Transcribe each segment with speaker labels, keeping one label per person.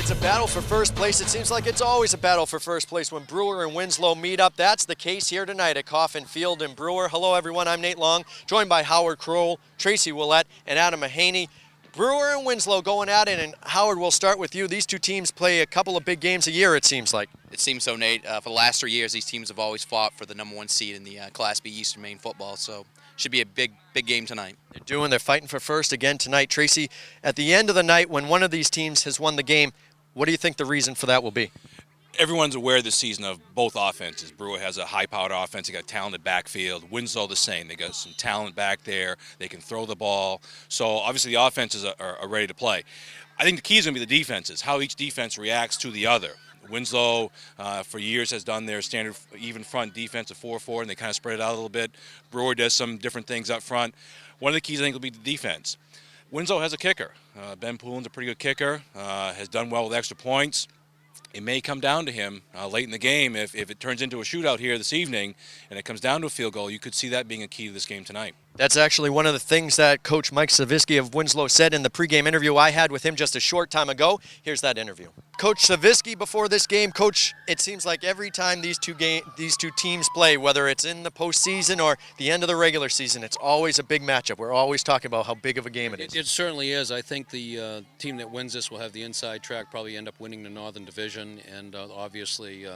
Speaker 1: It's a battle for first place. It seems like it's always a battle for first place when Brewer and Winslow meet up. That's the case here tonight at Coffin Field in Brewer. Hello, everyone. I'm Nate Long, joined by Howard Kroll, Tracy Willett, and Adam Mahaney. Brewer and Winslow going at it, and Howard, we'll start with you. These two teams play a couple of big games a year, it seems like.
Speaker 2: It seems so, Nate. For the last 3 years, these teams have always fought for the #1 seed in the Class B Eastern Maine football, so should be a big game tonight.
Speaker 1: They're fighting for first again tonight. Tracy, at the end of the night, when one of these teams has won the game, what do you think the reason for that will be?
Speaker 3: Everyone's aware this season of both offenses. Brewer has a high-powered offense. They got a talented backfield. Winslow the same. They got some talent back there. They can throw the ball. So obviously the offenses are ready to play. I think the key is going to be the defenses, how each defense reacts to the other. Winslow, for years, has done their standard even front defense of 4-4, and they kind of spread it out a little bit. Brewer does some different things up front. One of the keys, I think, will be the defense. Winslow has a kicker. Ben Poulin's a pretty good kicker, has done well with extra points. It may come down to him late in the game. If it turns into a shootout here this evening and it comes down to a field goal, you could see that being a key to this game tonight.
Speaker 1: That's actually one of the things that Coach Mike Savitsky of Winslow said in the pregame interview I had with him just a short time ago. Here's that interview. Coach Savitsky before this game, Coach, it seems like every time these two teams play, whether it's in the postseason or the end of the regular season, it's always a big matchup. We're always talking about how big of a game it is.
Speaker 4: It certainly is. I think the team that wins this will have the inside track, probably end up winning the Northern Division, and obviously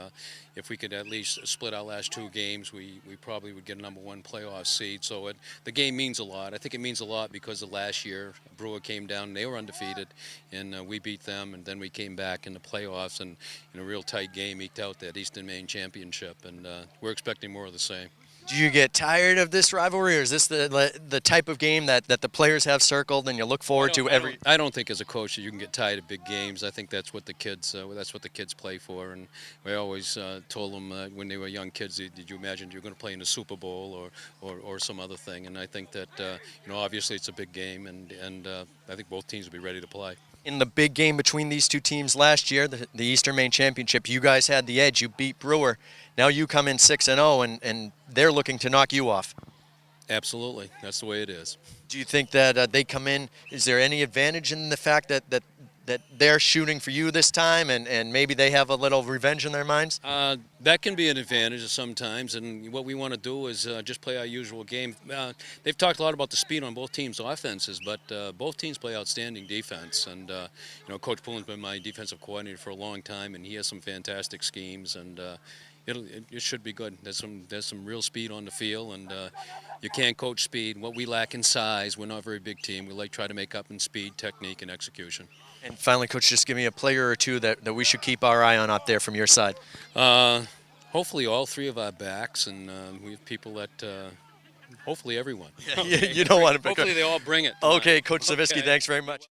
Speaker 4: if we could at least split our last two games, we probably would get a #1 playoff seed. So the game means a lot. I think it means a lot because of last year. Brewer came down, and they were undefeated, and we beat them, and then we came back in the playoffs and in a real tight game eked out that Eastern Maine championship, and we're expecting more of the same.
Speaker 1: Do you get tired of this rivalry, or is this the type of game that the players have circled and you look forward to every?
Speaker 4: I don't think as a coach that you can get tired of big games. I think that's what the kids play for, and we always told them when they were young kids, did you imagine you were going to play in the Super Bowl or some other thing? And I think that obviously it's a big game, and I think both teams will be ready to play.
Speaker 1: In the big game between these two teams last year, the Eastern Maine Championship, you guys had the edge. You beat Brewer. Now you come in 6-0, and they're looking to knock you off.
Speaker 4: Absolutely. That's the way it is.
Speaker 1: Do you think that they come in, is there any advantage in the fact that they're shooting for you this time, and maybe they have a little revenge in their minds?
Speaker 4: That can be an advantage sometimes, and what we want to do is just play our usual game. They've talked a lot about the speed on both teams' offenses, but both teams play outstanding defense. And Coach Poulin's been my defensive coordinator for a long time, and he has some fantastic schemes, and it should be good. There's some real speed on the field, and you can't coach speed. What we lack in size, we're not a very big team. We try to make up in speed, technique, and execution.
Speaker 1: And finally, Coach, just give me a player or two that we should keep our eye on out there from your side.
Speaker 4: Hopefully all three of our backs, and we have people that hopefully everyone.
Speaker 1: You don't want to pick.
Speaker 4: Hopefully they all bring it.
Speaker 1: Okay, Coach Savitsky, thanks very much.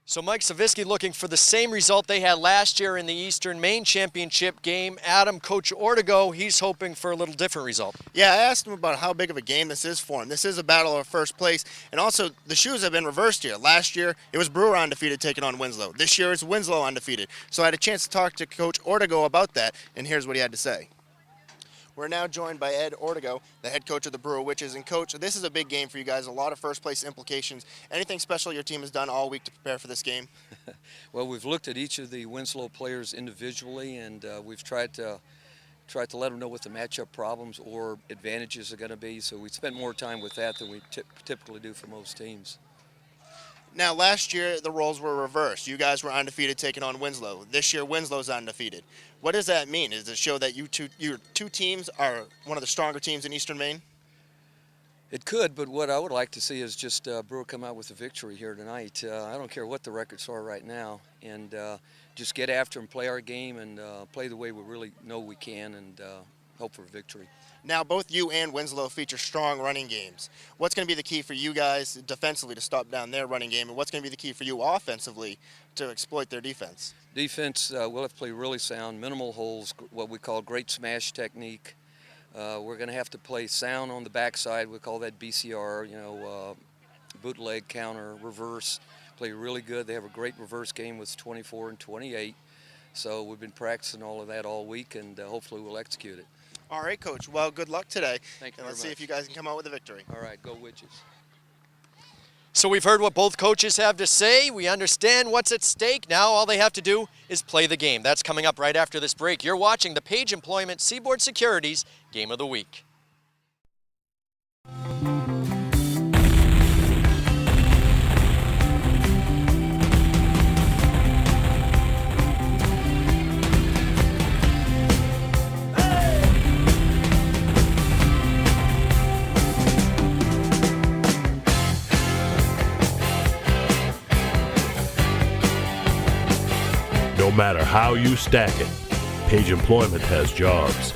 Speaker 1: So Mike Savitsky looking for the same result they had last year in the Eastern Maine Championship game. Adam, Coach Ortego, he's hoping for a little different result.
Speaker 5: Yeah, I asked him about how big of a game this is for him. This is a battle of first place, and also the shoes have been reversed here. Last year, it was Brewer undefeated taking on Winslow. This year, it's Winslow undefeated. So I had a chance to talk to Coach Ortego about that, and here's what he had to say. We're now joined by Ed Ortego, the head coach of the Brewer Witches. And Coach, this is a big game for you guys, a lot of first place implications. Anything special your team has done all week to prepare for this game?
Speaker 6: Well, we've looked at each of the Winslow players individually, and we've tried to let them know what the matchup problems or advantages are going to be. So we spent more time with that than we typically do for most teams.
Speaker 5: Now, last year, the roles were reversed. You guys were undefeated taking on Winslow. This year, Winslow's undefeated. What does that mean? Does it show that your two teams are one of the stronger teams in Eastern Maine?
Speaker 6: It could, but what I would like to see is just Brewer come out with a victory here tonight. I don't care what the records are right now, and just get after and play our game and play the way we really know we can, and hope for a victory.
Speaker 5: Now, both you and Winslow feature strong running games. What's going to be the key for you guys defensively to stop down their running game, and what's going to be the key for you offensively to exploit their defense?
Speaker 6: Defense, we'll have to play really sound, minimal holes, what we call great smash technique. We're going to have to play sound on the backside. We call that BCR, bootleg, counter, reverse. Play really good. They have a great reverse game with 24 and 28. So we've been practicing all of that all week, and hopefully we'll execute it.
Speaker 5: All right, Coach. Well, good luck today.
Speaker 6: Thank you
Speaker 5: and let's
Speaker 6: very
Speaker 5: see if you guys can come out with a victory.
Speaker 6: All right, go Witches.
Speaker 1: So we've heard what both coaches have to say. We understand what's at stake. Now all they have to do is Play the Game. That's coming up right after this break. You're watching the Page Employment Seaboard Securities Game of the Week.
Speaker 7: No matter how you stack it, Page Employment has jobs.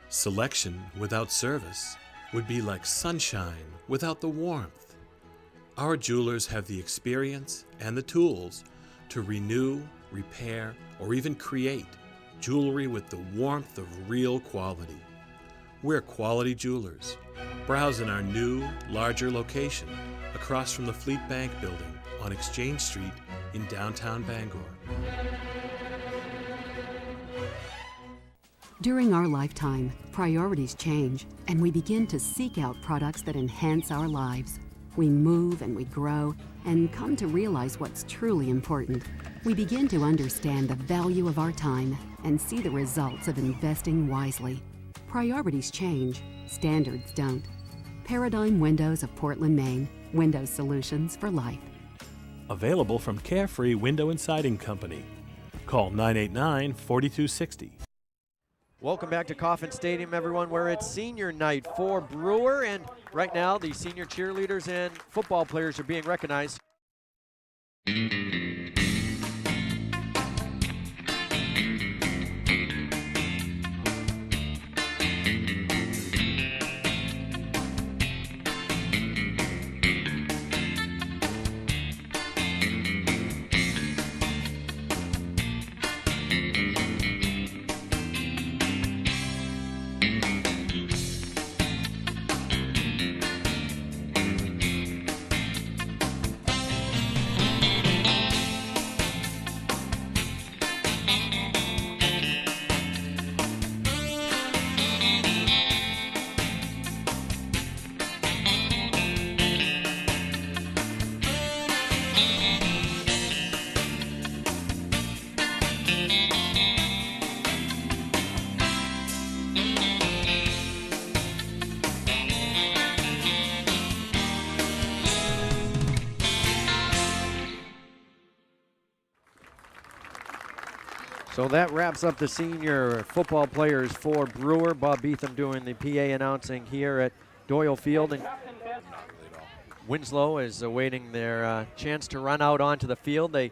Speaker 8: Selection without service would be like sunshine without the warmth. Our jewelers have the experience and the tools to renew, repair, or even create jewelry with the warmth of real quality. We're Quality Jewelers. Browse in our new, larger location across from the Fleet Bank building on Exchange Street in downtown Bangor.
Speaker 9: During our lifetime, priorities change, and we begin to seek out products that enhance our lives. We move and we grow and come to realize what's truly important. We begin to understand the value of our time and see the results of investing wisely. Priorities change, standards don't. Paradigm Windows of Portland, Maine. Window solutions for life.
Speaker 7: Available from Carefree Window and Siding Company. Call 989-4260.
Speaker 1: Welcome back to Coffin Stadium, everyone, where it's senior night for Brewer, and right now the senior cheerleaders and football players are being recognized. So that wraps up the senior football players for Brewer. Bob Beetham doing the PA announcing here at Doyle Field. And Winslow is awaiting their chance to run out onto the field. They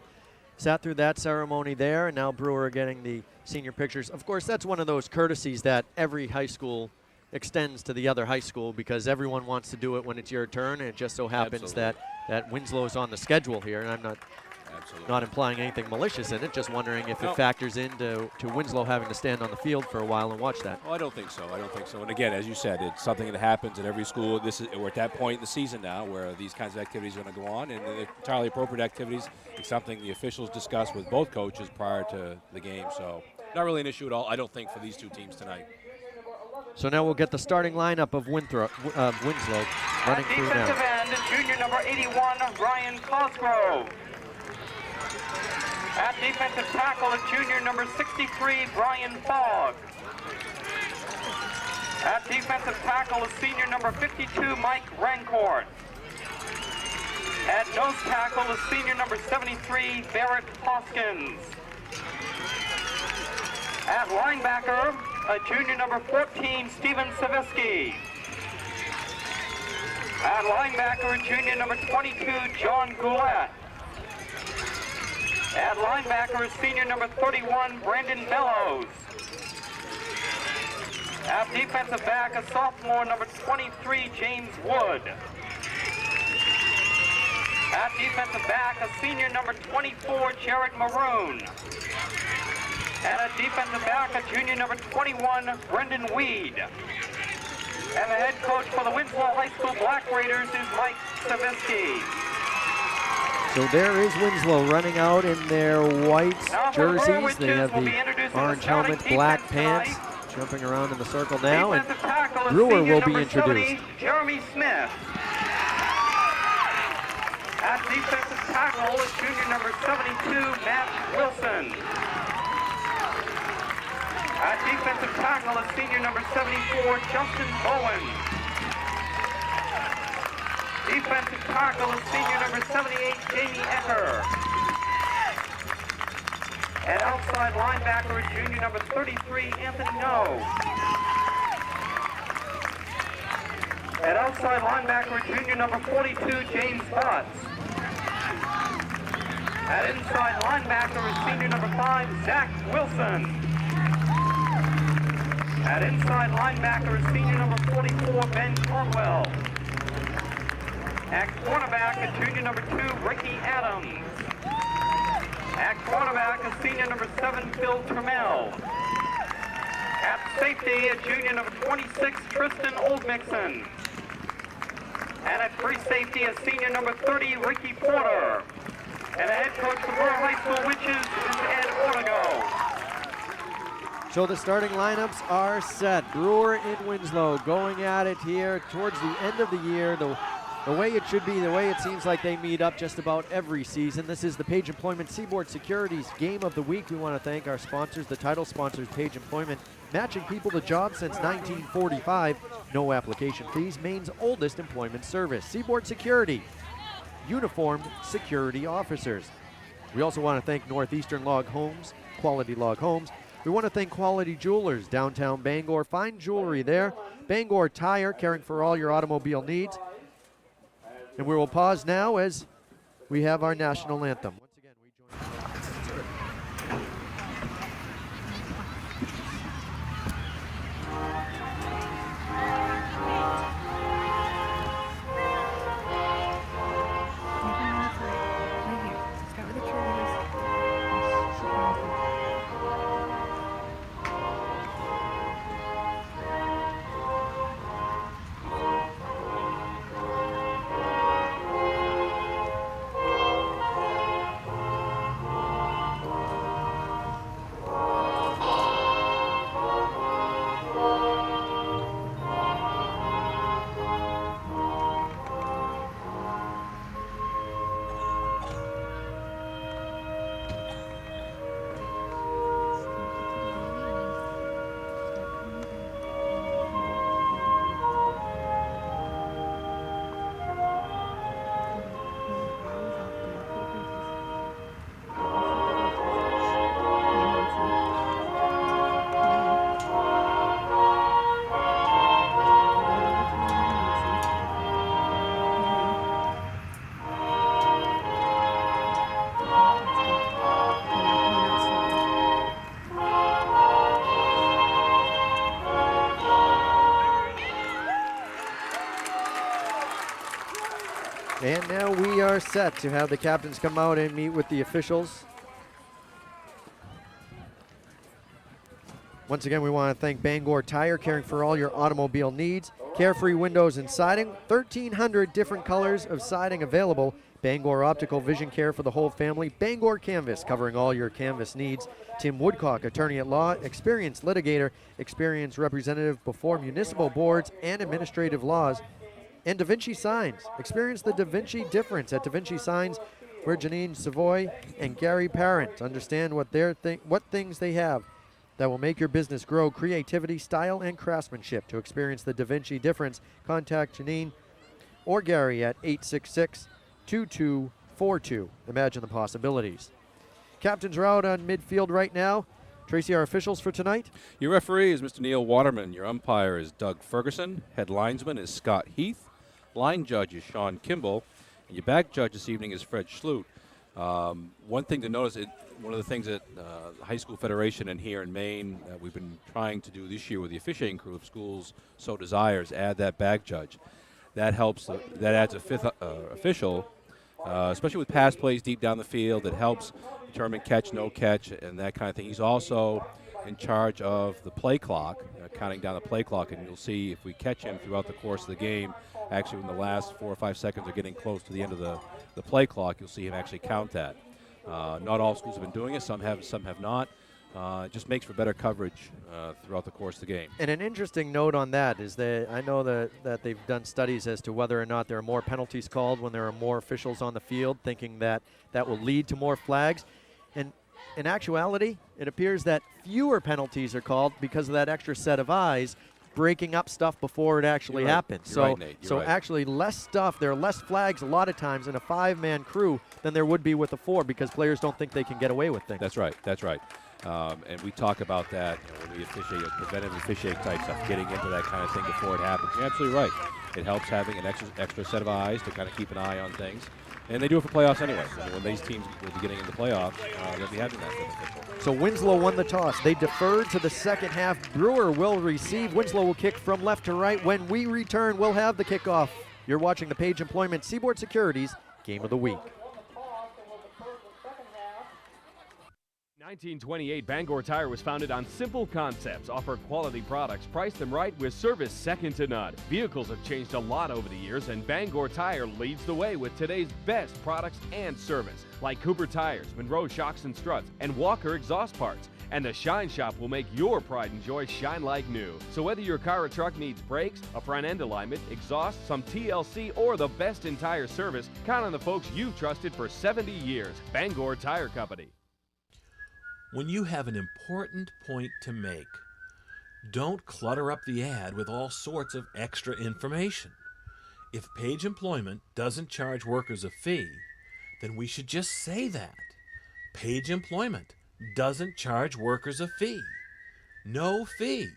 Speaker 1: sat through that ceremony there, and now Brewer are getting the senior pictures. Of course, that's one of those courtesies that every high school extends to the other high school because everyone wants to do it when it's your turn, and it just so happens that Winslow is on the schedule here, and I'm not implying anything malicious in it, just wondering if it factors into Winslow having to stand on the field for a while and watch that.
Speaker 3: Oh, I don't think so. And again, as you said, it's something that happens at every school. We're at that point in the season now where these kinds of activities are going to go on, and they're entirely appropriate activities. It's something the officials discussed with both coaches prior to the game. So not really an issue at all, I don't think, for these two teams tonight.
Speaker 1: So now we'll get the starting lineup of Winslow running through now.
Speaker 10: Defensive end, junior number 81, Ryan Cosgrove. At defensive tackle, junior number 63, Brian Fogg. At defensive tackle, senior number 52, Mike Rancourt. At nose tackle, senior number 73, Barrett Hoskins. At linebacker, junior number 14, Steven Savitsky. At linebacker, junior number 22, John Goulet. At linebacker, senior number 31, Brandon Bellows. At defensive back, a sophomore, number 23, James Wood. At defensive back, a senior, number 24, Jared Maroon. And at defensive back, a junior, number 21, Brendan Weed. And the head coach for the Winslow High School Black Raiders is Mike Savitsky.
Speaker 1: So there is Winslow running out in their white jerseys. They have the orange helmet, black pants, jumping around in the circle now, and Brewer will be introduced.
Speaker 10: Jeremy Smith. At defensive tackle is junior number 72, Matt Wilson. At defensive tackle is senior number 74, Justin Bowen. Defensive tackle is senior number 78, Jamie Ecker. At outside linebacker is junior number 33, Anthony No. At outside linebacker is junior number 42, James Butts. At inside linebacker is senior number 5, Zach Wilson. At inside linebacker is senior number 44, Ben Caldwell. At cornerback is junior number 2, Ricky Adams. At cornerback is senior number 7, Phil Trammell. At safety is junior number 26, Tristan Oldmixon. And at free safety is senior number 30, Ricky Porter. And the head coach for Brewer High School Witches is Ed Ortego.
Speaker 11: So the starting lineups are set. Brewer in Winslow going at it here towards the end of the year. The way it should be, the way it seems like they meet up just about every season. This is the Page Employment Seaboard Securities Game of the Week. We want to thank our sponsors, the title sponsors, Page Employment, matching people to jobs since 1945. No application fees, Maine's oldest employment service. Seaboard Security, uniformed security officers. We also want to thank Northeastern Log Homes, Quality Log Homes. We want to thank Quality Jewelers, downtown Bangor. Fine jewelry there. Bangor Tire, caring for all your automobile needs. And we will pause now as we have our national anthem. Once again, we join. And now we are set to have the captains come out and meet with the officials. Once again, we want to thank Bangor Tire, caring for all your automobile needs. Carefree windows and siding, 1,300 different colors of siding available. Bangor Optical Vision Care for the whole family. Bangor Canvas, covering all your canvas needs. Tim Woodcock, attorney at law, experienced litigator, experienced representative before municipal boards and administrative laws. And Da Vinci Signs. Experience the Da Vinci difference at Da Vinci Signs, where Janine Savoy and Gary Parent understand what things they have that will make your business grow. Creativity, style, and craftsmanship. To experience the Da Vinci difference, contact Janine or Gary at 866-2242. Imagine the possibilities. Captains are out on midfield right now. Tracy, our officials for tonight?
Speaker 3: Your referee is Mr. Neil Waterman. Your umpire is Doug Ferguson. Head linesman is Scott Heath. Line judge is Sean Kimball. And your back judge this evening is Fred Schlutt. One thing to notice, one of the things that the High School Federation and here in Maine we've been trying to do this year with the officiating crew of schools so desires, add that back judge. That helps, that adds a fifth official, especially with pass plays deep down the field. It helps determine catch, no catch, and that kind of thing. He's also in charge of the play clock, counting down the play clock, and you'll see if we catch him throughout the course of the game, actually when the last 4 or 5 seconds are getting close to the end of the play clock, you'll see him actually count that. Not all schools have been doing it. Some have not.
Speaker 12: It just makes for better coverage throughout the course of the game.
Speaker 11: And an interesting note on that is that I know that they've done studies as to whether or not there are more penalties called when there are more officials on the field, thinking that that will lead to more flags. And in actuality, it appears that fewer penalties are called because of that extra set of eyes breaking up stuff before it actually happens.
Speaker 12: You're right, Nate. You're right.
Speaker 11: Actually less stuff, there are less flags a lot of times in a 5-man crew than there would be with a 4 because players don't think they can get away with things.
Speaker 12: That's right. That's right. And we talk about that when we officiate, preventive officiating type stuff, getting into that kind of thing before it happens. You're absolutely right. It helps having an extra set of eyes to kind of keep an eye on things. And they do it for playoffs anyway. When these teams will be getting into playoffs, they'll be having that official.
Speaker 11: So Winslow won the toss. They deferred to the second half. Brewer will receive. Winslow will kick from left to right. When we return, we'll have the kickoff. You're watching the Page Employment Seaboard Securities Game of the Week.
Speaker 13: 1928 Bangor Tire was founded on simple concepts, offer quality products, price them right with service second to none. Vehicles have changed a lot over the years, and Bangor Tire leads the way with today's best products and service, like Cooper Tires, Monroe Shocks and Struts, and Walker Exhaust Parts. And the Shine Shop will make your pride and joy shine like new. So whether your car or truck needs brakes, a front end alignment, exhaust, some TLC, or the best in tire service, count on the folks you've trusted for 70 years. Bangor Tire Company.
Speaker 8: When you have an important point to make, don't clutter up the ad with all sorts of extra information. If Page Employment doesn't charge workers a fee, then we should just say that. Page Employment doesn't charge workers a fee. No fee.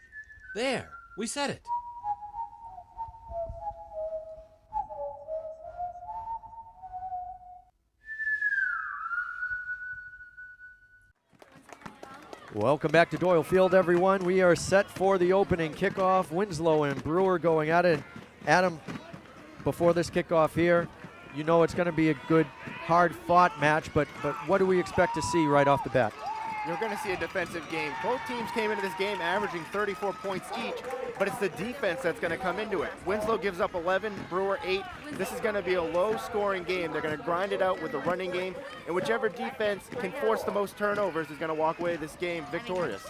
Speaker 8: There, we said it.
Speaker 11: Welcome back to Doyle Field, everyone. We are set for the opening kickoff. Winslow and Brewer going at it. Adam, before this kickoff here, you know it's going to be a good, hard-fought match, but what do we expect to see right off the bat?
Speaker 5: You're going to see a defensive game. Both teams came into this game averaging 34 points each, but it's the defense that's going to come into it. Winslow gives up 11, Brewer 8. This is going to be a low-scoring game. They're going to grind it out with the running game, and whichever defense can force the most turnovers is going to walk away this game victorious.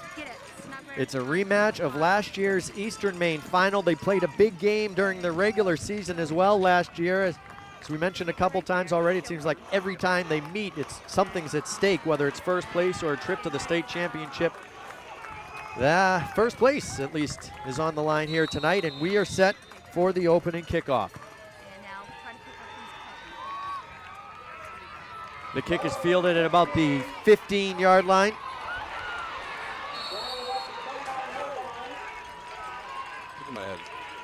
Speaker 11: It's a rematch of last year's Eastern Maine final. They played a big game during the regular season as well last year. As we mentioned a couple times already, it seems like every time they meet, something's at stake, whether it's first place or a trip to the state championship. The first place, at least, is on the line here tonight, and we are set for the opening kickoff. The kick is fielded at about the 15-yard line.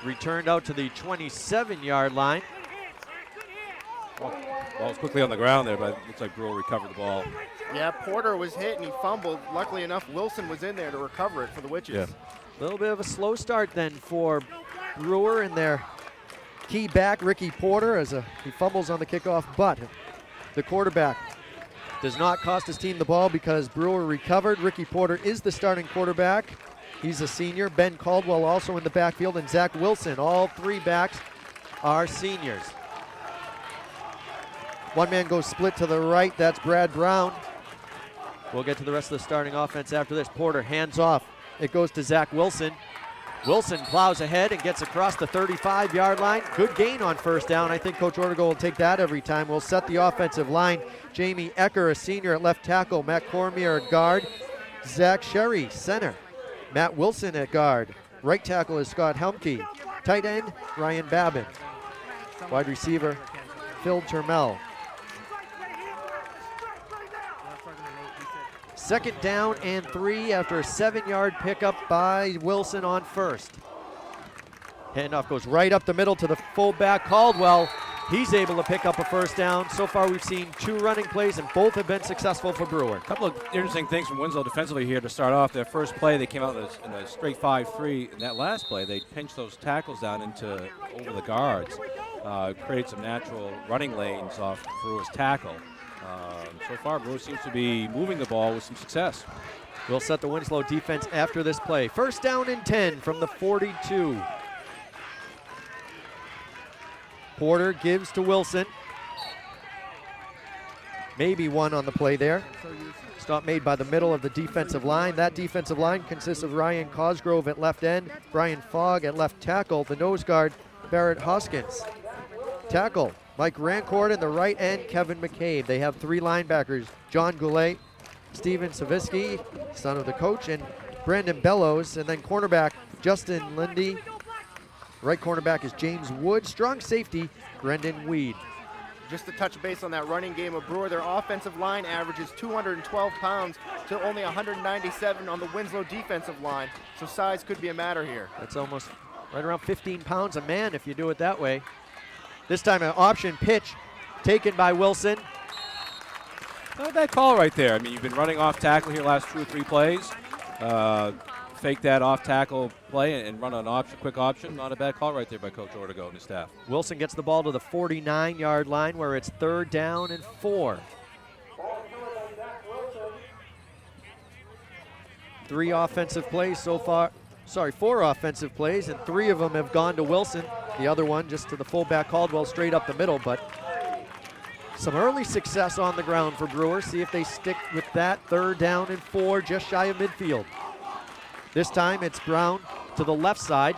Speaker 11: Returned out to the 27-yard line.
Speaker 12: Ball's quickly on the ground there, but it looks like Brewer recovered the ball.
Speaker 5: Yeah, Porter was hit and he fumbled. Luckily enough, Wilson was in there to recover it for the Witches.
Speaker 11: Yeah. A little bit of a slow start then for Brewer and their key back, Ricky Porter, as he fumbles on the kickoff, but the quarterback does not cost his team the ball because Brewer recovered. Ricky Porter is the starting quarterback. He's a senior. Ben Caldwell also in the backfield, and Zach Wilson. All three backs are seniors. One man goes split to the right. That's Brad Brown. We'll get to the rest of the starting offense after this. Porter hands off. It goes to Zach Wilson. Wilson plows ahead and gets across the 35-yard line. Good gain on first down. I think Coach Ortego will take that every time. We'll set the offensive line. Jamie Ecker, a senior at left tackle. Matt Cormier at guard. Zach Sherry, center. Matt Wilson at guard. Right tackle is Scott Helmke. Tight end, Ryan Babin. Wide receiver, Phil Termel. Second down and 3 after a 7-yard pickup by Wilson on first. Handoff goes right up the middle to the fullback, Caldwell. He's able to pick up a first down. So far we've seen 2 running plays and both have been successful for Brewer.
Speaker 12: A couple of interesting things from Winslow defensively here to start off. Their first play, they came out in a straight 5-3. In that last play, they pinched those tackles down over the guards. Created some natural running lanes off Brewer's tackle. So far, Brewer seems to be moving the ball with some success.
Speaker 11: We'll set the Winslow defense after this play. First down and 10 from the 42. Porter gives to Wilson. maybe one on the play there. Stop made by the middle of the defensive line. That defensive line consists of Ryan Cosgrove at left end, Brian Fogg at left tackle, the nose guard, Barrett Hoskins. Tackle, Mike Rancourt, and the right end, Kevin McCabe. They have 3 linebackers, John Goulet, Steven Savitsky, son of the coach, and Brandon Bellows, and then cornerback, Justin Lindy. Right cornerback is James Wood. Strong safety, Brendan Weed.
Speaker 5: Just to touch base on that running game of Brewer, their offensive line averages 212 pounds to only 197 on the Winslow defensive line, so size could be a matter here.
Speaker 11: That's almost right around 15 pounds a man if you do it that way. This time an option pitch taken by Wilson.
Speaker 12: Not a bad call right there. I mean, you've been running off tackle here last 2 or 3 plays. Fake that off tackle play and run an option, quick option. Not a bad call right there by Coach Ortego and his staff.
Speaker 11: Wilson gets the ball to the 49-yard line where it's 3rd down and 4. 3 offensive plays so far. 4 offensive plays, and 3 of them have gone to Wilson. The other one just to the fullback Caldwell straight up the middle, but some early success on the ground for Brewer. See if they stick with that. 3rd down and 4, just shy of midfield. This time it's Brown to the left side.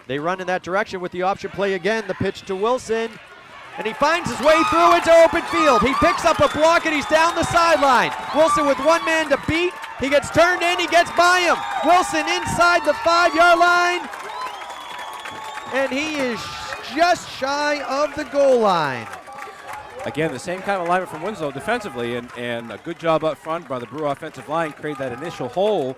Speaker 11: They run in that direction with the option play again. The pitch to Wilson, and he finds his way through into open field. He picks up a block and he's down the sideline. Wilson with 1 man to beat. He gets turned in, he gets by him. Wilson inside the 5-yard line, and he is just shy of the goal line.
Speaker 12: Again, the same kind of alignment from Winslow defensively, and a good job up front by the Brewer offensive line, create that initial hole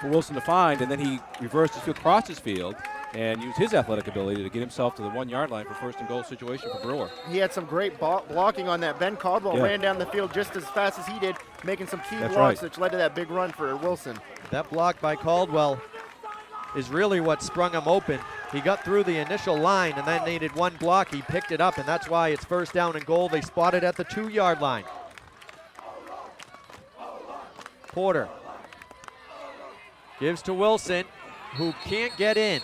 Speaker 12: for Wilson to find, and then he reversed his field, crossed his field, and used his athletic ability to get himself to the 1-yard line for 1st and goal situation for Brewer.
Speaker 5: He had some great blocking on that. Ben Caldwell ran down the field just as fast as he did, making some key blocks, which led to that big run for Wilson.
Speaker 11: That block by Caldwell is really what sprung him open. He got through the initial line and then needed 1 block. He picked it up, and that's why it's 1st down and goal. They spot it at the 2-yard line. Porter gives to Wilson, who can't get in.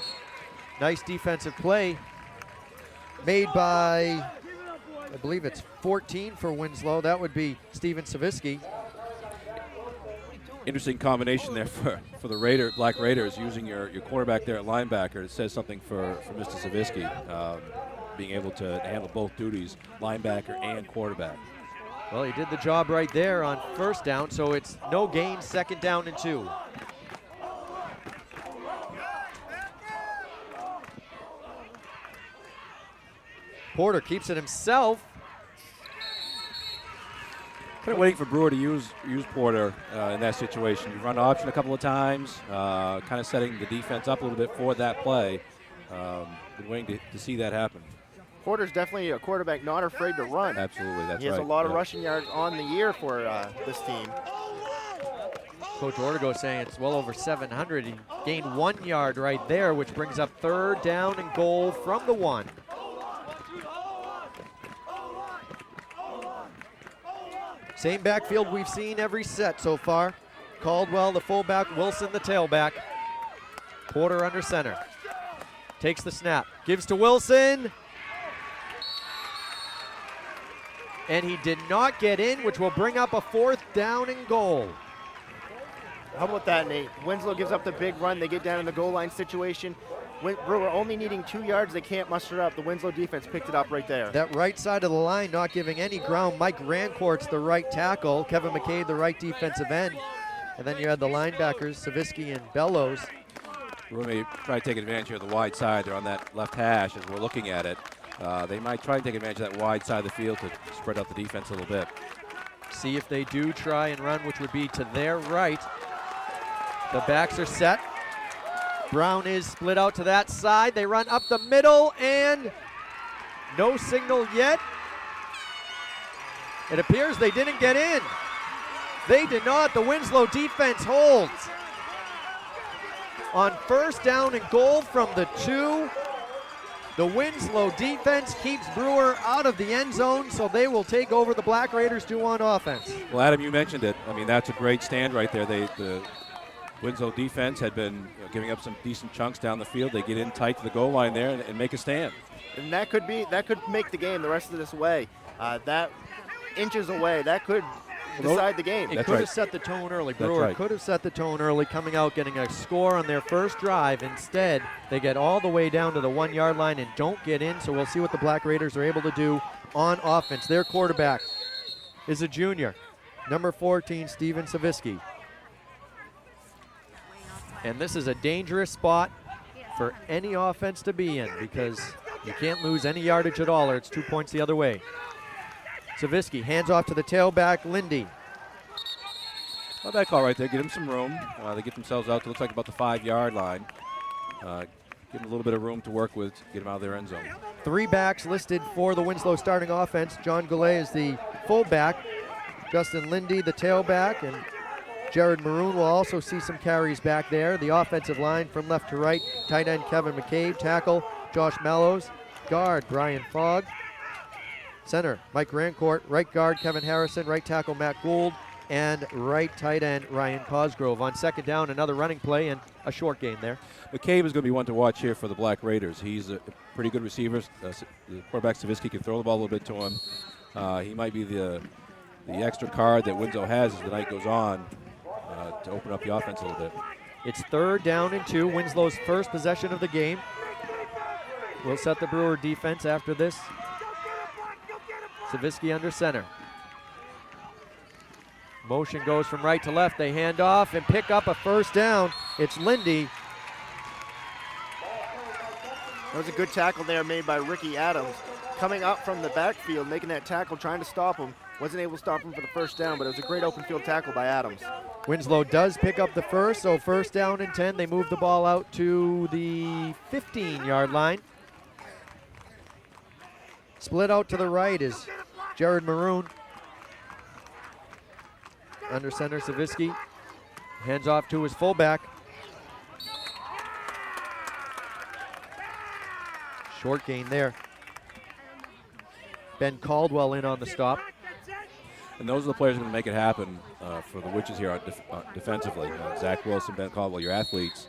Speaker 11: Nice defensive play made by, I believe it's 14 for Winslow. That would be Steven Savitsky.
Speaker 12: Interesting combination there for the Black Raiders, using your quarterback there at linebacker. It says something for Mr. Savitsky, being able to handle both duties, linebacker and quarterback.
Speaker 11: Well, he did the job right there on 1st down, so it's no gain, 2nd down and 2. Porter keeps it himself.
Speaker 12: Kind of waiting for Brewer to use Porter in that situation. You run option a couple of times, kind of setting the defense up a little bit for that play. Been waiting to see that happen.
Speaker 5: Porter's definitely a quarterback not afraid to run.
Speaker 12: Absolutely, that's right.
Speaker 5: He has a lot of rushing yards on the year for this team.
Speaker 11: Coach Ortego saying it's well over 700. He gained 1 yard right there, which brings up 3rd down and goal from the 1. Same backfield we've seen every set so far. Caldwell, the fullback, Wilson, the tailback. Porter under center. Takes the snap, gives to Wilson. And he did not get in, which will bring up a 4th down and goal.
Speaker 5: How about that, Nate? Winslow gives up the big run. They get down in the goal line situation. Brewer only needing 2 yards. They can't muster it up. The Winslow defense picked it up right there.
Speaker 11: That right side of the line not giving any ground. Mike Rancourt's the right tackle. Kevin McCabe the right defensive end. And then you had the linebackers, Savitsky and Bellows.
Speaker 12: Brewer may try to take advantage here of the wide side. They're on that left hash as we're looking at it. They might try to take advantage of that wide side of the field to spread out the defense a little bit.
Speaker 11: See if they do try and run, which would be to their right. The backs are set. Brown is split out to that side. They run up the middle, and no signal yet. It appears they didn't get in. They did not. The Winslow defense holds. On 1st down and goal from the 2, the Winslow defense keeps Brewer out of the end zone, so they will take over. The Black Raiders do on offense.
Speaker 12: Well, Adam, you mentioned it. I mean, that's a great stand right there. The Winslow defense had been giving up some decent chunks down the field. They get in tight to the goal line there and make a stand.
Speaker 5: And that could make the game the rest of this way. That inches away. That could decide the game.
Speaker 11: It could have set the tone early. Brewer could have set the tone early, coming out, getting a score on their first drive. Instead, they get all the way down to the 1 yard line and don't get in, so we'll see what the Black Raiders are able to do on offense. Their quarterback is a junior, number 14, Steven Savitsky. And this is a dangerous spot for any offense to be in because you can't lose any yardage at all or it's 2 points the other way. Savitsky hands off to the tailback, Lindy.
Speaker 12: Well, that call right there. Get him some room. They get themselves out to looks like about the 5 yard line. Give them a little bit of room to work with to get them out of their end zone.
Speaker 11: 3 backs listed for the Winslow starting offense. John Goulet is the fullback. Justin Lindy, the tailback, and Jared Maroon will also see some carries back there. The offensive line from left to right, tight end Kevin McCabe, tackle Josh Mallows, guard Brian Fogg, center Mike Rancourt, right guard Kevin Harrison, right tackle Matt Gould, and right tight end Ryan Cosgrove. On second down, another running play and a short gain there.
Speaker 12: McCabe is going to be one to watch here for the Black Raiders. He's a pretty good receiver. The quarterback Savitsky can throw the ball a little bit to him. He might be the extra card that Winslow has as the night goes on to open up the offense a little bit.
Speaker 11: It's 3rd down and 2, Winslow's first possession of the game. We'll set the Brewer defense after this. Savitsky under center. Motion goes from right to left. They hand off and pick up a first down. It's Lindy.
Speaker 5: That was a good tackle there made by Ricky Adams. Coming up from the backfield, making that tackle, trying to stop him. Wasn't able to stop him for the first down, but it was a great open field tackle by Adams.
Speaker 11: Winslow does pick up the first, so first down and 10. They move the ball out to the 15-yard line. Split out to the right is Jared Maroon. Under center, Savitsky. Hands off to his fullback. Short gain there. Ben Caldwell in on the stop.
Speaker 12: And those are the players who are going to make it happen for the Witches here defensively. Zach Wilson, Ben Caldwell, your athletes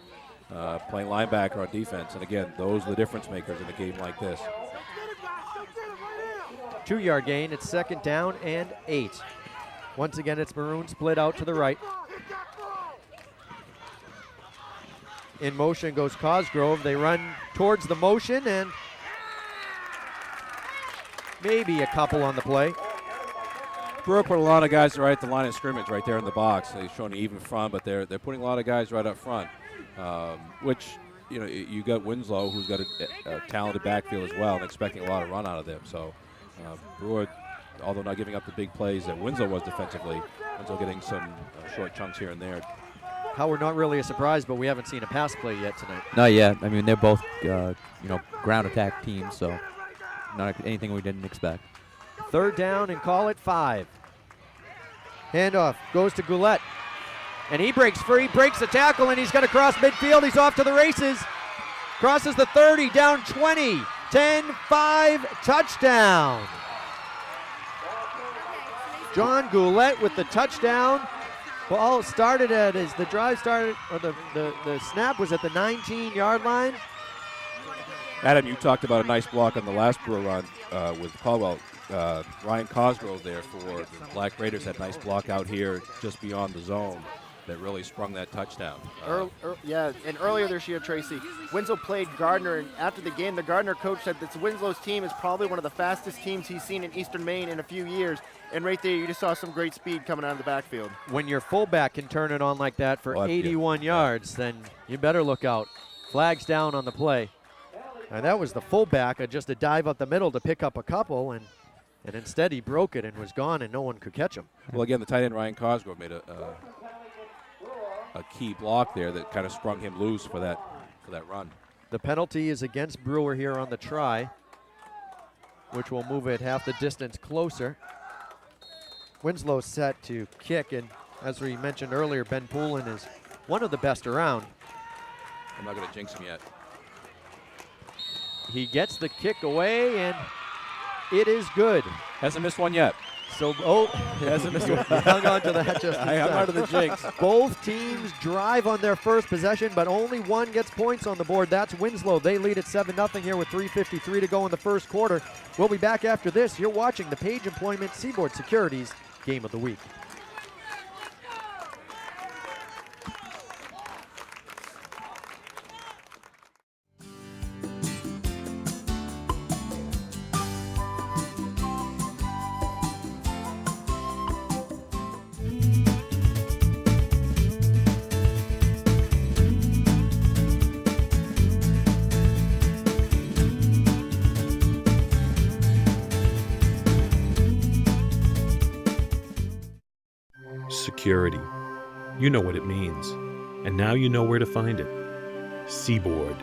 Speaker 12: playing linebacker on defense. And again, those are the difference makers in a game like this.
Speaker 11: 2-yard gain. It's second down and 8. Once again, it's Maroon split out to the right. In motion goes Cosgrove. They run towards the motion and maybe a couple on the play.
Speaker 12: Brewer put a lot of guys right at the line of scrimmage right there in the box. They're showing an even front, but they're putting a lot of guys right up front, which, you know, you got Winslow, who's got a talented backfield as well, and expecting a lot of run out of them. So Brewer, although not giving up the big plays that Winslow was defensively, Winslow getting some short chunks here and there.
Speaker 11: Howard, not really a surprise, but we haven't seen a pass play yet tonight.
Speaker 14: Not yet. I mean, they're both, ground attack teams, so not anything we didn't expect.
Speaker 11: 3rd down and call it 5. Handoff goes to Goulet. And he breaks free, breaks the tackle, and he's going to cross midfield. He's off to the races. Crosses the 30, down 20. 10-5, touchdown. John Goulet with the touchdown. Ball started as the drive started, or the snap was at the 19-yard line.
Speaker 12: Adam, you talked about a nice block on the last Brewer run with Caldwell. Ryan Cosgrove there for the Black Raiders had a nice block out here just beyond the zone that really sprung that touchdown.
Speaker 5: And earlier this year, Tracy, Winslow played Gardner, and after the game, the Gardner coach said that Winslow's team is probably one of the fastest teams he's seen in Eastern Maine in a few years, and right there you just saw some great speed coming out of the backfield.
Speaker 11: When your fullback can turn it on like that for 81 yards, then you better look out. Flags down on the play. And that was the fullback, just a dive up the middle to pick up a couple, and instead he broke it and was gone, and no one could catch him.
Speaker 12: Well, again, the tight end Ryan Cosgrove made a key block there that kind of sprung him loose for that run.
Speaker 11: The penalty is against Brewer here on the try, which will move it half the distance closer. Winslow set to kick, and as we mentioned earlier, Ben Poulin is one of the best around.
Speaker 12: I'm not going to jinx him yet.
Speaker 11: He gets the kick away, and it is good.
Speaker 12: Hasn't missed one yet.
Speaker 11: So, you hung on to that just
Speaker 12: I hung on to the jinx.
Speaker 11: Both teams drive on their first possession, but only one gets points on the board. That's Winslow. They lead at 7-0 here with 3:53 to go in the first quarter. We'll be back after this. You're watching the Page Employment Seaboard Securities Game of the Week.
Speaker 8: Security. You know what it means, and now you know where to find it. Seaboard.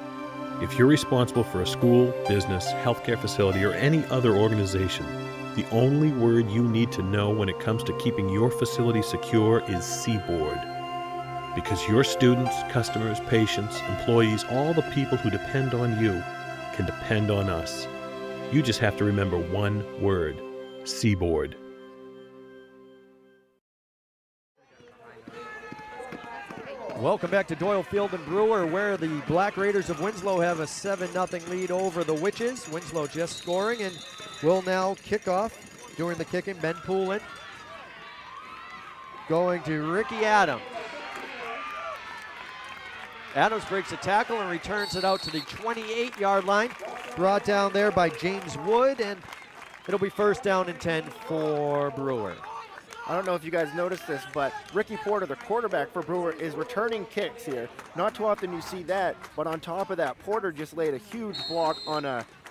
Speaker 8: If you're responsible for a school, business, healthcare facility, or any other organization, the only word you need to know when it comes to keeping your facility secure is Seaboard. Because your students, customers, patients, employees, all the people who depend on you can depend on us. You just have to remember one word: Seaboard.
Speaker 11: Welcome back to Doyle Field and Brewer, where the Black Raiders of Winslow have a 7-0 lead over the Witches. Winslow just scoring and will now kick off. During the kicking, Ben Poulin going to Ricky Adams. Adams breaks a tackle and returns it out to the 28-yard line. Brought down there by James Wood, and it'll be first down and 10 for Brewer.
Speaker 5: I don't know if you guys noticed this, but Ricky Porter, the quarterback for Brewer, is returning kicks here. Not too often you see that, but on top of that, Porter just laid a huge block on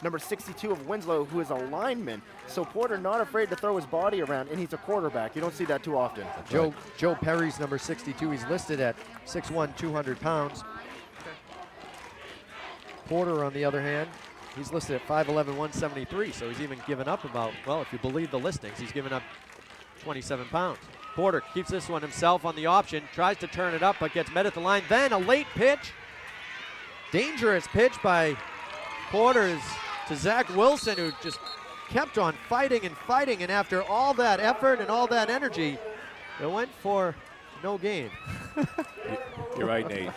Speaker 5: number 62 of Winslow, who is a lineman. So Porter not afraid to throw his body around, and he's a quarterback. You don't see that too often.
Speaker 11: Joe Perry's number 62. He's listed at 6'1", 200 pounds. Porter, on the other hand, he's listed at 5'11", 173, so he's even given up about, well, if you believe the listings, he's given up 27 pounds. Porter keeps this one himself on the option, tries to turn it up, but gets met at the line. Then a late pitch. Dangerous pitch by Porter to Zach Wilson, who just kept on fighting, and after all that effort and all that energy, it went for no gain.
Speaker 12: You're right, Nate.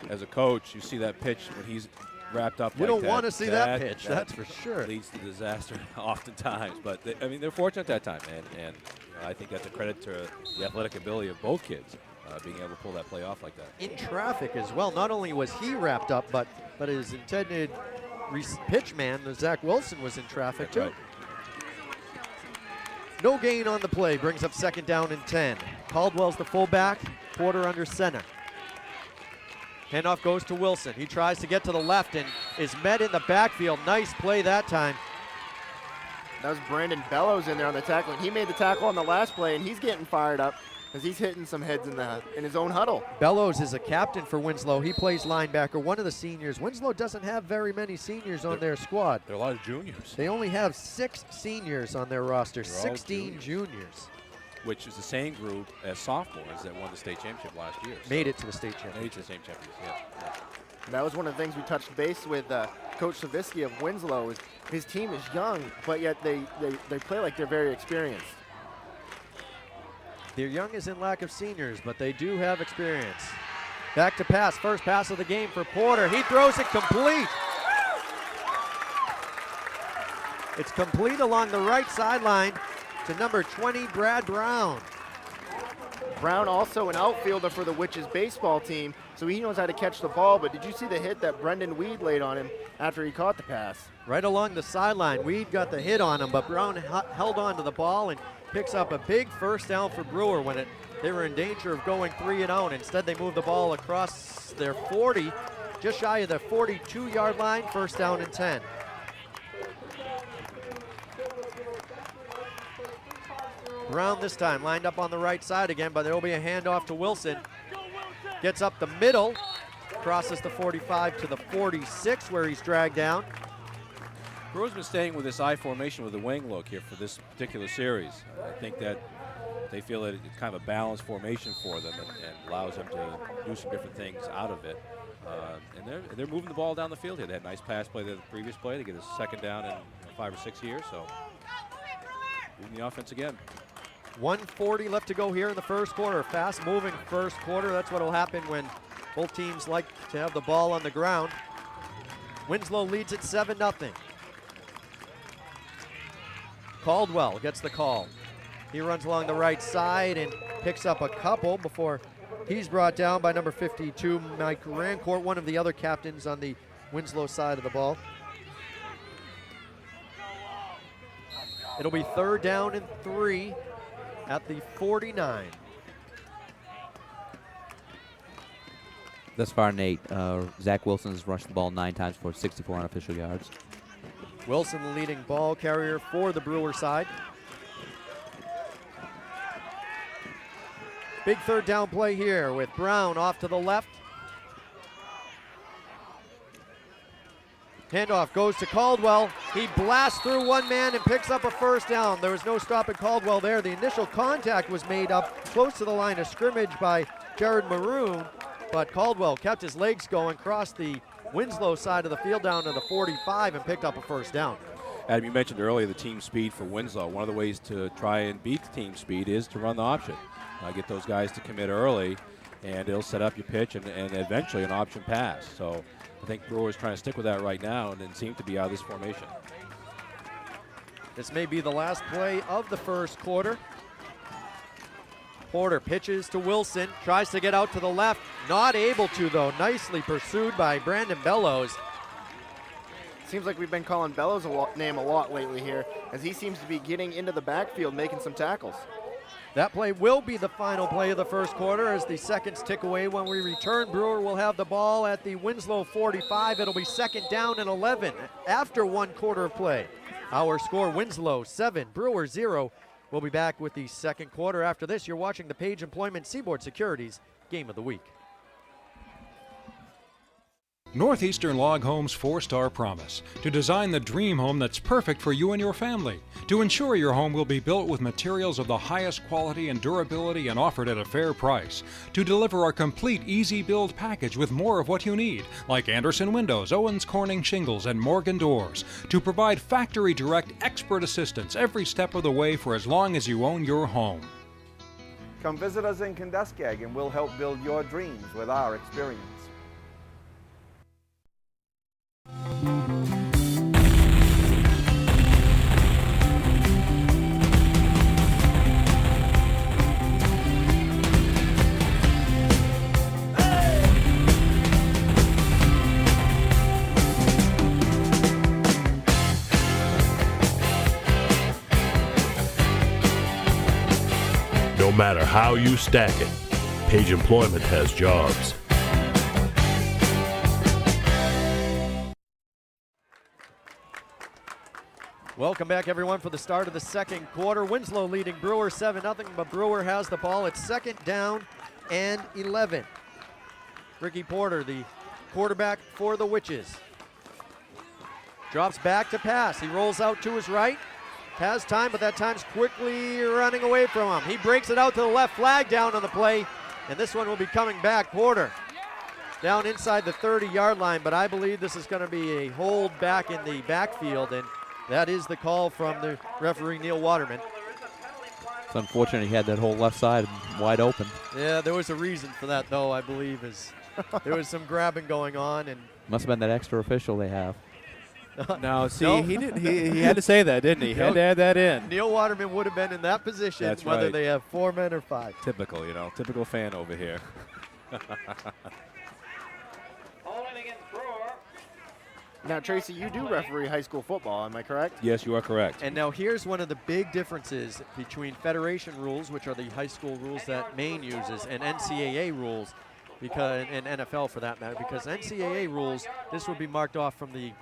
Speaker 12: As a coach, you see that pitch when he's wrapped up.
Speaker 11: You
Speaker 12: like
Speaker 11: don't want to see that pitch, that's for sure.
Speaker 12: Leads to disaster oftentimes, but I mean, they're fortunate that time, and I think that's a credit to the athletic ability of both kids being able to pull that play off like that.
Speaker 11: In traffic as well. Not only was he wrapped up, but his intended pitch man, Zach Wilson, was in traffic too.
Speaker 12: Right.
Speaker 11: No gain on the play, brings up second down and 10. Caldwell's the fullback, Porter under center. Handoff goes to Wilson. He tries to get to the left and is met in the backfield. Nice play that time.
Speaker 5: That was Brandon Bellows in there on the tackle. He made the tackle on the last play, and he's getting fired up because he's hitting some heads in his own huddle.
Speaker 11: Bellows is a captain for Winslow. He plays linebacker, one of the seniors. Winslow doesn't have very many seniors on their squad.
Speaker 12: There are a lot of juniors.
Speaker 11: They only have 6 seniors on their roster, 16 juniors.
Speaker 12: Which is the same group as sophomores that won the state championship last year.
Speaker 11: Made it to the state championship.
Speaker 12: Made it to the state championship, yeah.
Speaker 5: That was one of the things we touched base with Coach Savisky of Winslow. Is his team is young, but yet they play like they're very experienced.
Speaker 11: They're young as in lack of seniors, but they do have experience. Back to pass, first pass of the game for Porter. He throws it complete. It's complete along the right sideline to number 20, Brad Brown.
Speaker 5: Brown also an outfielder for the Witches baseball team, so he knows how to catch the ball, but did you see the hit that Brendan Weed laid on him after he caught the pass?
Speaker 11: Right along the sideline, Weed got the hit on him, but Brown held on to the ball and picks up a big first down for Brewer when they were in danger of going 3 and out. Instead, they moved the ball across their 40, just shy of the 42-yard line, first down and 10. Brown this time lined up on the right side again, but there will be a handoff to Wilson. Gets up the middle, crosses the 45 to the 46 where he's dragged down.
Speaker 12: Brewer's been staying with this I formation with the wing look here for this particular series. I think that they feel that it's kind of a balanced formation for them and allows them to do some different things out of it. And they're moving the ball down the field here. They had a nice pass play there the previous play to get a second down in 5 or 6 here, so moving the offense again.
Speaker 11: 1:40 left to go here in the first quarter. Fast-moving first quarter. That's what will happen when both teams like to have the ball on the ground. Winslow leads it 7-0. Caldwell gets the call. He runs along the right side and picks up a couple before he's brought down by number 52, Mike Rancourt, one of the other captains on the Winslow side of the ball. It'll be 3rd down and 3 at the 49.
Speaker 14: Thus far, Nate, Zach Wilson's rushed the ball 9 times for 64 unofficial yards.
Speaker 11: Wilson, the leading ball carrier for the Brewer side. Big 3rd down play here with Brown off to the left. Handoff goes to Caldwell. He blasts through one man and picks up a 1st down. There was no stopping Caldwell there. The initial contact was made up close to the line of scrimmage by Jared Maroon, but Caldwell kept his legs going, crossed the Winslow side of the field down to the 45 and picked up a 1st down.
Speaker 12: Adam, you mentioned earlier the team speed for Winslow. One of the ways to try and beat the team speed is to run the option. Get those guys to commit early, and it'll set up your pitch and eventually an option pass. So I think Brewer's trying to stick with that right now and then seem to be out of this formation.
Speaker 11: This may be the last play of the first quarter. Porter pitches to Wilson, tries to get out to the left. Not able to, though. Nicely pursued by Brandon Bellows.
Speaker 5: Seems like we've been calling Bellows' name a lot lately here, as he seems to be getting into the backfield, making some tackles.
Speaker 11: That play will be the final play of the first quarter as the seconds tick away. When we return, Brewer will have the ball at the Winslow 45. It'll be 2nd down and 11 after 1 quarter of play. Our score, Winslow 7, Brewer 0. We'll be back with the second quarter. After this, you're watching the Page Employment Seaboard Securities Game of the Week.
Speaker 15: Northeastern Log Home's 4-star promise: to design the dream home that's perfect for you and your family, to ensure your home will be built with materials of the highest quality and durability and offered at a fair price, to deliver a complete easy build package with more of what you need, like Anderson windows, Owens Corning shingles, and Morgan doors, to provide factory direct expert assistance every step of the way for as long as you own your home.
Speaker 16: Come visit us in Kenduskeag and we'll help build your dreams with our experience.
Speaker 7: No matter how you stack it, Page Employment has jobs.
Speaker 11: Welcome back, everyone, for the start of the second quarter. Winslow leading Brewer 7-0, but Brewer has the ball. It's 2nd down and 11. Ricky Porter, the quarterback for the Witches, drops back to pass. He rolls out to his right. Has time, but that time's quickly running away from him. He breaks it out to the left, flag down on the play, and this one will be coming back. Porter down inside the 30-yard line, but I believe this is going to be a hold back in the backfield, and that is the call from the referee, Neil Waterman.
Speaker 14: It's unfortunate he had that whole left side wide open.
Speaker 11: Yeah, there was a reason for that, though, I believe, is there was some grabbing going on. And
Speaker 14: must have been that extra official they have.
Speaker 12: No, see,
Speaker 11: No.
Speaker 12: he had to say that, didn't he? He had to add that in.
Speaker 11: Neil Waterman would have been in that position,
Speaker 12: That's
Speaker 11: whether
Speaker 12: right.
Speaker 11: they have 4 men or 5.
Speaker 12: Typical, typical fan over here.
Speaker 5: Now, Tracy, you do referee high school football, am I correct?
Speaker 12: Yes, you are correct.
Speaker 11: And now here's one of the big differences between Federation rules, which are the high school rules that Maine uses, and NCAA rules, because and NFL for that matter, because NCAA rules, this would be marked off from the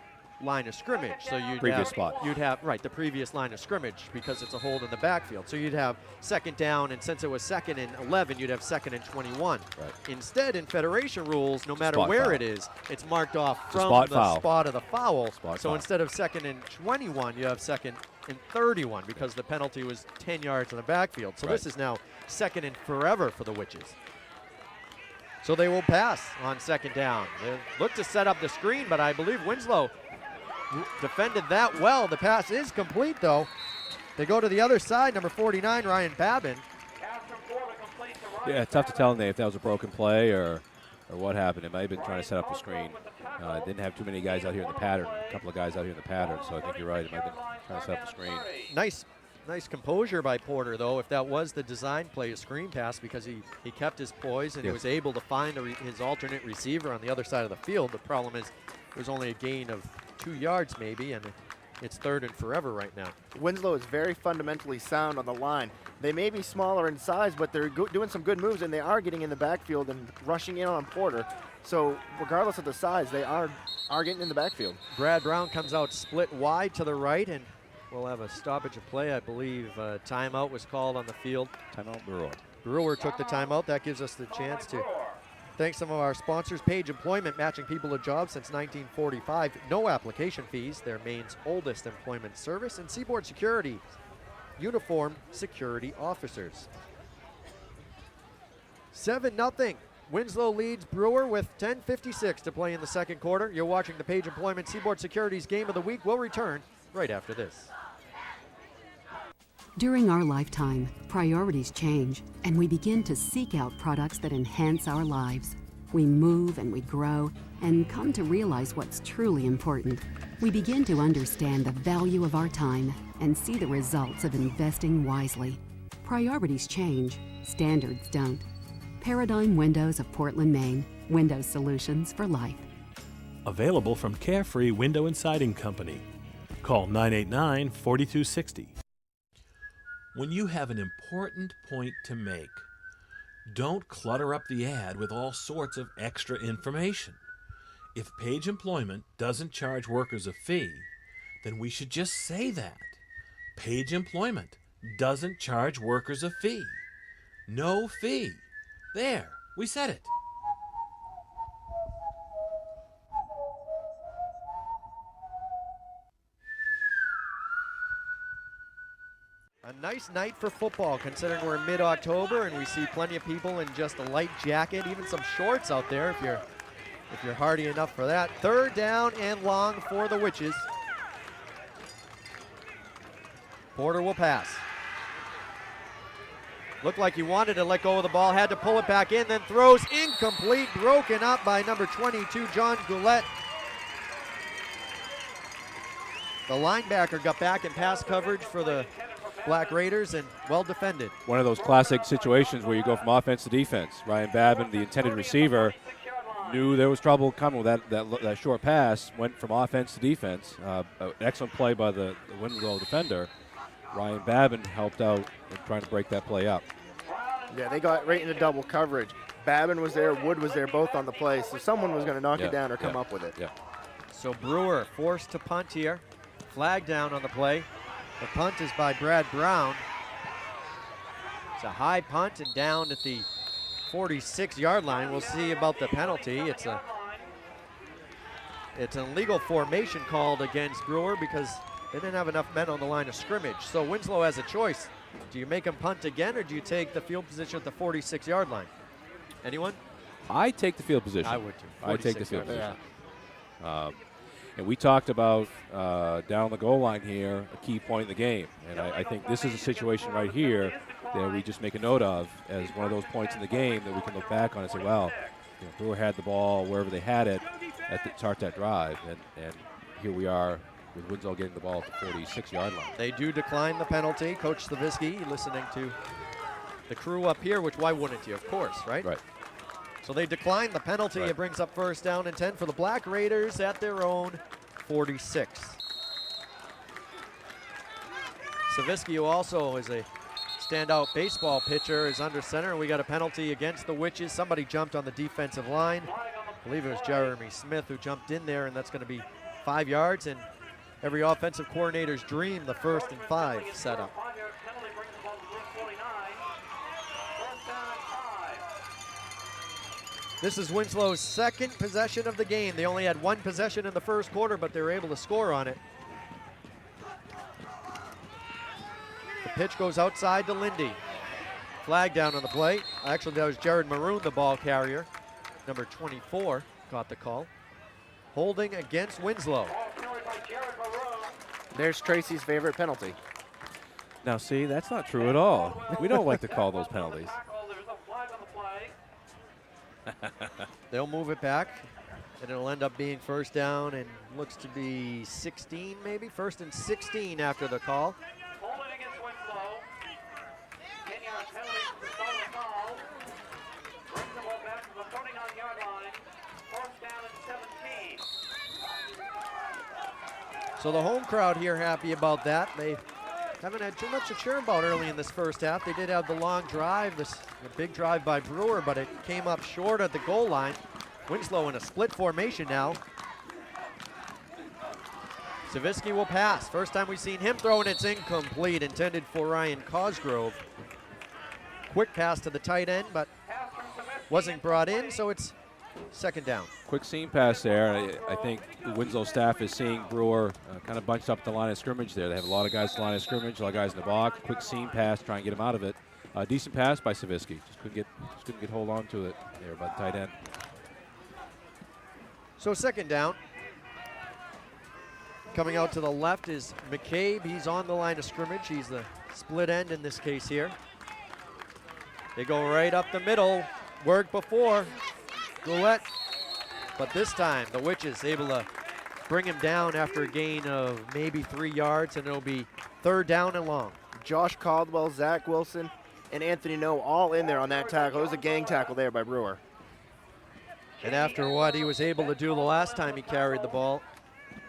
Speaker 11: line of scrimmage. So you'd
Speaker 12: Previous
Speaker 11: have,
Speaker 12: spot.
Speaker 11: You'd have, right, the previous line of scrimmage because it's a hold in the backfield. So you'd have 2nd down, and since it was 2nd and 11, you'd have 2nd and 21.
Speaker 12: Right.
Speaker 11: Instead, in Federation rules, no matter
Speaker 12: Spot
Speaker 11: where
Speaker 12: foul.
Speaker 11: it is, it's marked off from
Speaker 12: spot
Speaker 11: the
Speaker 12: foul.
Speaker 11: spot of the foul.
Speaker 12: Spot
Speaker 11: so
Speaker 12: foul.
Speaker 11: instead of 2nd and 21, you have 2nd and 31 because the penalty was 10 yards in the backfield. So
Speaker 12: Right.
Speaker 11: this is now 2nd and forever for the Witches. So they will pass on 2nd down. They look to set up the screen, but I believe Winslow defended that well. The pass is complete, though. They go to the other side, number 49, Ryan Babin.
Speaker 12: Yeah, tough to tell, Nate, if that was a broken play or what happened. It might have been trying to set up the screen. Didn't have too many guys out here in the pattern, a couple of guys out here in the pattern, so I think you're right. It might have been trying to set up the screen.
Speaker 11: Nice composure by Porter, though, if that was the design play, a screen pass, because he kept his poise and he was able to find his alternate receiver on the other side of the field. The problem is there's only a gain of 2 yards maybe, and it's 3rd and forever right now.
Speaker 5: Winslow is very fundamentally sound on the line. They may be smaller in size, but they're doing some good moves, and they are getting in the backfield and rushing in on Porter. So regardless of the size, they are getting in the backfield.
Speaker 11: Brad Brown comes out split wide to the right, and we'll have a stoppage of play. I believe timeout was called on the field.
Speaker 12: Timeout, Brewer.
Speaker 11: Brewer took the timeout. That gives us the chance to thank some of our sponsors. Page Employment, matching people to jobs since 1945. No application fees, their Maine's oldest employment service. And Seaboard Security, uniformed security officers. 7-0. Winslow leads Brewer with 10:56 to play in the second quarter. You're watching the Page Employment Seaboard Securities Game of the Week. We'll return right after this.
Speaker 9: During our lifetime, priorities change, and we begin to seek out products that enhance our lives. We move and we grow and come to realize what's truly important. We begin to understand the value of our time and see the results of investing wisely. Priorities change, standards don't. Paradigm Windows of Portland, Maine. Window solutions for life.
Speaker 7: Available from Carefree Window and Siding Company. Call 989-4260. When you have an important point to make, don't clutter up the ad with all sorts of extra information. If Page Employment doesn't charge workers a fee, then we should just say that. Page Employment doesn't charge workers a fee. No fee. There, we said it.
Speaker 11: A nice night for football, considering we're in mid-October and we see plenty of people in just a light jacket, even some shorts out there if you're hardy enough for that. 3rd down and long for the Witches. Porter will pass. Looked like he wanted to let go of the ball, had to pull it back in, then throws incomplete, broken up by number 22, John Goulet. The linebacker got back in pass coverage for the Black Raiders and well defended.
Speaker 12: One of those classic situations where you go from offense to defense. Ryan Babin, the intended receiver, knew there was trouble coming with that short pass, went from offense to defense. An excellent play by the Winslow defender. Ryan Babin helped out in trying to break that play up.
Speaker 5: Yeah, they got right into double coverage. Babin was there, Wood was there, both on the play, so someone was going to knock it down or come up with it.
Speaker 12: Yeah.
Speaker 11: So Brewer forced to punt here. Flag down on the play. The punt is by Brad Brown. It's a high punt and down at the 46-yard line. We'll see about the penalty. It's an illegal formation called against Brewer because they didn't have enough men on the line of scrimmage. So Winslow has a choice. Do you make him punt again, or do you take the field position at the 46-yard line? Anyone?
Speaker 12: I take the field position.
Speaker 11: I would too.
Speaker 12: I take the field position.
Speaker 11: Yeah.
Speaker 12: And we talked about down the goal line here, a key point in the game. And I think this is a situation right here that we just make a note of as one of those points in the game that we can look back on and say, well, Brewer had the ball wherever they had it to start that drive. And here we are with Winslow getting the ball at the 46-yard line.
Speaker 11: They do decline the penalty. Coach Slavisky listening to the crew up here, which why wouldn't you? Of course, right?
Speaker 12: Right.
Speaker 11: So they decline the penalty. It brings up 1st down and 10 for the Black Raiders at their own 46. Slavisky, who also is a standout baseball pitcher, is under center, and we got a penalty against the Witches. Somebody jumped on the defensive line. I believe it was Jeremy Smith who jumped in there, and that's going to be 5 yards. And every offensive coordinator's dream, the 1st and 5 setup. This is Winslow's 2nd possession of the game. They only had 1 possession in the 1st quarter, but they were able to score on it. The pitch goes outside to Lindy. Flag down on the play. Actually, that was Jared Maroon, the ball carrier. Number 24 caught the call. Holding against Winslow.
Speaker 5: There's Tracy's favorite penalty.
Speaker 12: Now, see, that's not true at all. We don't like to call those penalties.
Speaker 11: They'll move it back, and it'll end up being first down and looks to be 16 maybe. First and 16 after the call.
Speaker 10: Holding against Winslow. 10-yard penalty for the call. Brings the ball back to the 39-yard line. First down and 17.
Speaker 11: So the home crowd here happy about that. They haven't had too much to cheer about early in this first half. They did have the long drive, a big drive by Brewer, but it came up short at the goal line. Winslow in a split formation now. Savitsky will pass. First time we've seen him throw, and it's incomplete, intended for Ryan Cosgrove. Quick pass to the tight end, but wasn't brought in, so it's second down.
Speaker 12: Quick seam pass there. I think the Winslow staff is seeing Brewer kind of bunched up the line of scrimmage there. They have a lot of guys at the line of scrimmage, a lot of guys in the box. Quick seam pass, try and get him out of it. Decent pass by Savitsky. Just couldn't get hold on to it there by the tight end.
Speaker 11: So second down. Coming out to the left is McCabe. He's on the line of scrimmage. He's the split end in this case here. They go right up the middle. Worked before. Goulet. But this time the Witches able to bring him down after a gain of maybe 3 yards, and it'll be third down and long.
Speaker 5: Josh Caldwell, Zach Wilson, and Anthony No all in there on that tackle. It was a gang tackle there by Brewer.
Speaker 11: And after what he was able to do the last time he carried the ball.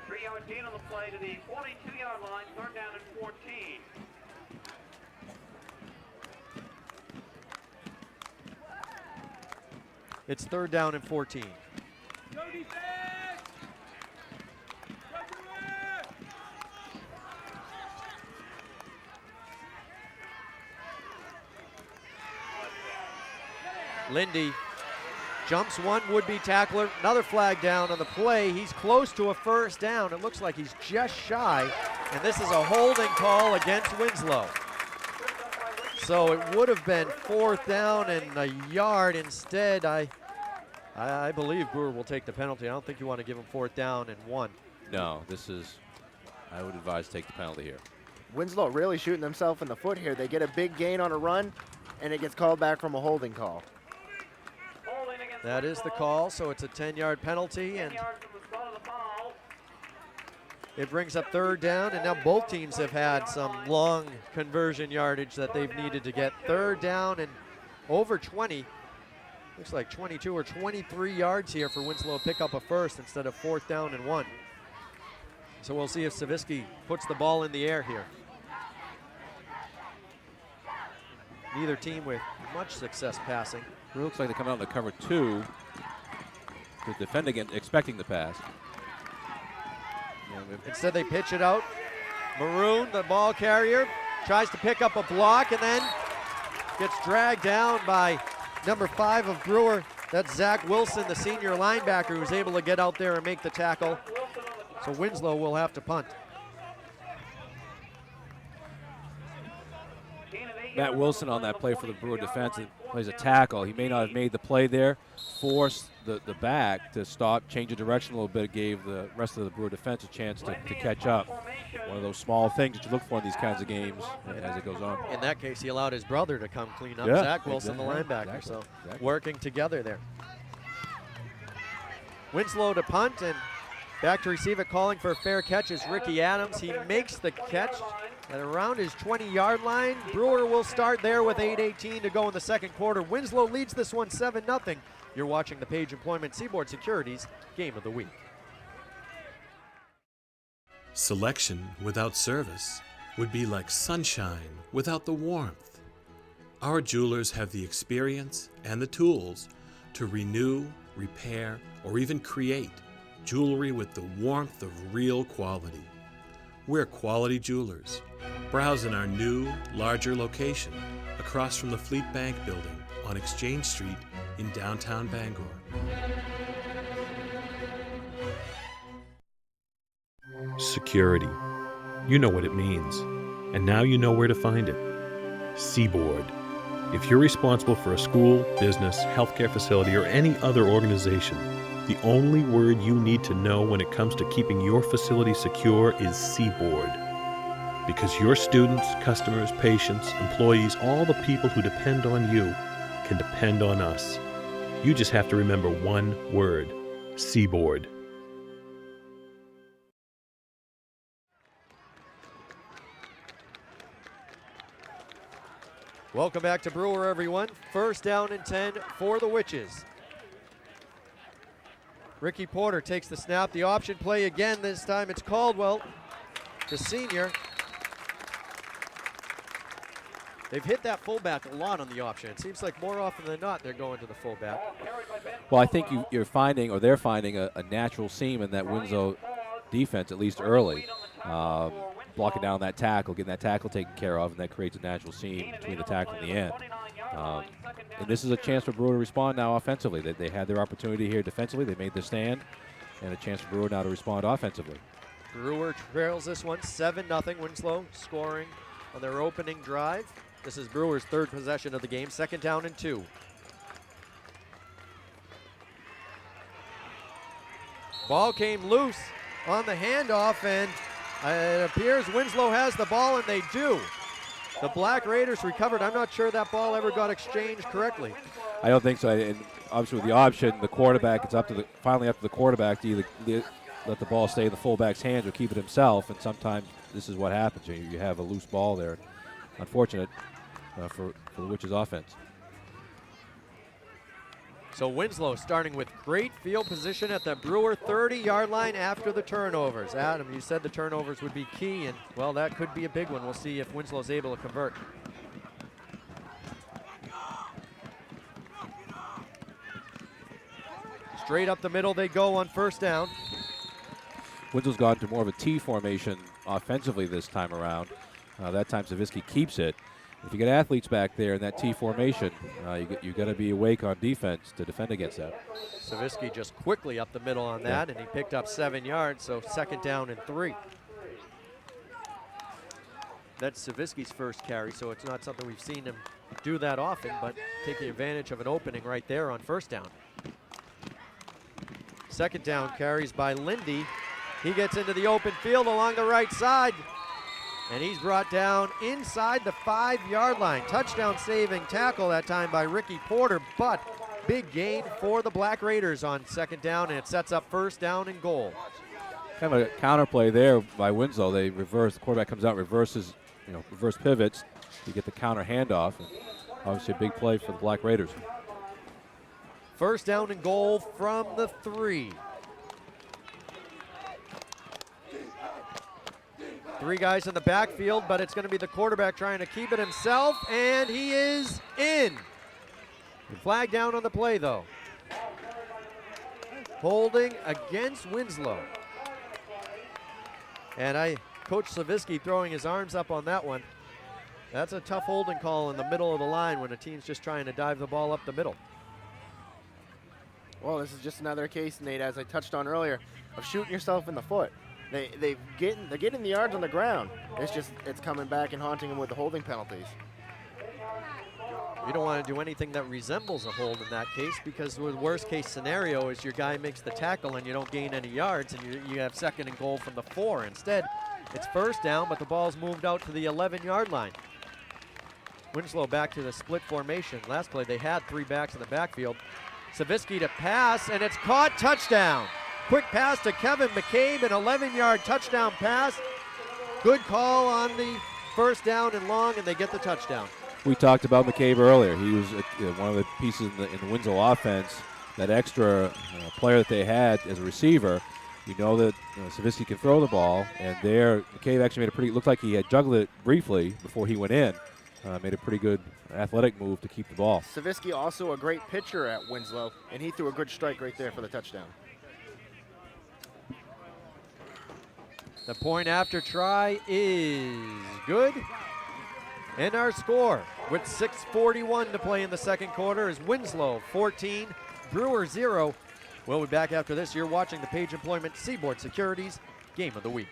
Speaker 10: 3-yard gain on the play to the 42-yard line, third down and 14.
Speaker 11: It's third down and 14. Lindy jumps one would-be tackler. Another flag down on the play. He's close to a first down. It looks like he's just shy. And this is a holding call against Winslow. So it would have been fourth down and a yard. Instead, I believe Brewer will take the penalty. I don't think you want to give him fourth down and 1.
Speaker 12: No, I would advise take the penalty here.
Speaker 5: Winslow really shooting themselves in the foot here. They get a big gain on a run, and it gets called back from a holding call.
Speaker 11: That is the call, so it's a 10-yard penalty, and it brings up third down, and now both teams have had some long conversion yardage that they've needed to get. Third down and over 20. Looks like 22 or 23 yards here for Winslow to pick up a first instead of fourth down and 1. So we'll see if Savitsky puts the ball in the air here. Neither team with much success passing.
Speaker 12: It looks like they come out in the cover 2 to defend against, expecting the pass.
Speaker 11: Instead they pitch it out. Maroon, the ball carrier, tries to pick up a block and then gets dragged down by number 5 of Brewer. That's Zach Wilson, the senior linebacker, who's able to get out there and make the tackle. So Winslow will have to punt.
Speaker 12: Matt Wilson on that play for the Brewer defense plays a tackle. He may not have made the play there, forced the back to stop, change the direction a little bit, gave the rest of the Brewer defense a chance to catch up. One of those small things that you look for in these kinds of games as it goes on.
Speaker 11: In that case, he allowed his brother to come clean up Zach Wilson, the linebacker. So working together there. Winslow to punt, and back to receive it, calling for a fair catch is Ricky Adams. He makes the catch at around his 20-yard line. Brewer will start there with 8:18 to go in the second quarter. Winslow leads this one 7-0. You're watching the Page Employment Seaboard Securities Game of the Week.
Speaker 8: Selection without service would be like sunshine without the warmth. Our jewelers have the experience and the tools to renew, repair, or even create jewelry with the warmth of real quality. We're Quality Jewelers. Browse in our new, larger location across from the Fleet Bank building on Exchange Street in downtown Bangor. Security. You know what it means, and now you know where to find it. Seaboard. If you're responsible for a school, business, healthcare facility, or any other organization, the only word you need to know when it comes to keeping your facility secure is Seaboard. Because your students, customers, patients, employees, all the people who depend on you can depend on us. You just have to remember one word: Seaboard.
Speaker 11: Welcome back to Brewer, everyone. First down and 10 for the Witches. Ricky Porter takes the snap. The option play again. This time it's Caldwell, the senior. They've hit that fullback a lot on the option. It seems like more often than not they're going to the fullback.
Speaker 12: Well, I think you're finding, or they're finding, a natural seam in that Winslow defense, at least early. Blocking down that tackle, getting that tackle taken care of, and that creates a natural seam between the tackle and the end. And this is a chance for Brewer to respond now offensively. They had their opportunity here defensively. They made their stand, and a chance for Brewer now to respond offensively.
Speaker 11: Brewer trails this one 7-0. Winslow scoring on their opening drive. This is Brewer's third possession of the game. Second down and 2. Ball came loose on the handoff, and it appears Winslow has the ball, and they do. The Black Raiders recovered. I'm not sure that ball ever got exchanged correctly.
Speaker 12: I don't think so. And obviously, with the option, the quarterback, it's finally up to the quarterback to either let the ball stay in the fullback's hands or keep it himself. And sometimes this is what happens. You have a loose ball there. Unfortunate for the Witches offense.
Speaker 11: So Winslow starting with great field position at the Brewer 30-yard line after the turnovers. Adam, you said the turnovers would be key, and, well, that could be a big one. We'll see if Winslow's able to convert. Straight up the middle they go on first down.
Speaker 12: Winslow's gone to more of a T formation offensively this time around. That time Savitsky keeps it. If you get athletes back there in that T formation, you got to be awake on defense to defend against that.
Speaker 11: Savitsky just quickly up the middle on that, and he picked up 7 yards, so second down and 3. That's Savitsky's first carry, so it's not something we've seen him do that often, but taking advantage of an opening right there on first down. Second down carries by Lindy. He gets into the open field along the right side, and he's brought down inside the 5-yard line. Touchdown saving tackle that time by Ricky Porter, but big gain for the Black Raiders on second down, and it sets up first down and goal.
Speaker 12: Kind of a counterplay there by Winslow. They reverse, the quarterback comes out, reverses, reverse pivots. You get the counter handoff, and obviously a big play for the Black Raiders.
Speaker 11: First down and goal from the 3. 3 guys in the backfield, but it's going to be the quarterback trying to keep it himself, and he is in. Flag down on the play, though. Holding against Winslow. And Coach Savitsky throwing his arms up on that one. That's a tough holding call in the middle of the line when a team's just trying to dive the ball up the middle.
Speaker 5: Well, this is just another case, Nate, as I touched on earlier, of shooting yourself in the foot. They're getting the yards on the ground. It's coming back and haunting them with the holding penalties.
Speaker 11: You don't want to do anything that resembles a hold in that case, because the worst case scenario is your guy makes the tackle and you don't gain any yards, and you have second and goal from the 4. Instead, it's first down, but the ball's moved out to the 11-yard line. Winslow back to the split formation. Last play they had 3 backs in the backfield. Savitsky to pass, and it's caught. Touchdown. Quick pass to Kevin McCabe, an 11-yard touchdown pass. Good call on the first down and long, and they get the touchdown.
Speaker 12: We talked about McCabe earlier. He was one of the pieces in the Winslow offense, that extra player that they had as a receiver. You know that Savitsky can throw the ball, and there McCabe actually looked like he had juggled it briefly before he went in. Made a pretty good athletic move to keep the ball.
Speaker 5: Savitsky also a great pitcher at Winslow, and he threw a good strike right there for the touchdown.
Speaker 11: The point after try is good. And our score, with 6:41 to play in the second quarter, is Winslow 14, Brewer 0. We'll be back after this. You're watching the Page Employment Seaboard Securities Game of the Week.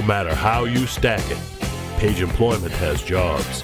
Speaker 7: matter how you stack it, Page Employment has jobs.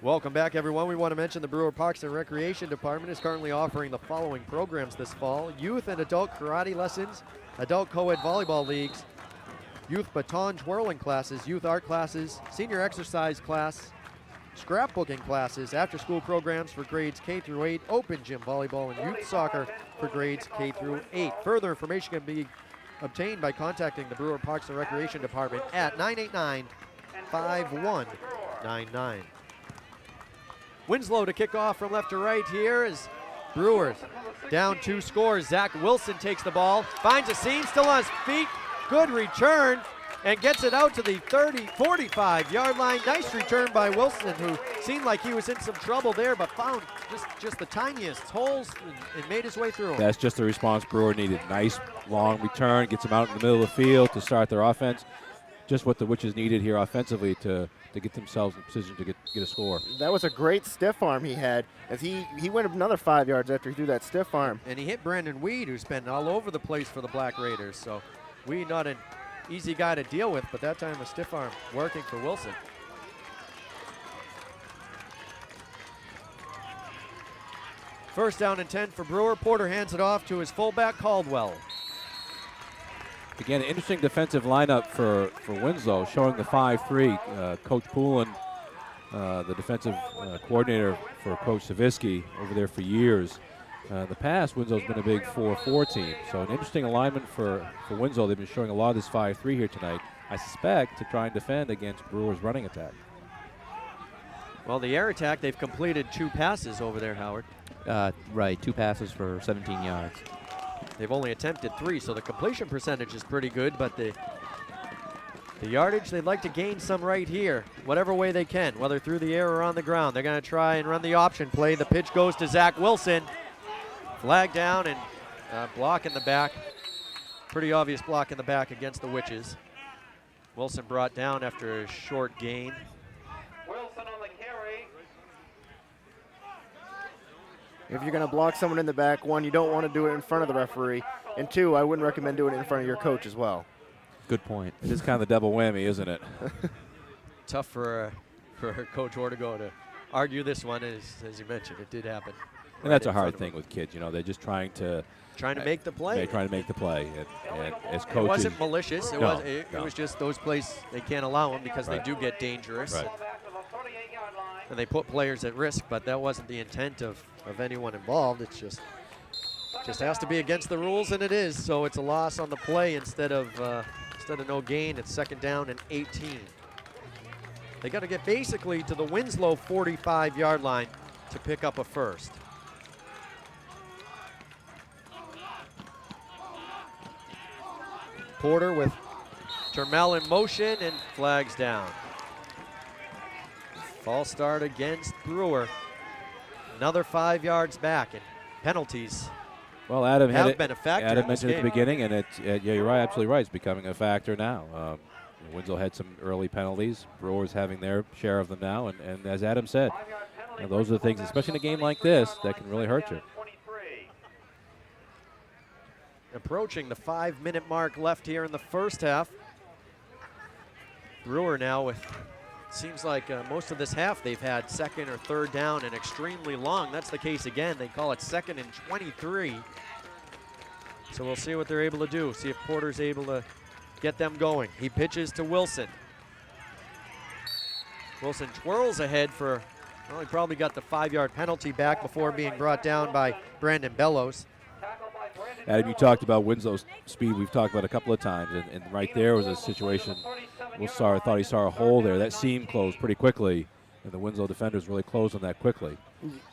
Speaker 11: Welcome back, everyone. We want to mention the Brewer Parks and Recreation Department is currently offering the following programs this fall: youth and adult karate lessons, adult co-ed volleyball leagues, youth baton twirling classes, youth art classes, senior exercise class, scrapbooking classes, after-school programs for grades K through 8, open gym volleyball, and youth soccer for grades K through 8. Further information can be obtained by contacting the Brewer Parks and Recreation Department at 989-5199. Winslow to kick off from left to right here as Brewers down 2 scores. Zach Wilson takes the ball, finds a seam, still on his feet. Good return, and gets it out to the 45-yard line. Nice return by Wilson, who seemed like he was in some trouble there, but found just the tiniest holes and made his way through them.
Speaker 12: That's just the response Brewer needed. Nice long return, gets them out in the middle of the field to start their offense. Just what the Witches needed here offensively to get themselves in position to get a score.
Speaker 5: That was a great stiff arm he had, as he went another 5 yards after he threw that stiff arm.
Speaker 11: And he hit Brandon Weed, who's been all over the place for the Black Raiders. So Weed, not an easy guy to deal with, but that time a stiff arm working for Wilson. First down and 10 for Brewer. Porter hands it off to his fullback, Caldwell.
Speaker 12: Again, interesting defensive lineup for Winslow, showing the 5-3. Coach Poulin, the defensive coordinator for Coach Savisky over there for years. In the past, Winslow's been a big 4-4 team. So an interesting alignment for Winslow. They've been showing a lot of this 5-3 here tonight, I suspect, to try and defend against Brewer's running attack.
Speaker 11: Well, the air attack, they've completed 2 passes over there, Howard.
Speaker 14: Right, 2 passes for 17 yards.
Speaker 11: They've only attempted 3, so the completion percentage is pretty good, but the yardage, they'd like to gain some right here, whatever way they can, whether through the air or on the ground. They're going to try and run the option play. The pitch goes to Zach Wilson. Flag down and block in the back. Pretty obvious block in the back against the Witches. Wilson brought down after a short gain.
Speaker 10: Wilson on the carry.
Speaker 5: If you're going to block someone in the back, 1, you don't want to do it in front of the referee, and 2, I wouldn't recommend doing it in front of your coach as well.
Speaker 14: Good point.
Speaker 12: It is kind of the double whammy, isn't it?
Speaker 11: Tough for Coach Ortego to argue this one, as you mentioned. It did happen.
Speaker 12: And that's a hard thing with kids, you know. They're just trying to
Speaker 11: make the play.
Speaker 12: They're trying to make the play. And as coaches,
Speaker 11: it wasn't malicious. It
Speaker 12: no,
Speaker 11: was just those plays they can't allow them because they do get dangerous.
Speaker 12: Right.
Speaker 11: And they put players at risk, but that wasn't the intent of anyone involved. It's just has to be against the rules, and it is. So it's a loss on the play instead of no gain. It's 2nd down and 18. They got to get basically to the Winslow 45-yard line to pick up a first. Porter with Termel in motion and flags down. False start against Brewer. Another 5 yards back, and penalties.
Speaker 12: Well, Adam
Speaker 11: have been a factor.
Speaker 12: Adam mentioned at the beginning, and yeah, you're right, absolutely right. It's becoming a factor now. Winslow had some early penalties. Brewers having their share of them now, and as Adam said, those are the things, especially in a game like this, that can really hurt you.
Speaker 11: Approaching the 5-minute mark left here in the first half. Brewer now with, seems like most of this half they've had 2nd or 3rd down and extremely long. That's the case again. They call it 2nd and 23. So we'll see what they're able to do. See if Porter's able to get them going. He pitches to Wilson. Wilson twirls ahead for, well, he probably got the 5-yard penalty back before being brought down by Brandon Bellows.
Speaker 12: Adam, you talked about Winslow's speed. We've talked about it a couple of times, and right there was a situation. Thought he saw a hole there. That seam closed pretty quickly, and the Winslow defenders really closed on that quickly.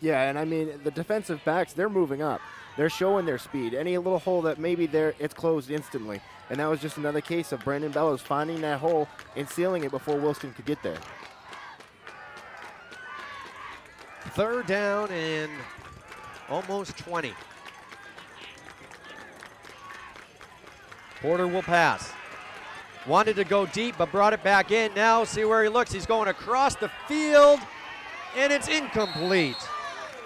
Speaker 17: Yeah, and I mean, the defensive backs, they're moving up. They're showing their speed. Any little hole that maybe it's closed instantly. And that was just another case of Brandon Bellows finding that hole and sealing it before Wilson could get there.
Speaker 11: Third down and almost 20. Porter will pass. Wanted to go deep, but brought it back in. Now see where he looks. He's going across the field, and it's incomplete.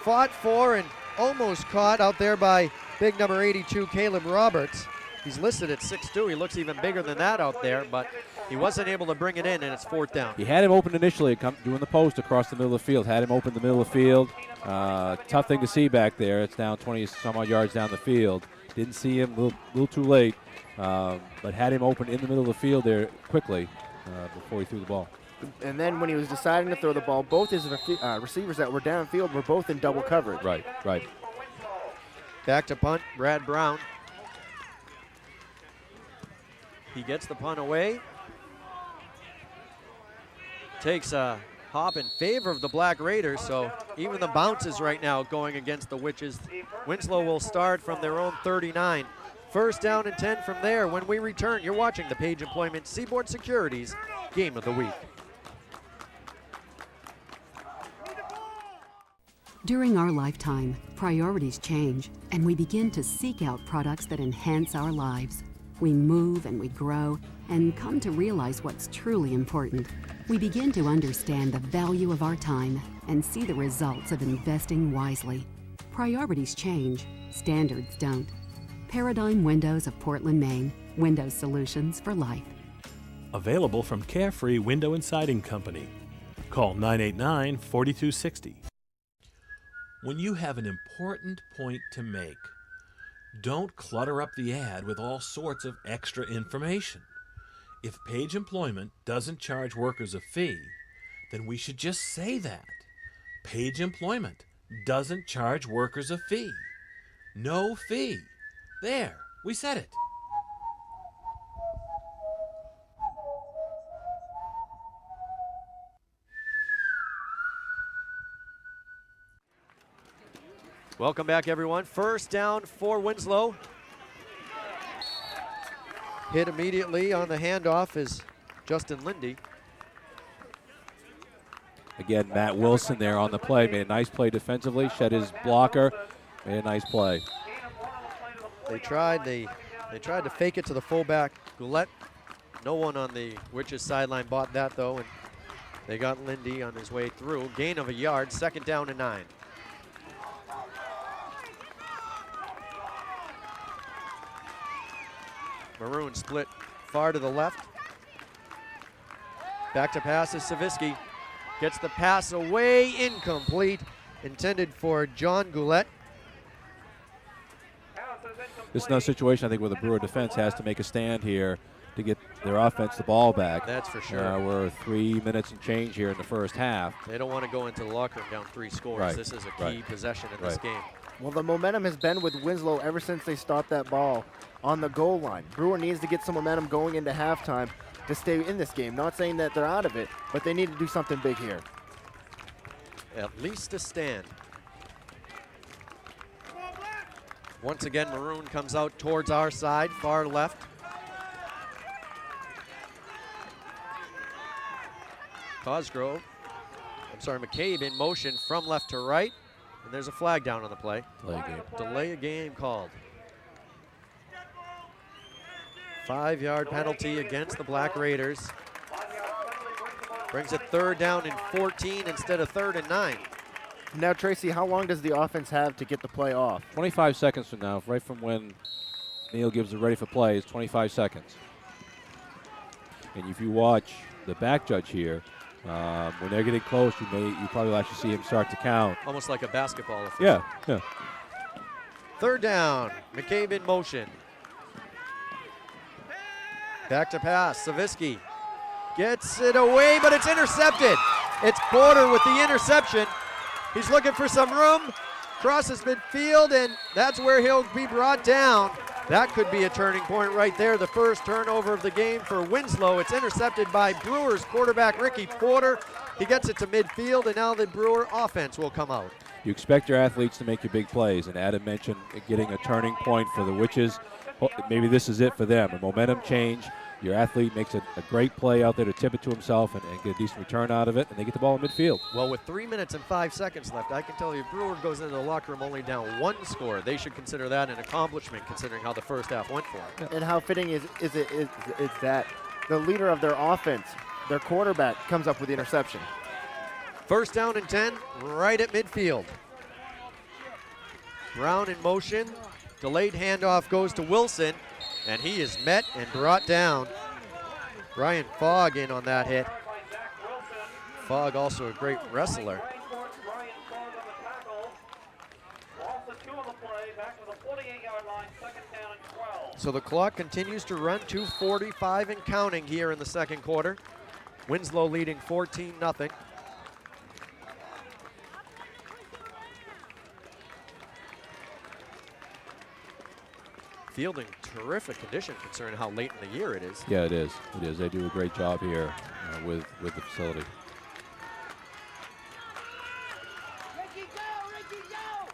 Speaker 11: Fought for and almost caught out there by big number 82, Caleb Roberts. He's listed at 6'2". He looks even bigger than that out there, but he wasn't able to bring it in, and it's fourth down.
Speaker 12: He had him open initially, doing the post across the middle of the field. Had him open the middle of the field. Tough thing to see back there. It's down 20-some-odd yards down the field. Didn't see him a little too late, but had him open in the middle of the field there quickly before he threw the ball.
Speaker 17: And then when he was deciding to throw the ball, both his receivers that were downfield were both in double coverage.
Speaker 12: Right.
Speaker 11: Back to punt, Brad Brown. He gets the punt away. Takes a hop in favor of the Black Raiders, so even the bounces right now going against the Witches. Winslow will start from their own 39. First down and 10 from there. When we return, you're watching the Page Employment Seaboard Securities Game of the Week.
Speaker 9: During our lifetime, priorities change, and we begin to seek out products that enhance our lives. We move and we grow and come to realize what's truly important. We begin to understand the value of our time and see the results of investing wisely. Priorities change, standards don't. Paradigm Windows of Portland, Maine. Windows solutions for life.
Speaker 8: Available from Carefree Window and Siding Company. Call 989-4260.
Speaker 7: When you have an important point to make, don't clutter up the ad with all sorts of extra information. If Page Employment doesn't charge workers a fee, then we should just say that. Page Employment doesn't charge workers a fee. No fee. There, we said it.
Speaker 11: Welcome back, everyone. First down for Winslow. Hit immediately on the handoff is Justin Lindy.
Speaker 12: Again, Matt Wilson there on the play. Made a nice play defensively, shed his blocker, made a nice play.
Speaker 11: They tried to fake it to the fullback, Goulet. No one on the Witches sideline bought that, though, and they got Lindy on his way through. Gain of a yard, second down and 9. Maroon split far to the left. Back to pass is Savitsky. Gets the pass away, incomplete. Intended for John Goulet.
Speaker 12: This is another situation, I think, where the Brewer defense has to make a stand here to get their offense the ball back.
Speaker 11: That's for sure.
Speaker 12: We're 3 minutes and change here in the first half.
Speaker 11: They don't want to go into the locker room down 3 scores.
Speaker 12: Right.
Speaker 11: This is a key possession in this game.
Speaker 17: Well, the momentum has been with Winslow ever since they stopped that ball on the goal line. Brewer needs to get some momentum going into halftime to stay in this game. Not saying that they're out of it, but they need to do something big here.
Speaker 11: At least a stand. Once again, Maroon comes out towards our side, far left. McCabe in motion from left to right. And there's a flag down on the play. Delay a game called. 5-yard penalty against the Black Raiders. Brings it third down and 14 instead of third and 9.
Speaker 17: Now, Tracy, how long does the offense have to get the play off?
Speaker 12: 25 seconds from now, right from when Neil gives the ready for play is 25 seconds. And if you watch the back judge here, when they're getting close, you probably actually see him start to count.
Speaker 11: Almost like a basketball official.
Speaker 12: Yeah.
Speaker 11: Third down, McCabe in motion. Back to pass, Savitsky gets it away, but it's intercepted. It's Porter with the interception. He's looking for some room, crosses midfield, and that's where he'll be brought down. That could be a turning point right there. The first turnover of the game for Winslow. It's intercepted by Brewers quarterback Ricky Porter. He gets it to midfield, and now the Brewer offense will come out.
Speaker 12: You expect your athletes to make your big plays, and Adam mentioned getting a turning point for the Witches. Maybe this is it for them, a momentum change. Your athlete makes a great play out there to tip it to himself and get a decent return out of it, and they get the ball in midfield.
Speaker 11: Well, with 3 minutes and 5 seconds left, I can tell you Brewer goes into the locker room only down 1 score. They should consider that an accomplishment considering how the first half went for them.
Speaker 17: And how fitting is that the leader of their offense, their quarterback, comes up with the interception.
Speaker 11: First down and 10, right at midfield. Brown in motion. Delayed handoff goes to Wilson, and he is met and brought down. Brian Fogg in on that hit. Fogg also a great wrestler. So the clock continues to run, 2:45 and counting here in the second quarter. Winslow leading 14-0. Fielding terrific condition considering how late in the year it is.
Speaker 12: Yeah, it is. It is. They do a great job here with the facility.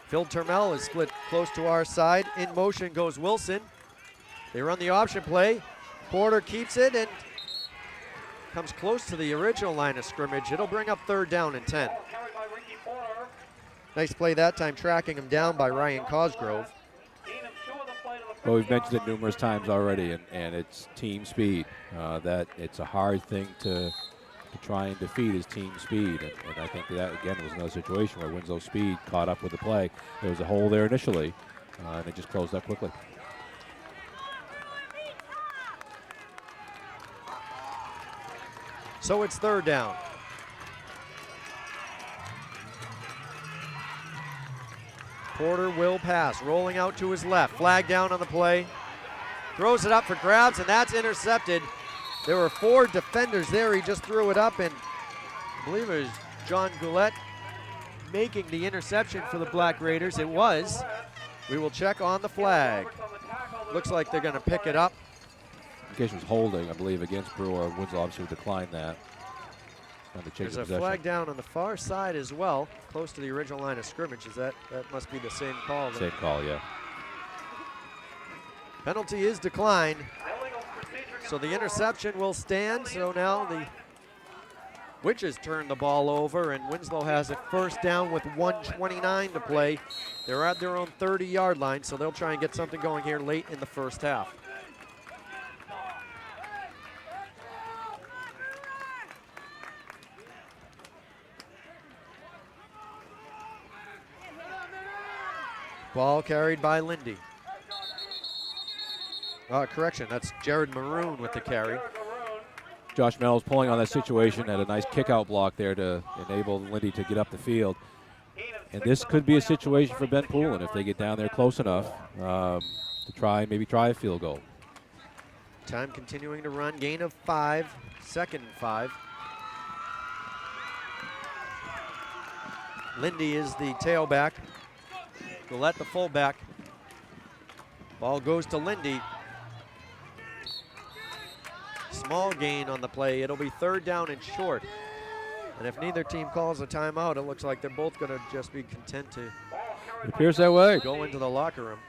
Speaker 11: Phil Turmel is split close to our side. In motion goes Wilson. They run the option play. Porter keeps it and comes close to the original line of scrimmage. It'll bring up third down and 10. Nice play that time, tracking him down by Ryan Cosgrove.
Speaker 12: Well, we've mentioned it numerous times already, and it's team speed. That it's a hard thing to try and defeat is team speed, and I think that again was another situation where Winslow's speed caught up with the play. There was a hole there initially, and it just closed up quickly.
Speaker 11: So it's third down. Porter will pass, rolling out to his left. Flag down on the play. Throws it up for grabs, and that's intercepted. There were 4 defenders there. He just threw it up, and I believe it was John Goulet making the interception for the Black Raiders. It was. We will check on the flag. Looks like they're going to pick it up.
Speaker 12: Indication was holding, I believe, against Brewer. Winslow obviously declined that.
Speaker 11: There's a flag down on the far side as well, close to the original line of scrimmage. That must be the same call.
Speaker 12: Same call, yeah.
Speaker 11: Penalty is declined. So the interception will stand. So now the Witches turn the ball over, and Winslow has it first down with 1:29 to play. They're at their own 30-yard line, so they'll try and get something going here late in the first half. Ball carried by Lindy. Correction, that's Jared Maroon with the carry.
Speaker 12: Josh Mel's pulling on that situation, had a nice kick-out block there to enable Lindy to get up the field. And this could be a situation for Ben Poulin if they get down there close enough to maybe try a field goal.
Speaker 11: Time continuing to run, gain of 5, second and 5. Lindy is the tailback. Goulet the fullback. Ball goes to Lindy. Small gain on the play. It'll be third down and short. And if neither team calls a timeout, it looks like they're both going to just be content to
Speaker 12: It appears that way.
Speaker 11: Go into the locker room.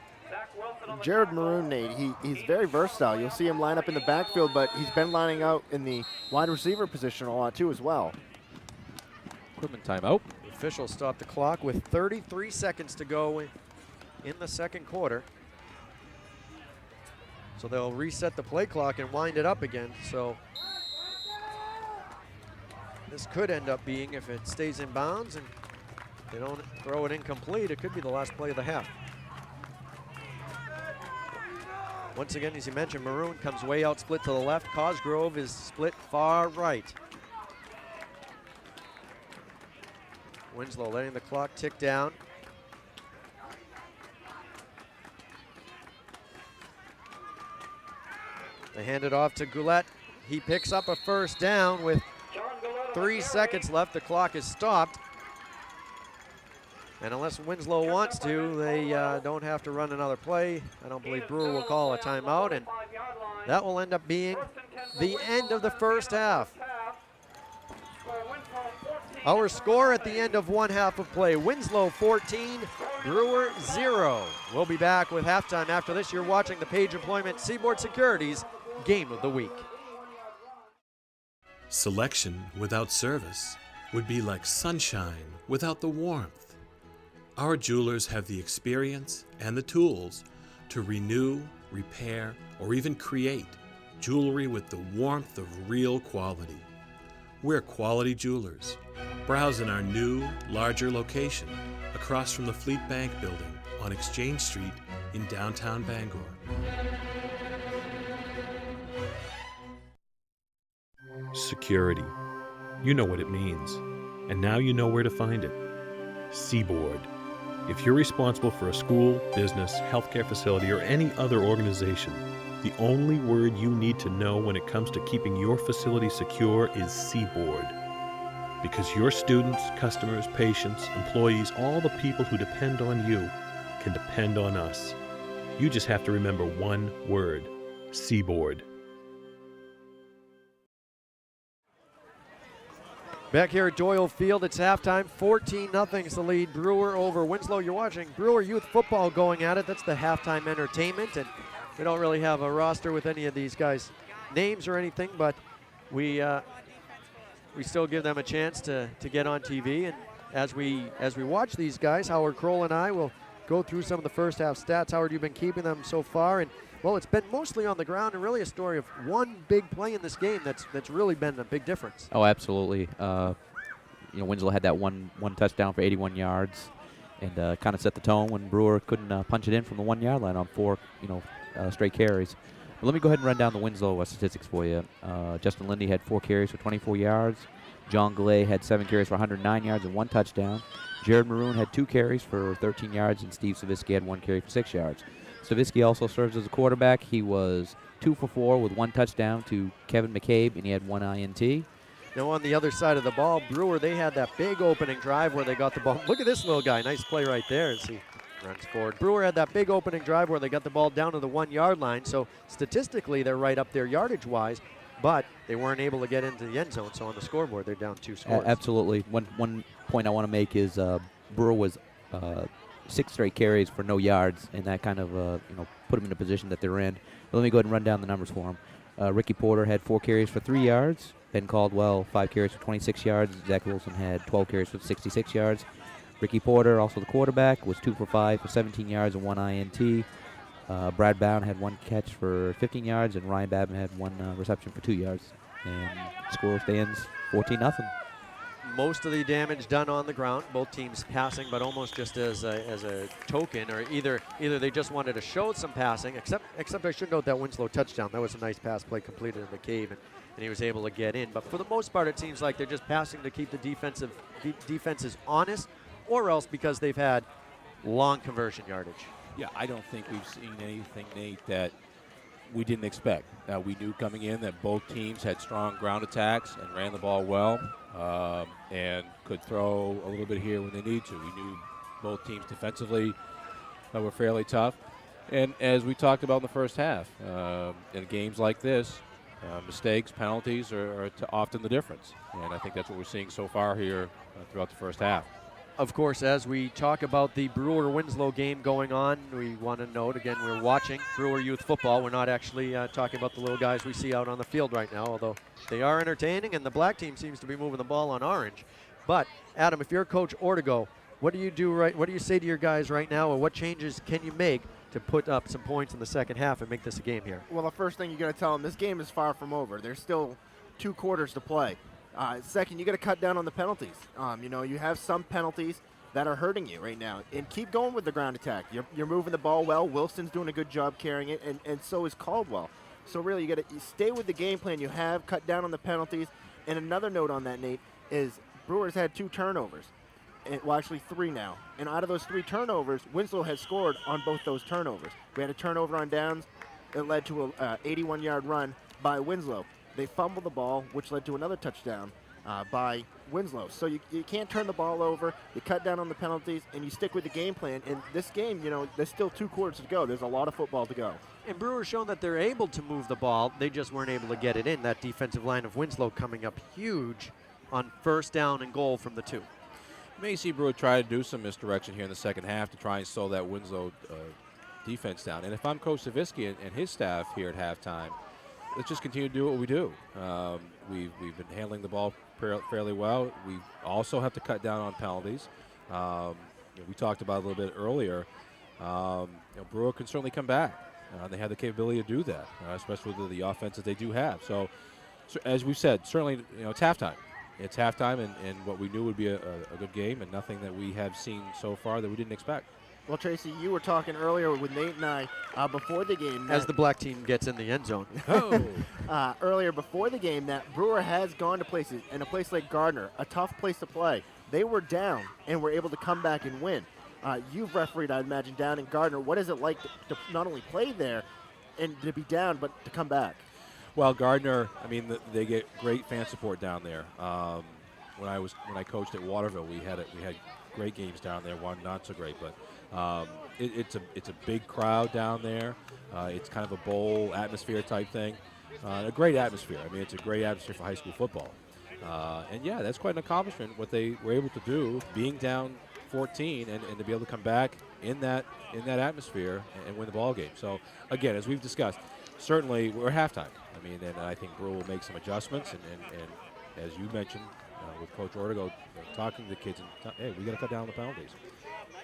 Speaker 17: Jared Maroon, Nate, he's very versatile. You'll see him line up in the backfield, but he's been lining out in the wide receiver position a lot too as well.
Speaker 12: Equipment timeout.
Speaker 11: The officials stop the clock with 33 seconds to go in the second quarter. So they'll reset the play clock and wind it up again. So this could end up being, if it stays in bounds and they don't throw it incomplete, it could be the last play of the half. Once again, as you mentioned, Maroon comes way out, split to the left. Cosgrove is split far right. Winslow letting the clock tick down. They hand it off to Goulet. He picks up a first down with 3 seconds left. The clock is stopped. And unless Winslow wants to, they don't have to run another play. I don't believe Brewer will call a timeout, and that will end up being the end of the first half. Our score at the end of one half of play, Winslow 14, Brewer 0. We'll be back with halftime after this. You're watching the Page Employment Seaboard Securities Game of the Week.
Speaker 8: Selection without service would be like sunshine without the warmth. Our jewelers have the experience and the tools to renew, repair, or even create jewelry with the warmth of real quality. We're Quality Jewelers. Browse in our new, larger location across from the Fleet Bank building on Exchange Street in downtown Bangor. Security. You know what it means, and now you know where to find it. Seaboard. If you're responsible for a school, business, healthcare facility, or any other organization, the only word you need to know when it comes to keeping your facility secure is Seaboard. Because your students, customers, patients, employees, all the people who depend on you can depend on us. You just have to remember one word: Seaboard.
Speaker 11: Back here at Doyle Field, it's halftime. 14-0 is the lead. Brewer over Winslow. You're watching Brewer Youth Football going at it. That's the halftime entertainment, and we don't really have a roster with any of these guys' names or anything, but we still give them a chance to get on TV. And as we watch these guys, Howard Kroll and I will go through some of the first half stats. Howard, you've been keeping them so far, and well, it's been mostly on the ground and really a story of one big play in this game that's really been a big difference.
Speaker 14: Oh, absolutely. Winslow had that one touchdown for 81 yards, and kind of set the tone when Brewer couldn't punch it in from the 1 yard line on four straight carries. But let me go ahead and run down the Winslow statistics for you. Justin Lindy had 4 carries for 24 yards. John Gallay had 7 carries for 109 yards and 1 touchdown. Jared Maroon had 2 carries for 13 yards, and Steve Savitsky had 1 carry for 6 yards. Savitsky also serves as a quarterback. He was 2 for 4 with 1 touchdown to Kevin McCabe, and he had 1 INT.
Speaker 11: Now on the other side of the ball, Brewer, they had that big opening drive where they got the ball. Look at this little guy. Nice play right there as he runs forward. Brewer had that big opening drive where they got the ball down to the 1 yard line. So statistically, they're right up there yardage-wise, but they weren't able to get into the end zone. So on the scoreboard, they're down 2 scores.
Speaker 14: Absolutely. One point I want to make is Brewer was 6 straight carries for no yards, and that kind of put them in a position that they're in. But let me go ahead and run down the numbers for them. Ricky Porter had 4 carries for 3 yards. Ben Caldwell, 5 carries for 26 yards. Zach Wilson had 12 carries for 66 yards. Ricky Porter, also the quarterback, was 2 for 5 for 17 yards and 1 INT. Brad Bound had 1 catch for 15 yards, and Ryan Babin had 1 reception for 2 yards. And score stands 14-0.
Speaker 11: Most of the damage done on the ground, both teams passing, but almost just as a token, or either they just wanted to show some passing, except I should note that Winslow touchdown. That was a nice pass play completed in the cave, and he was able to get in. But for the most part, it seems like they're just passing to keep the defenses honest, or else because they've had long conversion yardage.
Speaker 12: Yeah, I don't think we've seen anything, Nate, that we didn't expect. We knew coming in that both teams had strong ground attacks and ran the ball well, and could throw a little bit here when they need to. We knew both teams defensively were fairly tough. And as we talked about in the first half, in games like this, mistakes, penalties are often the difference. And I think that's what we're seeing so far here throughout the first half.
Speaker 11: Of course, as we talk about the Brewer-Winslow game going on, we want to note, again, we're watching Brewer Youth Football. We're not actually talking about the little guys we see out on the field right now, although they are entertaining, and the black team seems to be moving the ball on orange. But, Adam, if you're Coach Ortego, what do you say to your guys right now, or what changes can you make to put up some points in the second half and make this a game here?
Speaker 17: Well, the first thing you got to tell them, this game is far from over. There's still 2 quarters to play. Second, you got to cut down on the penalties. You have some penalties that are hurting you right now, and keep going with the ground attack. You're moving the ball well. Wilson's doing a good job carrying it, and so is Caldwell. So really, you got to stay with the game plan you have, cut down on the penalties. And another note on that, Nate, is Brewers had 2 turnovers. Well, actually 3 now. And out of those 3 turnovers, Winslow has scored on both those turnovers. We had a turnover on downs that led to a 81-yard run by Winslow. They fumbled the ball, which led to another touchdown by Winslow. So you can't turn the ball over. You cut down on the penalties, and you stick with the game plan. And this game, there's still 2 quarters to go. There's a lot of football to go.
Speaker 11: And Brewer's shown that they're able to move the ball. They just weren't able to get it in. That defensive line of Winslow coming up huge on first down and goal from the 2.
Speaker 12: You may see Brewer try to do some misdirection here in the second half to try and slow that Winslow defense down. And if I'm Coach Savitsky and his staff here at halftime, let's just continue to do what we do. We've been handling the ball fairly well. We also have to cut down on penalties. We talked about it a little bit earlier. Brewer can certainly come back. They have the capability to do that, especially with the offense that they do have. So as we said, certainly it's halftime. It's halftime, and what we knew would be a good game, and nothing that we have seen so far that we didn't expect.
Speaker 17: Well, Tracy, you were talking earlier with Nate and I before the game.
Speaker 11: As the black team gets in the end zone.
Speaker 17: Earlier before the game that Brewer has gone to places, and a place like Gardner, a tough place to play. They were down and were able to come back and win. You've refereed, I'd imagine, down in Gardner. What is it like to not only play there and to be down, but to come back?
Speaker 12: Well, Gardner, they get great fan support down there. When I coached at Waterville, we had great games down there. One not so great, but it's a big crowd down there. It's kind of a bowl atmosphere type thing. A great atmosphere. It's a great atmosphere for high school football. And yeah, that's quite an accomplishment what they were able to do, being down 14 and to be able to come back in that atmosphere and win the ball game. So again, as we've discussed, certainly we're halftime. And I think Brewer will make some adjustments, and as you mentioned with Coach Ortego, talking to the kids, and hey, we got to cut down on the penalties.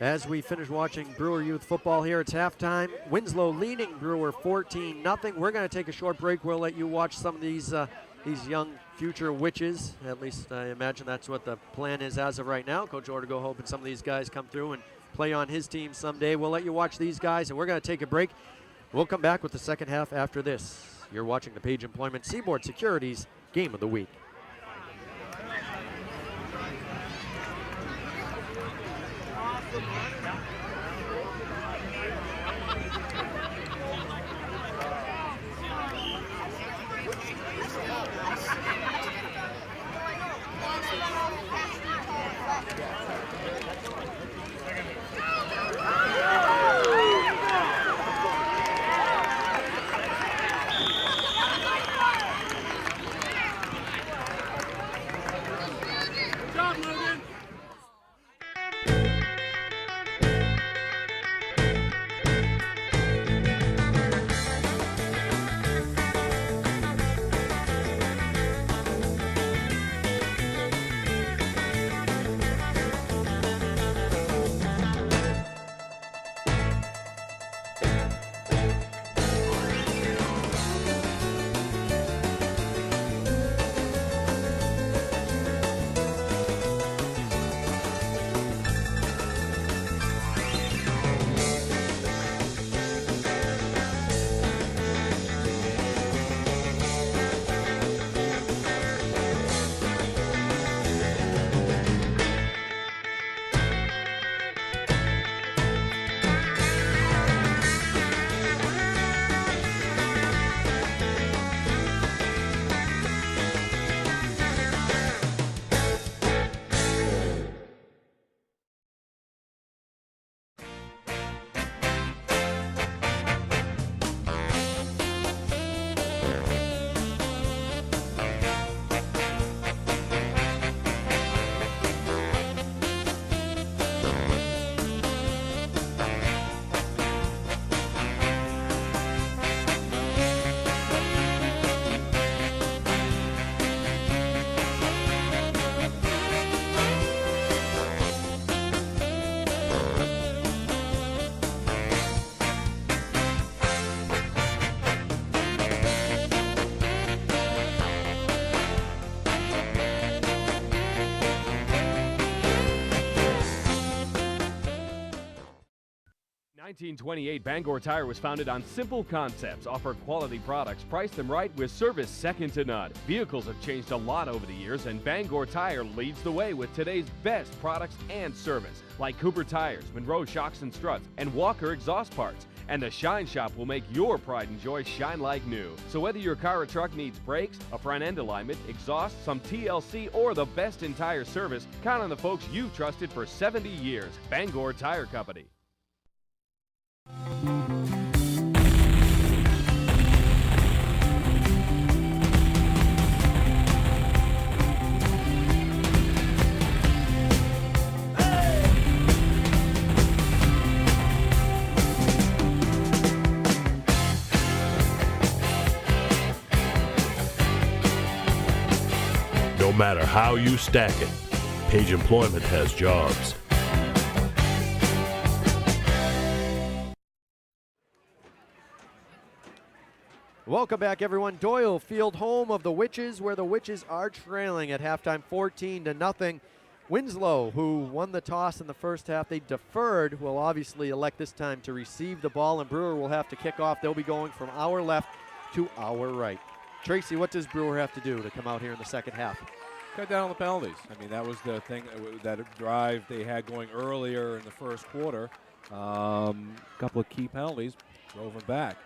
Speaker 11: As we finish watching Brewer youth football here, it's halftime. Winslow leading Brewer 14-0. We're going to take a short break. We'll let you watch some of these young future witches. At least I imagine that's what the plan is as of right now. Coach Ortego hoping some of these guys come through and play on his team someday. We'll let you watch these guys, and we're going to take a break. We'll come back with the second half after this. You're watching the Page Employment Seaboard Securities Game of the Week.
Speaker 13: In 1928, Bangor Tire was founded on simple concepts, offer quality products, price them right with service second to none. Vehicles have changed a lot over the years, and Bangor Tire leads the way with today's best products and service, like Cooper Tires, Monroe Shocks and Struts, and Walker Exhaust Parts. And the Shine Shop will make your pride and joy shine like new. So whether your car or truck needs brakes, a front end alignment, exhaust, some TLC, or the best in tire service, count on the folks you've trusted for 70 years. Bangor Tire Company.
Speaker 7: No matter how you stack it, Page Employment has jobs.
Speaker 11: Welcome back, everyone. Doyle Field, home of the Witches, where the Witches are trailing at halftime 14-0. Winslow, who won the toss in the first half, they deferred, will obviously elect this time to receive the ball, and Brewer will have to kick off. They'll be going from our left to our right. Tracy, what does Brewer have to do to come out here in the second half?
Speaker 12: Cut down on the penalties. I mean, that was the thing, that drive they had going earlier in the first quarter. Couple of key penalties drove them back.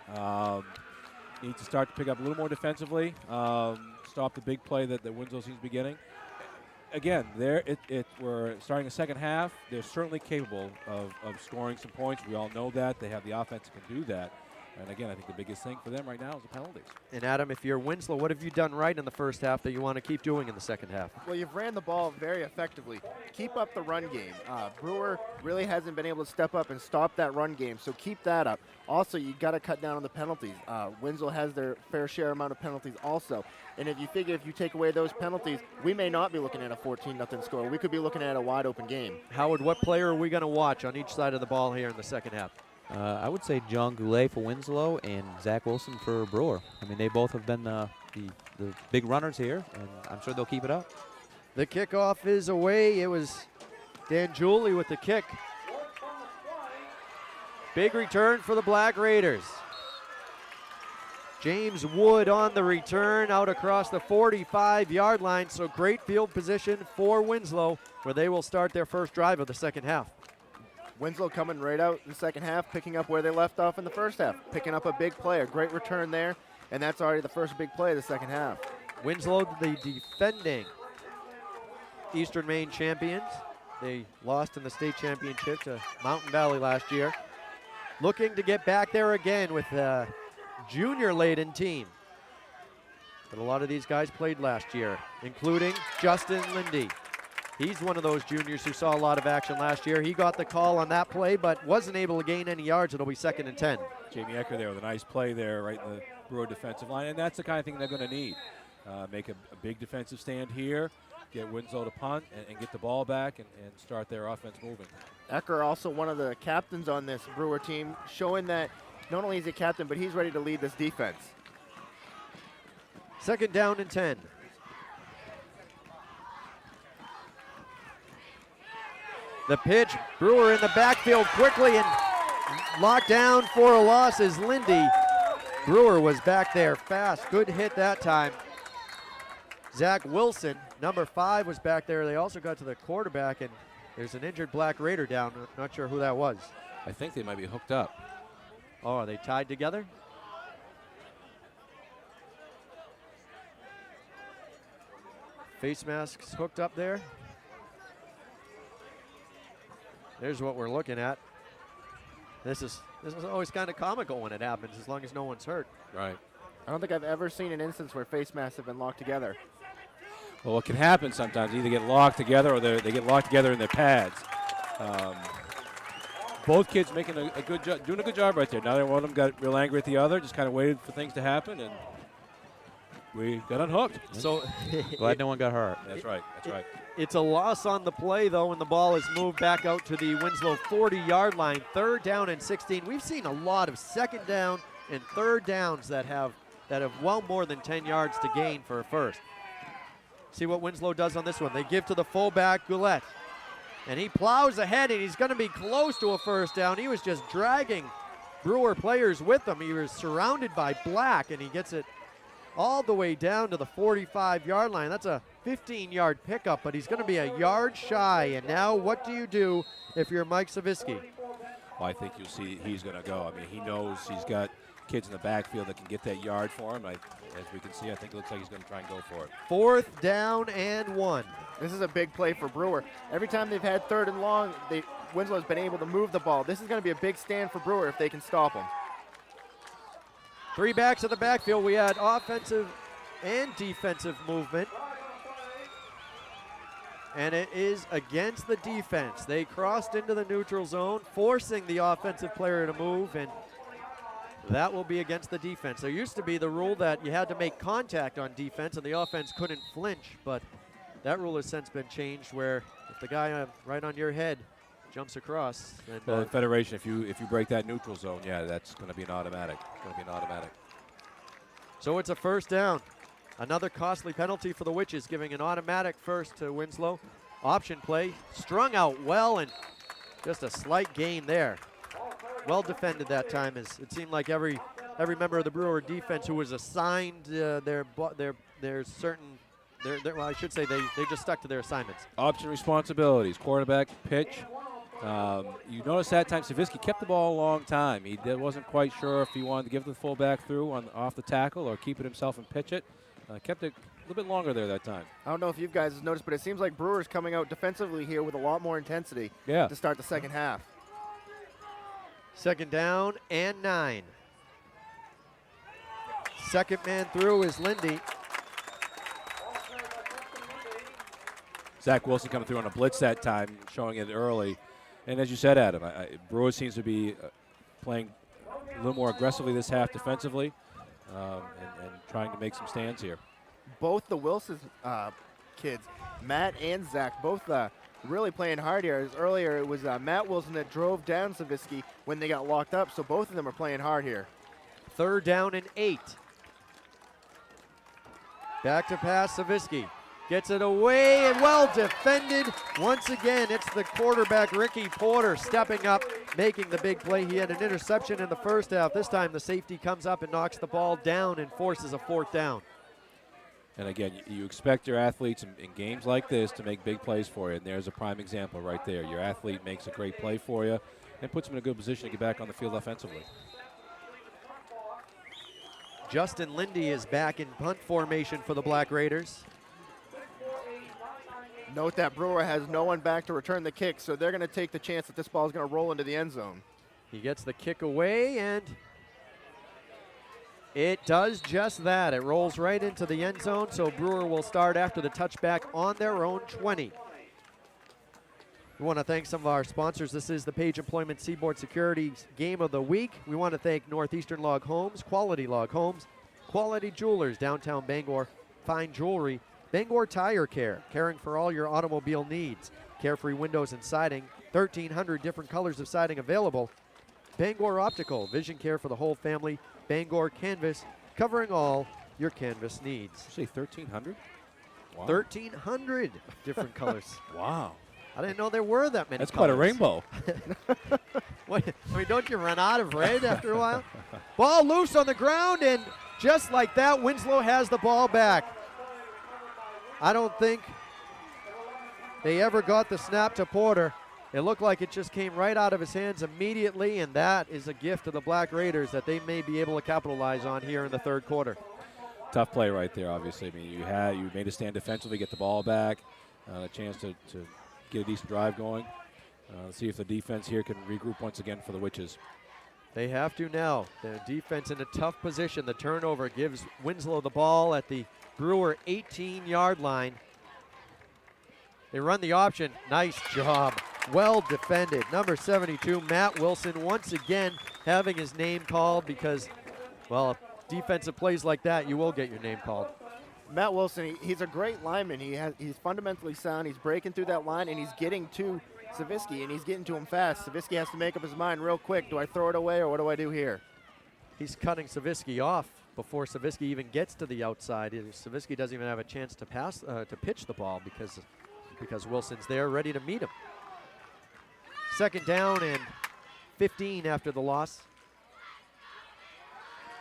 Speaker 12: Need to start to pick up a little more defensively, stop the big play that Winslow seems to be getting. Again, we're starting the second half. They're certainly capable of scoring some points. We all know that. They have the offense that can do that. And again, I think the biggest thing for them right now is the penalties.
Speaker 11: And Adam, if you're Winslow, what have you done right in the first half that you want to keep doing in the second half?
Speaker 17: Well, you've ran the ball very effectively. Keep up the run game. Brewer really hasn't been able to step up and stop that run game, so keep that up. Also, you got to cut down on the penalties. Winslow has their fair share amount of penalties also. And if you figure if you take away those penalties, we may not be looking at a 14-0 score. We could be looking at a wide open game.
Speaker 11: Howard, what player are we going to watch on each side of the ball here in the second half?
Speaker 14: I would say John Goulet for Winslow and Zach Wilson for Brewer. I mean, they both have been the big runners here, and I'm sure they'll keep it up.
Speaker 11: The kickoff is away. It was Dan Julie with the kick. Big return for the Black Raiders. James Wood on the return out across the 45-yard line, so great field position for Winslow, where they will start their first drive of the second half.
Speaker 17: Winslow coming right out in the second half, picking up where they left off in the first half, picking up a big play, a great return there, and that's already the first big play of the second half.
Speaker 11: Winslow, the defending Eastern Maine champions. They lost in the state championship to Mountain Valley last year. Looking to get back there again with a junior-laden team. But a lot of these guys played last year, including Justin Lindy. He's one of those juniors who saw a lot of action last year. He got the call on that play, but wasn't able to gain any yards. It'll be 2nd and 10.
Speaker 12: Jamie Ecker there with a nice play there right in the Brewer defensive line, and that's the kind of thing they're going to need. Make a big defensive stand here, get Winslow to punt, and get the ball back and start their offense moving.
Speaker 17: Ecker also one of the captains on this Brewer team, showing that not only is he a captain, but he's ready to lead this defense.
Speaker 11: 2nd down and 10. The pitch, Brewer in the backfield quickly and locked down for a loss is Lindy. Brewer was back there fast. Good hit that time. Zach Wilson, number 5, was back there. They also got to the quarterback, and there's an injured Black Raider down. Not sure who that was.
Speaker 12: I think they might be hooked up.
Speaker 11: Oh, are they tied together? Face masks hooked up there. There's what we're looking at. This is always kind of comical when it happens, as long as no one's hurt.
Speaker 12: Right.
Speaker 17: I don't think I've ever seen an instance where face masks have been locked together.
Speaker 12: Well, what can happen sometimes, either get locked together or they get locked together in their pads. Both kids making a good job, doing a good job right there. Neither one of them got real angry at the other, just kind of waited for things to happen, and we got unhooked.
Speaker 11: So
Speaker 14: glad no one got hurt.
Speaker 12: That's right. That's right.
Speaker 11: It's a loss on the play, though, and the ball is moved back out to the Winslow 40-yard line. 3rd down and 16. We've seen a lot of 2nd down and 3rd downs that have well more than 10 yards to gain for a first. See what Winslow does on this one. They give to the fullback, Goulet. And he plows ahead, and he's going to be close to a first down. He was just dragging Brewer players with him. He was surrounded by Black, and he gets it all the way down to the 45-yard line. That's a 15-yard pickup, but he's going to be a yard shy. And now what do you do if you're Mike Savitsky?
Speaker 12: Well, I think you'll see he's going to go. I mean, he knows he's got kids in the backfield that can get that yard for him. As we can see, I think it looks like he's going to try and go for it.
Speaker 11: 4th down and 1.
Speaker 17: This is a big play for Brewer. Every time they've had 3rd and long, Winslow's been able to move the ball. This is going to be a big stand for Brewer if they can stop him.
Speaker 11: 3 backs in the backfield. We had offensive and defensive movement. And it is against the defense. They crossed into the neutral zone, forcing the offensive player to move, and that will be against the defense. There used to be the rule that you had to make contact on defense and the offense couldn't flinch, but That rule has since been changed where if the guy right on your head jumps across, then
Speaker 12: Well, in Federation, if you break that neutral zone, yeah, that's going to be an automatic.
Speaker 11: So it's a first down. Another costly penalty for the Witches, giving an automatic first to Winslow. Option play, strung out well, and just a slight gain there. Well defended that time, as it seemed like every member of the Brewer defense who was assigned well, I should say they just stuck to their assignments.
Speaker 12: Option responsibilities, quarterback, pitch. You notice that time Savitsky kept the ball a long time. He wasn't quite sure if he wanted to give the fullback through off the tackle or keep it himself and pitch it. Kept it a little bit longer there that time.
Speaker 17: I don't know if you guys have noticed, but it seems like Brewer's coming out defensively here with a lot more intensity to start the second half.
Speaker 11: Second down and 9. Second man through is Lindy.
Speaker 12: Zach Wilson coming through on a blitz that time, showing it early. And as you said, Adam, Brewer seems to be playing a little more aggressively this half defensively and trying to make some stands here.
Speaker 17: Both the Wilson kids, Matt and Zach, both really playing hard here. As earlier, it was Matt Wilson that drove down Savitsky when they got locked up, so both of them are playing hard here.
Speaker 11: Third down and 8. Back to pass, Savitsky. Gets it away and well defended. Once again, it's the quarterback, Ricky Porter, stepping up, making the big play. He had an interception in the first half. This time the safety comes up and knocks the ball down and forces a fourth down.
Speaker 12: And again, you expect your athletes in games like this to make big plays for you, and there's a prime example right there. Your athlete makes a great play for you and puts him in a good position to get back on the field offensively.
Speaker 11: Justin Lindy is back in punt formation for the Black Raiders.
Speaker 17: Note that Brewer has no one back to return the kick, so they're going to take the chance that this ball is going to roll into the end zone.
Speaker 11: He gets the kick away, and it does just that. It rolls right into the end zone, so Brewer will start after the touchback on their own 20. We want to thank some of our sponsors. This is the Page Employment Seaboard Securities Game of the Week. We want to thank Northeastern Log Homes, Quality Log Homes, Quality Jewelers, downtown Bangor, Fine Jewelry, Bangor Tire Care, caring for all your automobile needs. Carefree Windows and Siding, 1,300 different colors of siding available. Bangor Optical, vision care for the whole family. Bangor Canvas, covering all your canvas needs.
Speaker 12: Did you say 1,300?
Speaker 11: Wow. 1,300 different colors.
Speaker 12: Wow.
Speaker 11: I didn't know there were that many
Speaker 12: That's
Speaker 11: colors.
Speaker 12: quite a rainbow.
Speaker 11: Don't you run out of red after a while? Ball loose on the ground, and just like that, Winslow has the ball back. I don't think they ever got the snap to Porter. It looked like it just came right out of his hands immediately, and that is a gift to the Black Raiders that they may be able to capitalize on here in the third quarter.
Speaker 12: Tough play right there, obviously. I mean, you made a stand defensively, get the ball back, a chance to get a decent drive going. Let's see if the defense here can regroup once again for the Witches.
Speaker 11: They have to now. The defense in a tough position. The turnover gives Winslow the ball at the Brewer 18-yard line. They run the option. Nice job. Well defended. Number 72, Matt Wilson, once again having his name called because, well, defensive plays like that, you will get your name called.
Speaker 17: Matt Wilson, he's a great lineman. He's fundamentally sound. He's breaking through that line, and he's getting to Savitsky, and he's getting to him fast. Savitsky has to make up his mind real quick. Do I throw it away, or what do I do here?
Speaker 11: He's cutting Savitsky off before Savitsky even gets to the outside. Savitsky doesn't even have a chance to pass, to pitch the ball because Wilson's there ready to meet him. Second down and 15 after the loss.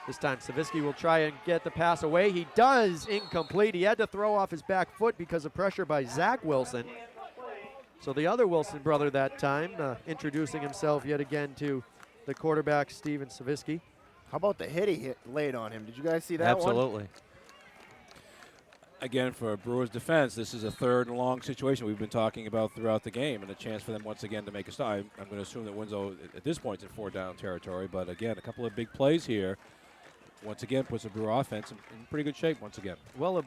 Speaker 11: This time Savitsky will try and get the pass away. He does, incomplete. He had to throw off his back foot because of pressure by Zach Wilson. So the other Wilson brother that time, introducing himself yet again to the quarterback, Steven Savitsky.
Speaker 17: How about the hit he laid on him? Did you guys see that one?
Speaker 14: Absolutely.
Speaker 12: Again, for Brewer's defense, this is a third and long situation we've been talking about throughout the game, and a chance for them once again to make a stop. I'm going to assume that Winslow at this point is in 4-down territory, but again, a couple of big plays here. Once again, puts the Brewer offense in pretty good shape once again.
Speaker 11: Well,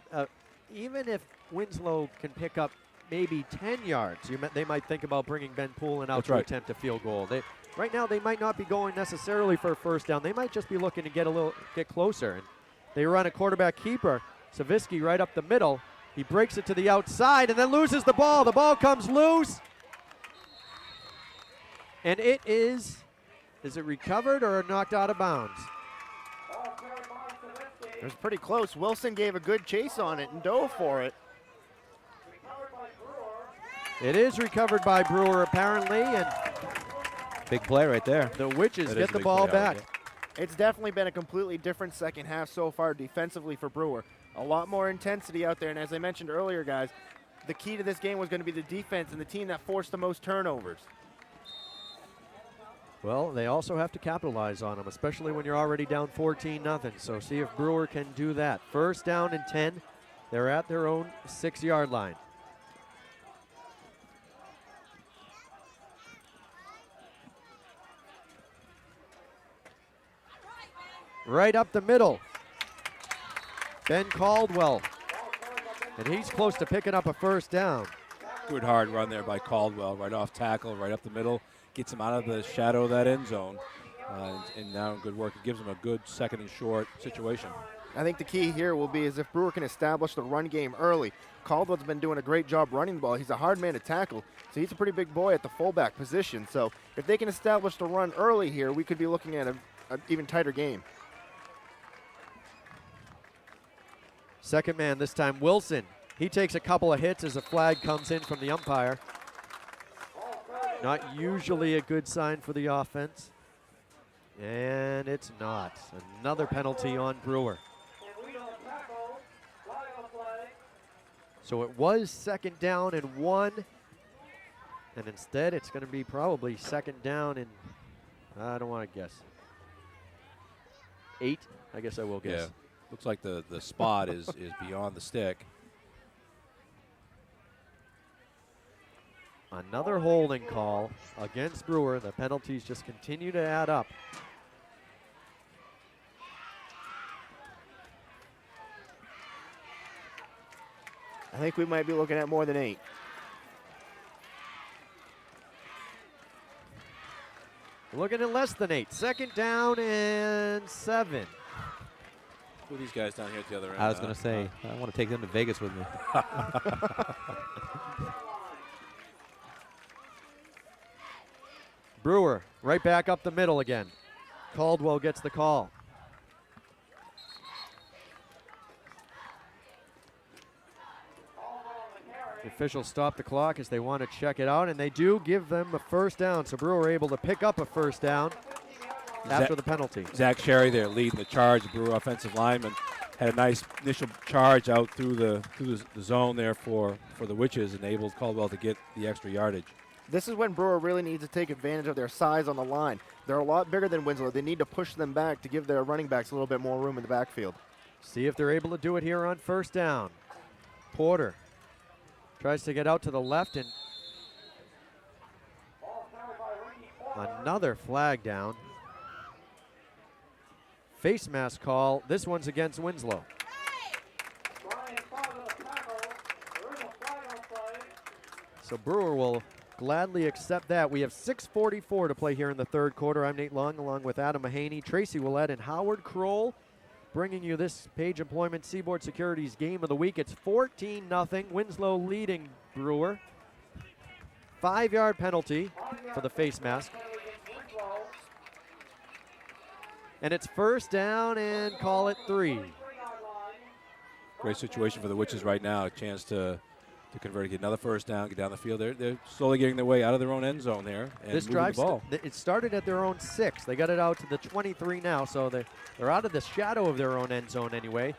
Speaker 11: even if Winslow can pick up maybe 10 yards, they might think about bringing Ben Poulin out to attempt a field goal. Right now, they might not be going necessarily for a first down. They might just be looking to get closer. And they run a quarterback keeper, Savitsky right up the middle, He breaks it to the outside and then loses the ball. The ball comes loose. And it is it recovered or knocked out of bounds?
Speaker 17: It was pretty close. Wilson gave a good chase on it and dove for it.
Speaker 11: It is recovered by Brewer apparently, and
Speaker 14: big play right there.
Speaker 11: The Witches get the ball back.
Speaker 17: It's definitely been a completely different second half so far defensively for Brewer. A lot more intensity out there, and as I mentioned earlier, guys, the key to this game was going to be the defense and the team that forced the most turnovers.
Speaker 11: Well, they also have to capitalize on them, especially when you're already down 14-0. So see if Brewer can do that. First down and 10. They're at their own 6-yard line. Right up the middle. Ben Caldwell. And he's close to picking up a first down.
Speaker 12: Good hard run there by Caldwell, right off tackle, right up the middle. Gets him out of the shadow of that end zone. And now good work. It gives him a good second and short situation.
Speaker 17: I think the key here will be is if Brewer can establish the run game early. Caldwell's been doing a great job running the ball. He's a hard man to tackle, so he's a pretty big boy at the fullback position. So if they can establish the run early here, we could be looking at an even tighter game.
Speaker 11: Second man this time, Wilson. He takes a couple of hits as a flag comes in from the umpire. Not usually a good sign for the offense. And it's not. Another penalty on Brewer. So it was second down and 1. And instead it's going to be probably second down and, I don't want to guess, 8? I guess I will guess.
Speaker 12: Yeah. Looks like the spot is beyond the stick.
Speaker 11: Another holding call against Brewer. The penalties just continue to add up.
Speaker 17: I think we might be looking at more than 8.
Speaker 11: We're looking at less than 8. Second down and 7.
Speaker 12: Who are these guys down here at the other end?
Speaker 14: I was going to say, I want to take them to Vegas with me.
Speaker 11: Brewer right back up the middle again. Caldwell gets the call. The officials stop the clock as they want to check it out, and they do give them a first down. So Brewer able to pick up a first down after the penalty.
Speaker 12: Zach Sherry there leading the charge. The Brewer offensive lineman had a nice initial charge out through the zone there for the Witches, enabled Caldwell to get the extra yardage.
Speaker 17: This is when Brewer really needs to take advantage of their size on the line. They're a lot bigger than Winslow. They need to push them back to give their running backs a little bit more room in the backfield.
Speaker 11: See if they're able to do it here on first down. Porter tries to get out to the left, and another flag down. Face mask call. This one's against Winslow. So Brewer will gladly accept that. We have 6:44 to play here in the third quarter. I'm Nate Long along with Adam Mahaney, Tracy Willett, and Howard Kroll, bringing you this Page Employment Seaboard Securities game of the week. It's 14-0. Winslow leading Brewer. 5-yard penalty for the face mask. And it's first down and call it 3.
Speaker 12: Great situation for the Witches right now. A chance to convert, get another first down, get down the field. They're slowly getting their way out of their own end zone there and
Speaker 11: This
Speaker 12: moving
Speaker 11: drive,
Speaker 12: the ball.
Speaker 11: it started at their own 6. They got it out to the 23 now, so they're out of the shadow of their own end zone anyway.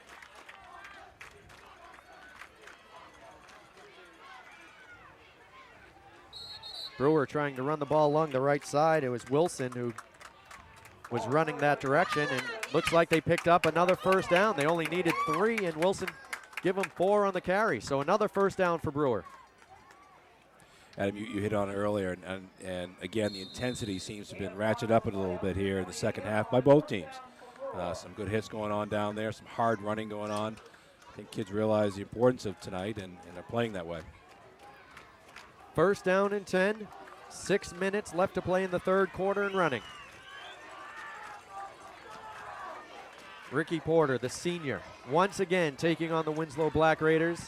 Speaker 11: Brewer trying to run the ball along the right side. It was Wilson who was running that direction, and looks like they picked up another first down. They only needed 3, and Wilson give them 4 on the carry. So another first down for Brewer.
Speaker 12: Adam, you hit on it earlier, and again, the intensity seems to have been ratcheted up a little bit here in the second half by both teams. Some good hits going on down there, some hard running going on. I think kids realize the importance of tonight, and they're playing that way.
Speaker 11: First down and 10. 6 minutes left to play in the third quarter and running. Ricky Porter, the senior, once again taking on the Winslow Black Raiders.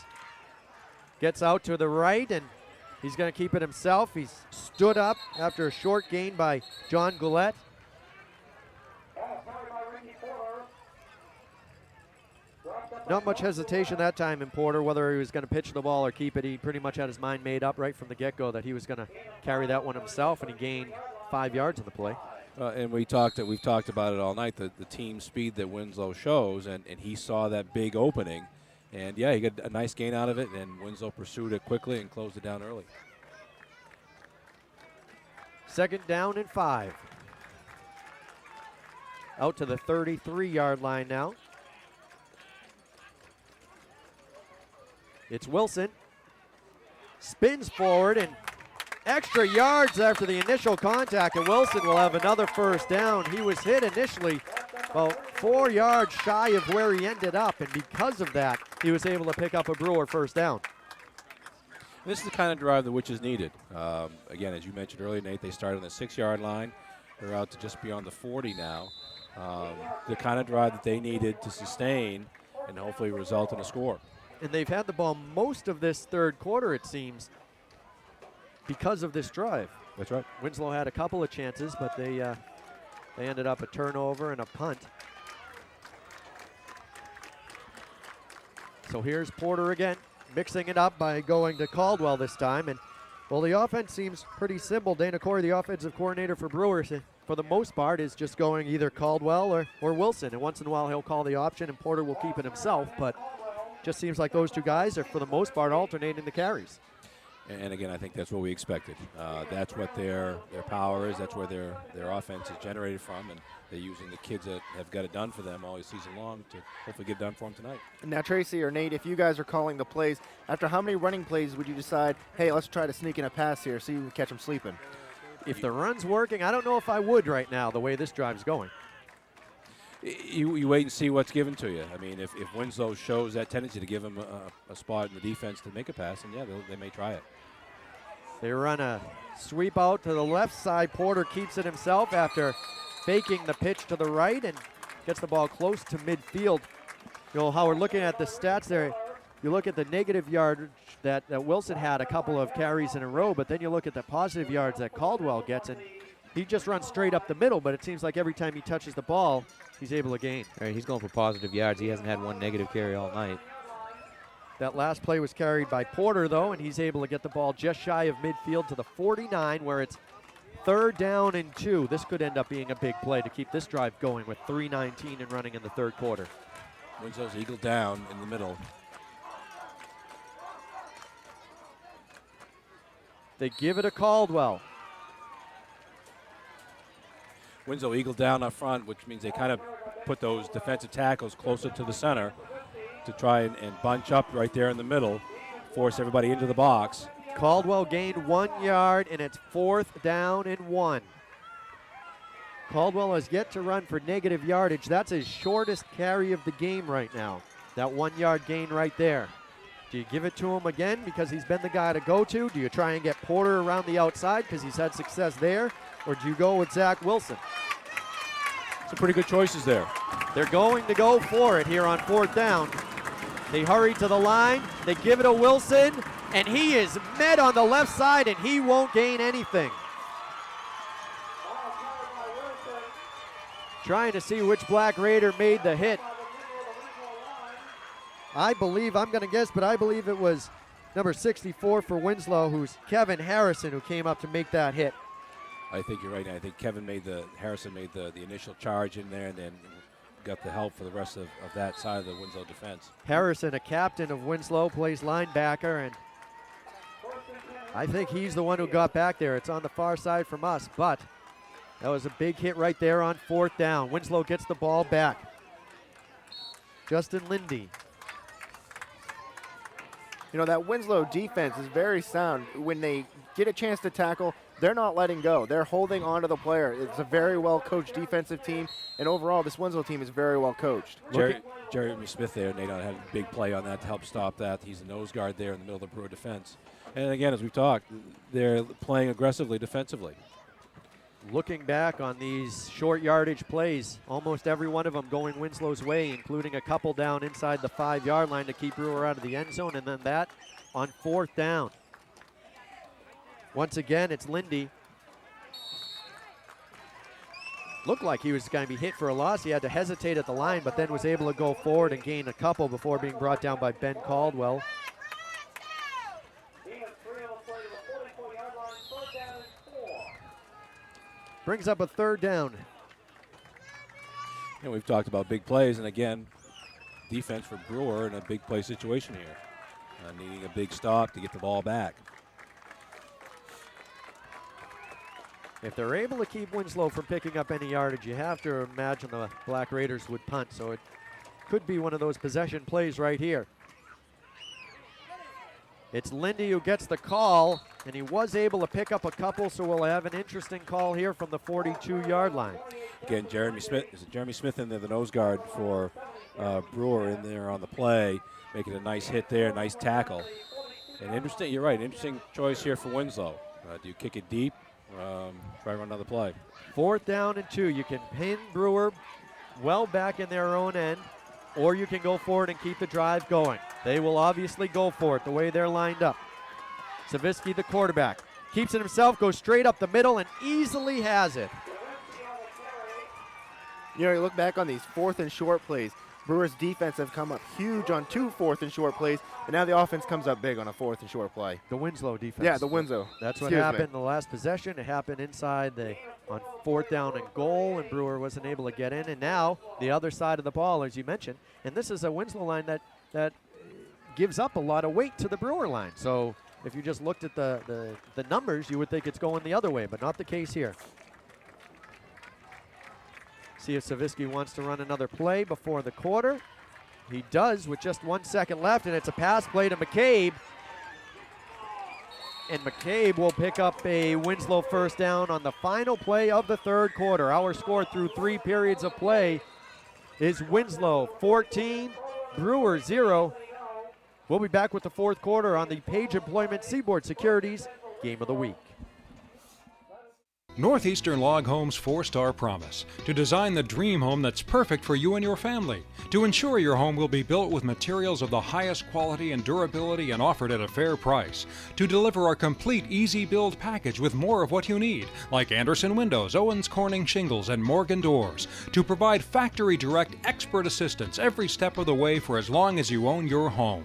Speaker 11: Gets out to the right, and he's going to keep it himself. He's stood up after a short gain by John Goulet. Not much hesitation that time in Porter, whether he was going to pitch the ball or keep it. He pretty much had his mind made up right from the get-go that he was going to carry that one himself, and he gained 5 yards on the play.
Speaker 12: And we've talked about it all night, the team speed that Winslow shows, and he saw that big opening. And, yeah, he got a nice gain out of it, and Winslow pursued it quickly and closed it down early.
Speaker 11: 2nd down and 5. Out to the 33-yard line now. It's Wilson. Spins forward and extra yards after the initial contact, and Wilson will have another first down. He was hit initially about 4 yards shy of where he ended up, and because of that, he was able to pick up a Brewer first down.
Speaker 12: This is the kind of drive that which is needed. Again, as you mentioned earlier, Nate, they started on the 6-yard line. They're out to just beyond the 40 now. The kind of drive that they needed to sustain and hopefully result in a score.
Speaker 11: And they've had the ball most of this third quarter, it seems, because of this drive.
Speaker 12: That's right.
Speaker 11: Winslow had a couple of chances, but they ended up a turnover and a punt. So here's Porter again, mixing it up by going to Caldwell this time. And, well, the offense seems pretty simple. Dana Corey, the offensive coordinator for Brewer, for the most part, is just going either Caldwell or Wilson. And once in a while, he'll call the option, and Porter will keep it himself. But just seems like those two guys are, for the most part, alternating the carries.
Speaker 12: And again, I think that's what we expected. That's what their power is. That's where their offense is generated from, and they're using the kids that have got it done for them all season long to hopefully get it done for them tonight.
Speaker 17: Now, Tracy or Nate, if you guys are calling the plays, after how many running plays would you decide, hey, let's try to sneak in a pass here, see if we can catch them sleeping?
Speaker 11: If the run's working, I don't know if I would right now, the way this drive's going.
Speaker 12: You wait and see what's given to you. I mean, if Winslow shows that tendency to give him a spot in the defense to make a pass, then yeah, they may try it.
Speaker 11: They run a sweep out to the left side. Porter keeps it himself after faking the pitch to the right and gets the ball close to midfield. You know, Howard, looking at the stats there, you look at the negative yardage that Wilson had a couple of carries in a row, but then you look at the positive yards that Caldwell gets, and he just runs straight up the middle, but it seems like every time he touches the ball, he's able to gain.
Speaker 14: All right, he's going for positive yards. He hasn't had one negative carry all night.
Speaker 11: That last play was carried by Porter, though, and he's able to get the ball just shy of midfield to the 49, where it's 3rd down and 2. This could end up being a big play to keep this drive going with 3:19 and running in the third quarter.
Speaker 12: Winslow's eagle down in the middle.
Speaker 11: They give it to Caldwell.
Speaker 12: Winslow eagle down up front, which means they kind of put those defensive tackles closer to the center to try and bunch up right there in the middle, force everybody into the box.
Speaker 11: Caldwell gained 1 yard, and it's 4th down and 1. Caldwell has yet to run for negative yardage. That's his shortest carry of the game right now. That 1 yard gain right there. Do you give it to him again because he's been the guy to go to? Do you try and get Porter around the outside because he's had success there? Or do you go with Zach Wilson?
Speaker 12: Some pretty good choices there.
Speaker 11: They're going to go for it here on 4th down. They hurry to the line. They give it to Wilson, and he is met on the left side, and he won't gain anything. Trying to see which Black Raider made the hit. I believe, I'm going to guess, but I believe it was number 64 for Winslow, who's Kevin Harrison, who came up to make that hit.
Speaker 12: I think you're right. I think Harrison made the initial charge in there and then got the help for the rest of that side of the Winslow defense.
Speaker 11: Harrison, a captain of Winslow, plays linebacker, and I think he's the one who got back there. It's on the far side from us, but that was a big hit right there on 4th down. Winslow gets the ball back. Justin Lindy.
Speaker 17: You know, that Winslow defense is very sound. When they get a chance to tackle, they're not letting go. They're holding on to the player. It's a very well-coached defensive team, and overall, this Winslow team is very well-coached.
Speaker 12: Jeremy Smith there, Nate, had a big play on that to help stop that. He's a nose guard there in the middle of the Brewer defense. And again, as we've talked, they're playing aggressively defensively.
Speaker 11: Looking back on these short yardage plays, almost every one of them going Winslow's way, including a couple down inside the 5 yard line to keep Brewer out of the end zone, and then that on 4th down. Once again, it's Lindy. Looked like he was going to be hit for a loss. He had to hesitate at the line, but then was able to go forward and gain a couple before being brought down by Ben Caldwell. Brings up a 3rd down.
Speaker 12: And we've talked about big plays, and again, defense for Brewer in a big play situation here. Needing a big stop to get the ball back.
Speaker 11: If they're able to keep Winslow from picking up any yardage, you have to imagine the Black Raiders would punt, so it could be one of those possession plays right here. It's Lindy who gets the call, and he was able to pick up a couple, so we'll have an interesting call here from the 42-yard line.
Speaker 12: Again, Jeremy Smith in there, the nose guard for Brewer in there on the play, making a nice hit there, nice tackle. And interesting, you're right, interesting choice here for Winslow. Do you kick it deep? Try to run another play.
Speaker 11: 4th down and 2. You can pin Brewer well back in their own end, or you can go forward and keep the drive going. They will obviously go for it the way they're lined up. Savitsky, the quarterback, keeps it himself, goes straight up the middle, and easily has it.
Speaker 17: You know, you look back on these 4th and short plays. Brewer's defense have come up huge on 2 4th and short plays, and now the offense comes up big on a 4th and short play.
Speaker 11: The Winslow defense.
Speaker 17: Yeah, the Winslow.
Speaker 11: That's what happened in the last possession. It happened inside on 4th down and goal, and Brewer wasn't able to get in. And now the other side of the ball, as you mentioned, and this is a Winslow line that gives up a lot of weight to the Brewer line. So if you just looked at the numbers, you would think it's going the other way, but not the case here. See if Savitsky wants to run another play before the quarter. He does with just 1 second left, and it's a pass play to McCabe. And McCabe will pick up a Winslow 1st down on the final play of the 3rd quarter. Our score through 3 periods of play is Winslow 14, Brewer 0. We'll be back with the 4th quarter on the Page Employment Seaboard Securities Game of the Week.
Speaker 15: Northeastern Log Home's 4-star promise: to design the dream home that's perfect for you and your family, to ensure your home will be built with materials of the highest quality and durability and offered at a fair price, to deliver a complete easy build package with more of what you need, like Anderson windows, Owens Corning shingles, and Morgan doors, to provide factory direct expert assistance every step of the way for as long as you own your home.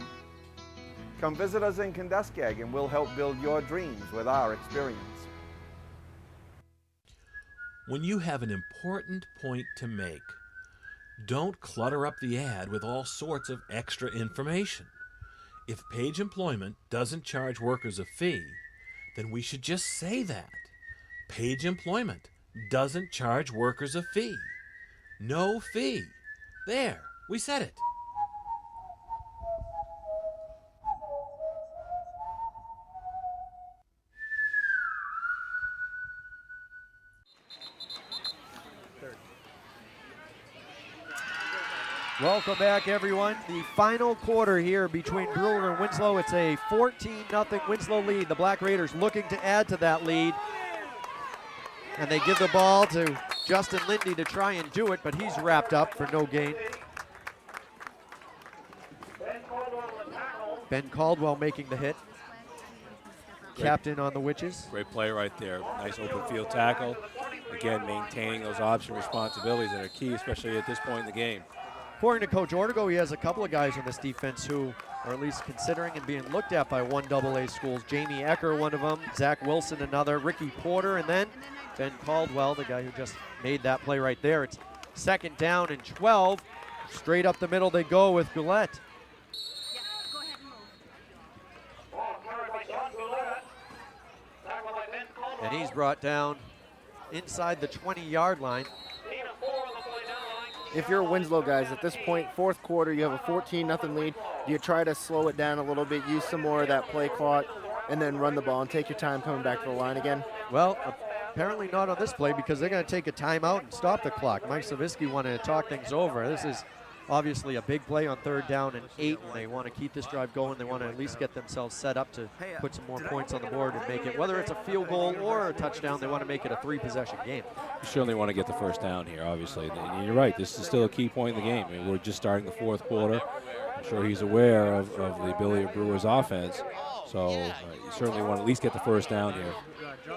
Speaker 16: Come visit us in Kenduskeag and we'll help build your dreams with our experience.
Speaker 7: When you have an important point to make, don't clutter up the ad with all sorts of extra information. If Page Employment doesn't charge workers a fee, then we should just say that. Page Employment doesn't charge workers a fee. No fee. There, we said it.
Speaker 11: Welcome back, everyone. The final quarter here between Brewer and Winslow. It's a 14-0 Winslow lead. The Black Raiders looking to add to that lead. And they give the ball to Justin Lindy to try and do it, but he's wrapped up for no gain. Ben Caldwell making the hit. Captain on the Witches.
Speaker 12: Great play right there. Nice open field tackle. Again, maintaining those option responsibilities that are key, especially at this point in the game.
Speaker 11: According to Coach Ortego, he has a couple of guys on this defense who are at least considering and being looked at by 1AA schools. Jamie Ecker, one of them, Zach Wilson, another, Ricky Porter, and then Ben Caldwell, the guy who just made that play right there. It's 2nd down and 12. Straight up the middle they go with Goulet. And he's brought down inside the 20-yard line.
Speaker 17: If you're Winslow guys, at this point, 4th quarter, you have a 14-0 lead. Do you try to slow it down a little bit, use some more of that play clock, and then run the ball and take your time coming back to the line again?
Speaker 11: Well, apparently not on this play because they're going to take a timeout and stop the clock. Mike Savitsky wanted to talk things over. This is obviously a big play on 3rd down and 8, and they want to keep this drive going. They want to at least get themselves set up to put some more points on the board and make it, whether it's a field goal or a touchdown, they want to make it a 3-possession game.
Speaker 12: You certainly want to get the 1st down here, obviously. And you're right, this is still a key point in the game. I mean, we're just starting the 4th quarter. I'm sure he's aware of the ability of Brewer's offense. So you certainly want to at least get the first down here.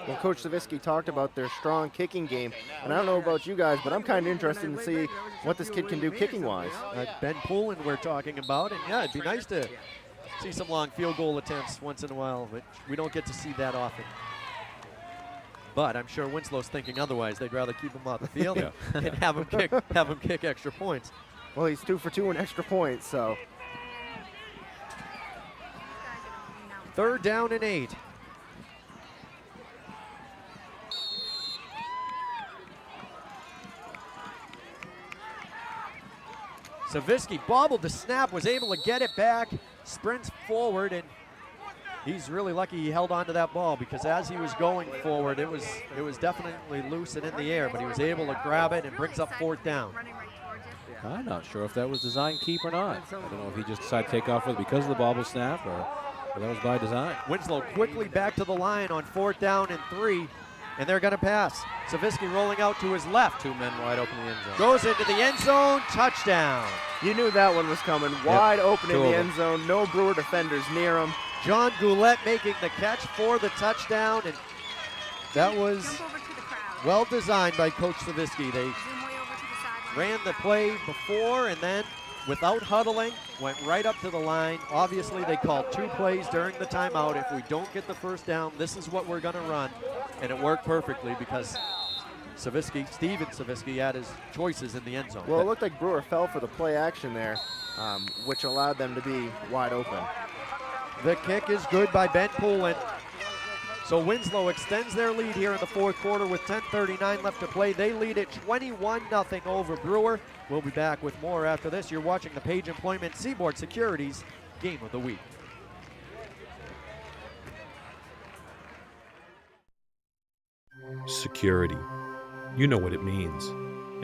Speaker 17: Well, Coach Savitsky talked about their strong kicking game, and I don't know about you guys, but I'm kind of interested to see what this kid can do kicking-wise.
Speaker 11: Ben Poulin we're talking about, and yeah, it'd be nice to see some long field goal attempts once in a while, but we don't get to see that often. But I'm sure Winslow's thinking otherwise. They'd rather keep him off the field and have him kick extra points.
Speaker 17: Well, he's 2 for 2 in extra points, so.
Speaker 11: 3rd down and 8. Savitsky bobbled the snap, was able to get it back, sprints forward, and he's really lucky he held on to that ball, because as he was going forward, it was definitely loose and in the air, but he was able to grab it and brings up 4th down.
Speaker 12: I'm not sure if that was design keep or not. I don't know if he just decided to take off with it because of the bobble snap or that was by design.
Speaker 11: Winslow quickly back to the line on 4th down and 3, and they're going to pass. Savitsky rolling out to his left.
Speaker 14: 2 men wide open in the end zone.
Speaker 11: Goes into the end zone, touchdown.
Speaker 17: You knew that one was coming. Wide open in the end zone, no Brewer defenders near him.
Speaker 11: John Goulet making the catch for the touchdown, and that was well designed by Coach Savitsky. They ran the play before and then, without huddling, went right up to the line. Obviously, they called 2 plays during the timeout. If we don't get the first down, this is what we're going to run. And it worked perfectly because Steven Savitsky had his choices in the end zone.
Speaker 17: Well, it looked like Brewer fell for the play action there, which allowed them to be wide open.
Speaker 11: The kick is good by Ben Poulin. So Winslow extends their lead here in the 4th quarter with 10:39 left to play. They lead it 21-0 over Brewer. We'll be back with more after this. You're watching the Page Employment Seaboard Securities Game of the Week.
Speaker 8: Security. You know what it means.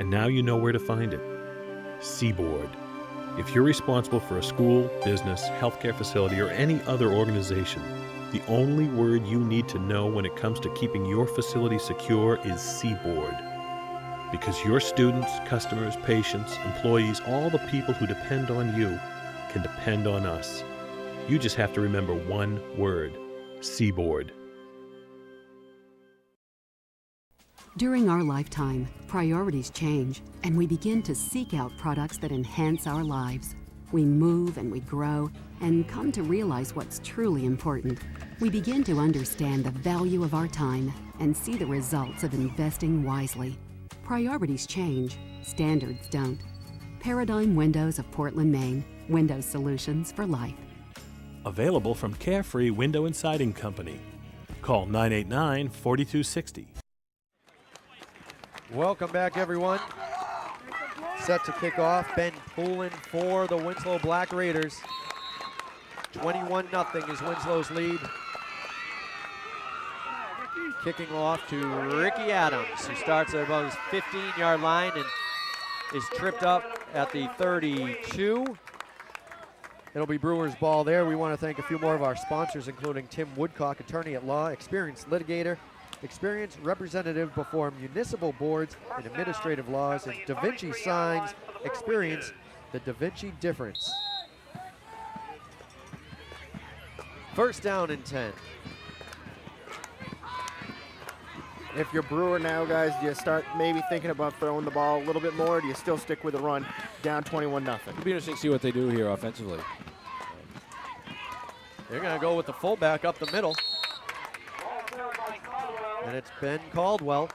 Speaker 8: And now you know where to find it. Seaboard. If you're responsible for a school, business, healthcare facility, or any other organization, the only word you need to know when it comes to keeping your facility secure is Seaboard. Because your students, customers, patients, employees, all the people who depend on you can depend on us. You just have to remember one word: Seaboard.
Speaker 9: During our lifetime, priorities change, and we begin to seek out products that enhance our lives. We move and we grow and come to realize what's truly important. We begin to understand the value of our time and see the results of investing wisely. Priorities change, standards don't. Paradigm Windows of Portland, Maine. Window solutions for life.
Speaker 7: Available from Carefree Window and Siding Company. Call 989-4260.
Speaker 11: Welcome back, everyone. Set to kick off. Ben Poulin for the Winslow Black Raiders. 21-0 is Winslow's lead. Kicking off to Ricky Adams, who starts at about his 15-yard line and is tripped up at the 32. It'll be Brewer's ball there. We want to thank a few more of our sponsors, including Tim Woodcock, attorney at law, experienced litigator, experienced representative before municipal boards and administrative laws, and Da Vinci Signs, experience the Da Vinci difference. 1st down and 10.
Speaker 17: If you're Brewer now, guys, do you start maybe thinking about throwing the ball a little bit more, or do you still stick with the run down 21-0?
Speaker 12: It'll be interesting to see what they do here offensively.
Speaker 11: They're going to go with the fullback up the middle. And it's Ben Caldwell.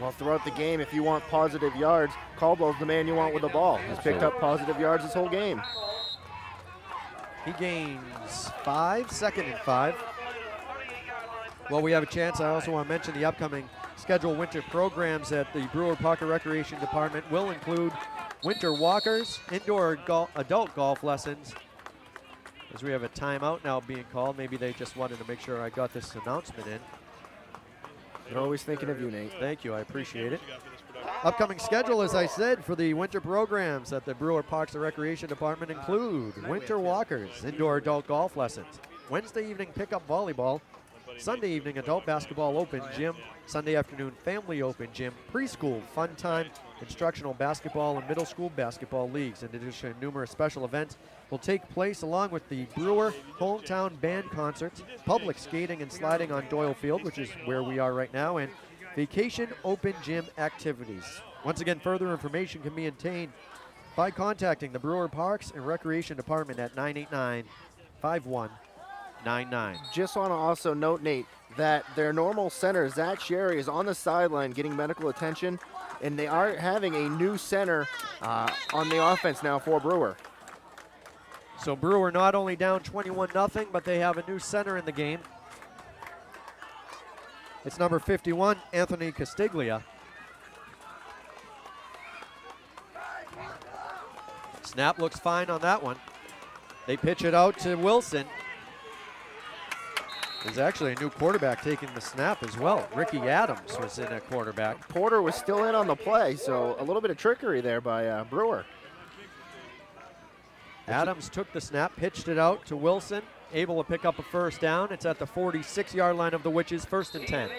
Speaker 17: Well, throughout the game, if you want positive yards, Caldwell's the man you want with the ball. He's picked up positive yards this whole game.
Speaker 11: He gains 5, 2nd and 5. Well, we have a chance. I also want to mention the upcoming scheduled winter programs at the Brewer Park and Recreation Department will include winter walkers, indoor adult golf lessons. As we have a timeout now being called, maybe they just wanted to make sure I got this announcement in.
Speaker 17: They're always thinking of you, Nate.
Speaker 11: Thank you, I appreciate it. Upcoming schedule, as I said, for the winter programs at the Brewer Parks and Recreation Department include winter walkers, indoor adult golf lessons, Wednesday evening pickup volleyball, Sunday evening adult basketball open gym, Sunday afternoon family open gym, preschool fun time, instructional basketball and middle school basketball leagues. In addition, numerous special events will take place along with the Brewer hometown band concerts, public skating and sliding on Doyle Field, which is where we are right now, and vacation open gym activities. Once again, further information can be obtained by contacting the Brewer Parks and Recreation Department at 989-5199.
Speaker 17: Just want to also note, Nate, that their normal center, Zach Sherry, is on the sideline getting medical attention, and they are having a new center on the offense now for Brewer.
Speaker 11: So Brewer not only down 21-0, but they have a new center in the game. It's number 51, Anthony Castiglia. Snap looks fine on that one. They pitch it out to Wilson. There's actually a new quarterback taking the snap as well. Ricky Adams was in at quarterback.
Speaker 17: Porter was still in on the play, so a little bit of trickery there by Brewer.
Speaker 11: Adams took the snap, pitched it out to Wilson, able to pick up a first down. It's at the 46-yard line of the Witches, 1st and 10.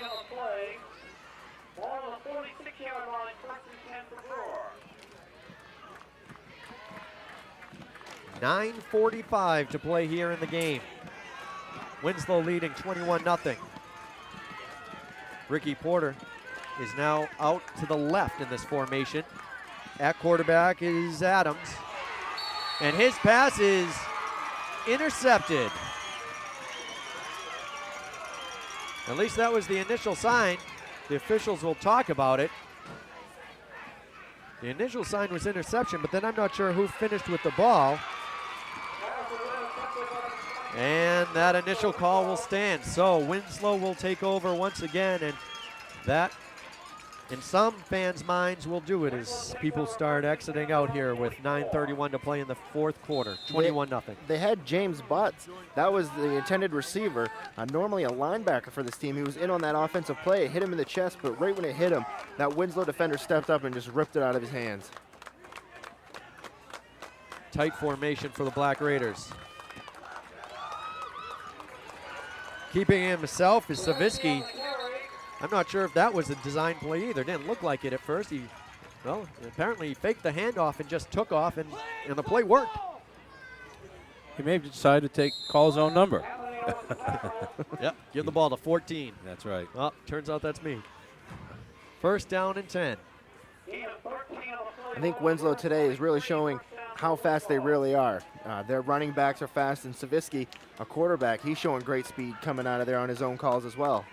Speaker 11: 9:45 to play here in the game. Winslow leading 21-0. Ricky Porter is now out to the left in this formation. At quarterback is Adams. And his pass is intercepted. At least that was the initial sign. The officials will talk about it. The initial sign was interception, but then I'm not sure who finished with the ball. And that initial call will stand. So Winslow will take over once again, and that, in some fans' minds, will do it as people start exiting out here with 9:31 to play in the fourth quarter, 21-0.
Speaker 17: They had James Butts. That was the intended receiver, normally a linebacker for this team. He was in on that offensive play. It hit him in the chest, but right when it hit him, that Winslow defender stepped up and just ripped it out of his hands.
Speaker 11: Tight formation for the Black Raiders. Keeping himself is Savitsky. I'm not sure if that was a design play either. Didn't look like it at first. Apparently he faked the handoff and just took off, and the play worked.
Speaker 12: He may have decided to call his own number.
Speaker 11: Yep, give the ball to 14.
Speaker 12: That's right.
Speaker 11: Well, turns out that's me. First down and 10.
Speaker 17: I think Winslow today is really showing how fast they really are. Their running backs are fast, and Savitsky, a quarterback, he's showing great speed coming out of there on his own calls as well.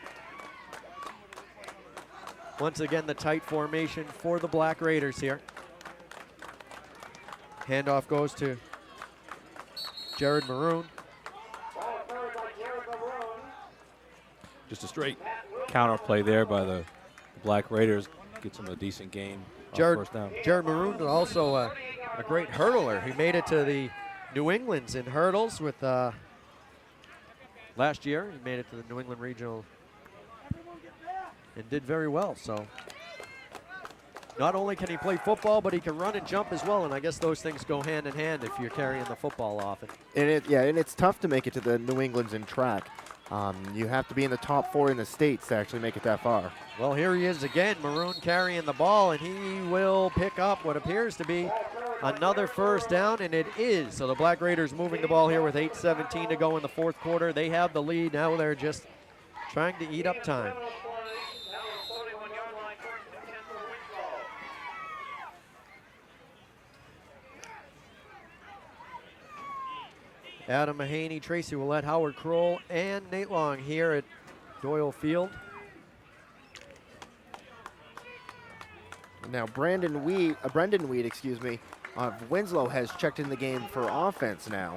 Speaker 11: Once again, the tight formation for the Black Raiders here. Handoff goes to Jared Maroon.
Speaker 12: Just a straight counter play there by the Black Raiders. Gets them a decent game. First down.
Speaker 11: Jared Maroon is also a great hurdler. He made it to the New England's in hurdles with last year. He made it to the New England Regional and did very well. So not only can he play football, but he can run and jump as well. And I guess those things go hand in hand if you're carrying the football often.
Speaker 17: And it's tough to make it to the New England's in track. You have to be in the top 4 in the states to actually make it that far.
Speaker 11: Well, here he is again, Maroon carrying the ball, and he will pick up what appears to be another first down, and it is. So the Black Raiders moving the ball here with 8:17 to go in the fourth quarter. They have the lead. Now they're just trying to eat up time. Adam Mahaney, Tracy Willett, Howard Kroll, and Nate Long here at Doyle Field.
Speaker 17: Now Brendan Weed, of Winslow has checked in the game for offense now.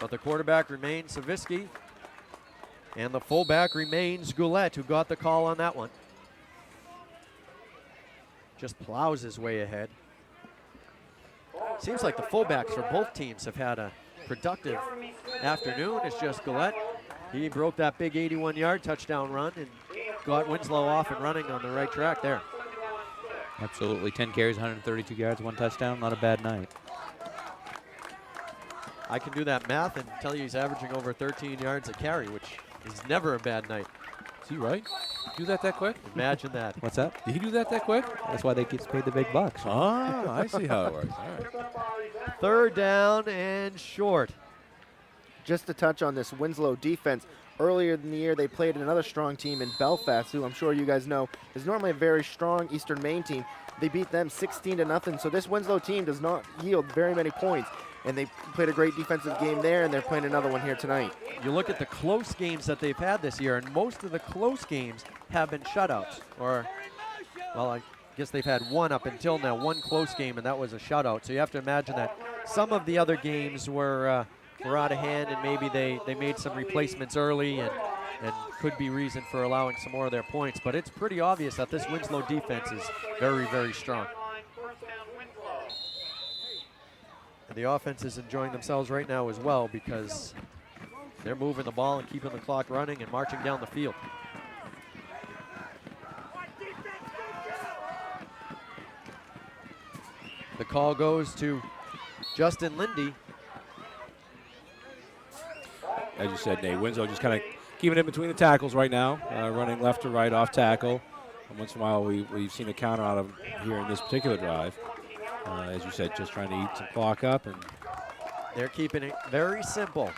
Speaker 11: But the quarterback remains Savitsky, and the fullback remains Goulet, who got the call on that one. Just plows his way ahead. Seems like the fullbacks for both teams have had a productive afternoon. It's just Goulet. He broke that big 81-yard touchdown run and got Winslow off and running on the right track there.
Speaker 14: Absolutely. 10 carries, 132 yards, 1 touchdown. Not a bad night.
Speaker 11: I can do that math and tell you he's averaging over 13 yards a carry, which is never a bad night.
Speaker 12: Is he right? Do that quick?
Speaker 11: Imagine that.
Speaker 14: What's that?
Speaker 12: Did he do that quick?
Speaker 14: That's why they get paid the big bucks.
Speaker 12: Ah, I see how it works. All right.
Speaker 11: 3rd down and short.
Speaker 17: Just to touch on this Winslow defense, earlier in the year they played another strong team in Belfast, who I'm sure you guys know is normally a very strong Eastern Maine team. They beat them 16-0, so this Winslow team does not yield very many points, and they played a great defensive game there, and they're playing another one here tonight.
Speaker 11: You look at the close games that they've had this year, and most of the close games have been shutouts. Or, well, I guess they've had one up until now, one close game, and that was a shutout. So you have to imagine that some of the other games were out of hand, and maybe they made some replacements early and could be reason for allowing some more of their points. But it's pretty obvious that this Winslow defense is very, very strong. And the offense is enjoying themselves right now as well, because they're moving the ball and keeping the clock running and marching down the field. The call goes to Justin Lindy.
Speaker 12: As you said, Nate, Winslow just kind of keeping it between the tackles right now, running left to right off tackle. And once in a while, we've seen a counter out of him here in this particular drive. As you said, just trying to eat some clock up. And
Speaker 11: they're keeping it very simple.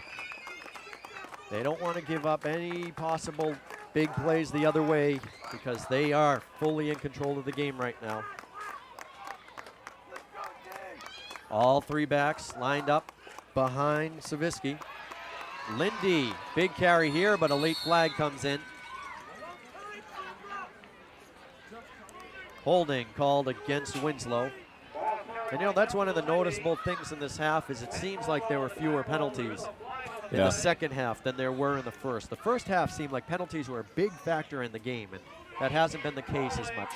Speaker 11: They don't want to give up any possible big plays the other way, because they are fully in control of the game right now. All 3 backs lined up behind Savitsky. Lindy, big carry here, but a late flag comes in. Holding called against Winslow. And you know, that's one of the noticeable things in this half, is it seems like there were fewer penalties in the second half than there were in the first. The first half seemed like penalties were a big factor in the game, and that hasn't been the case as much.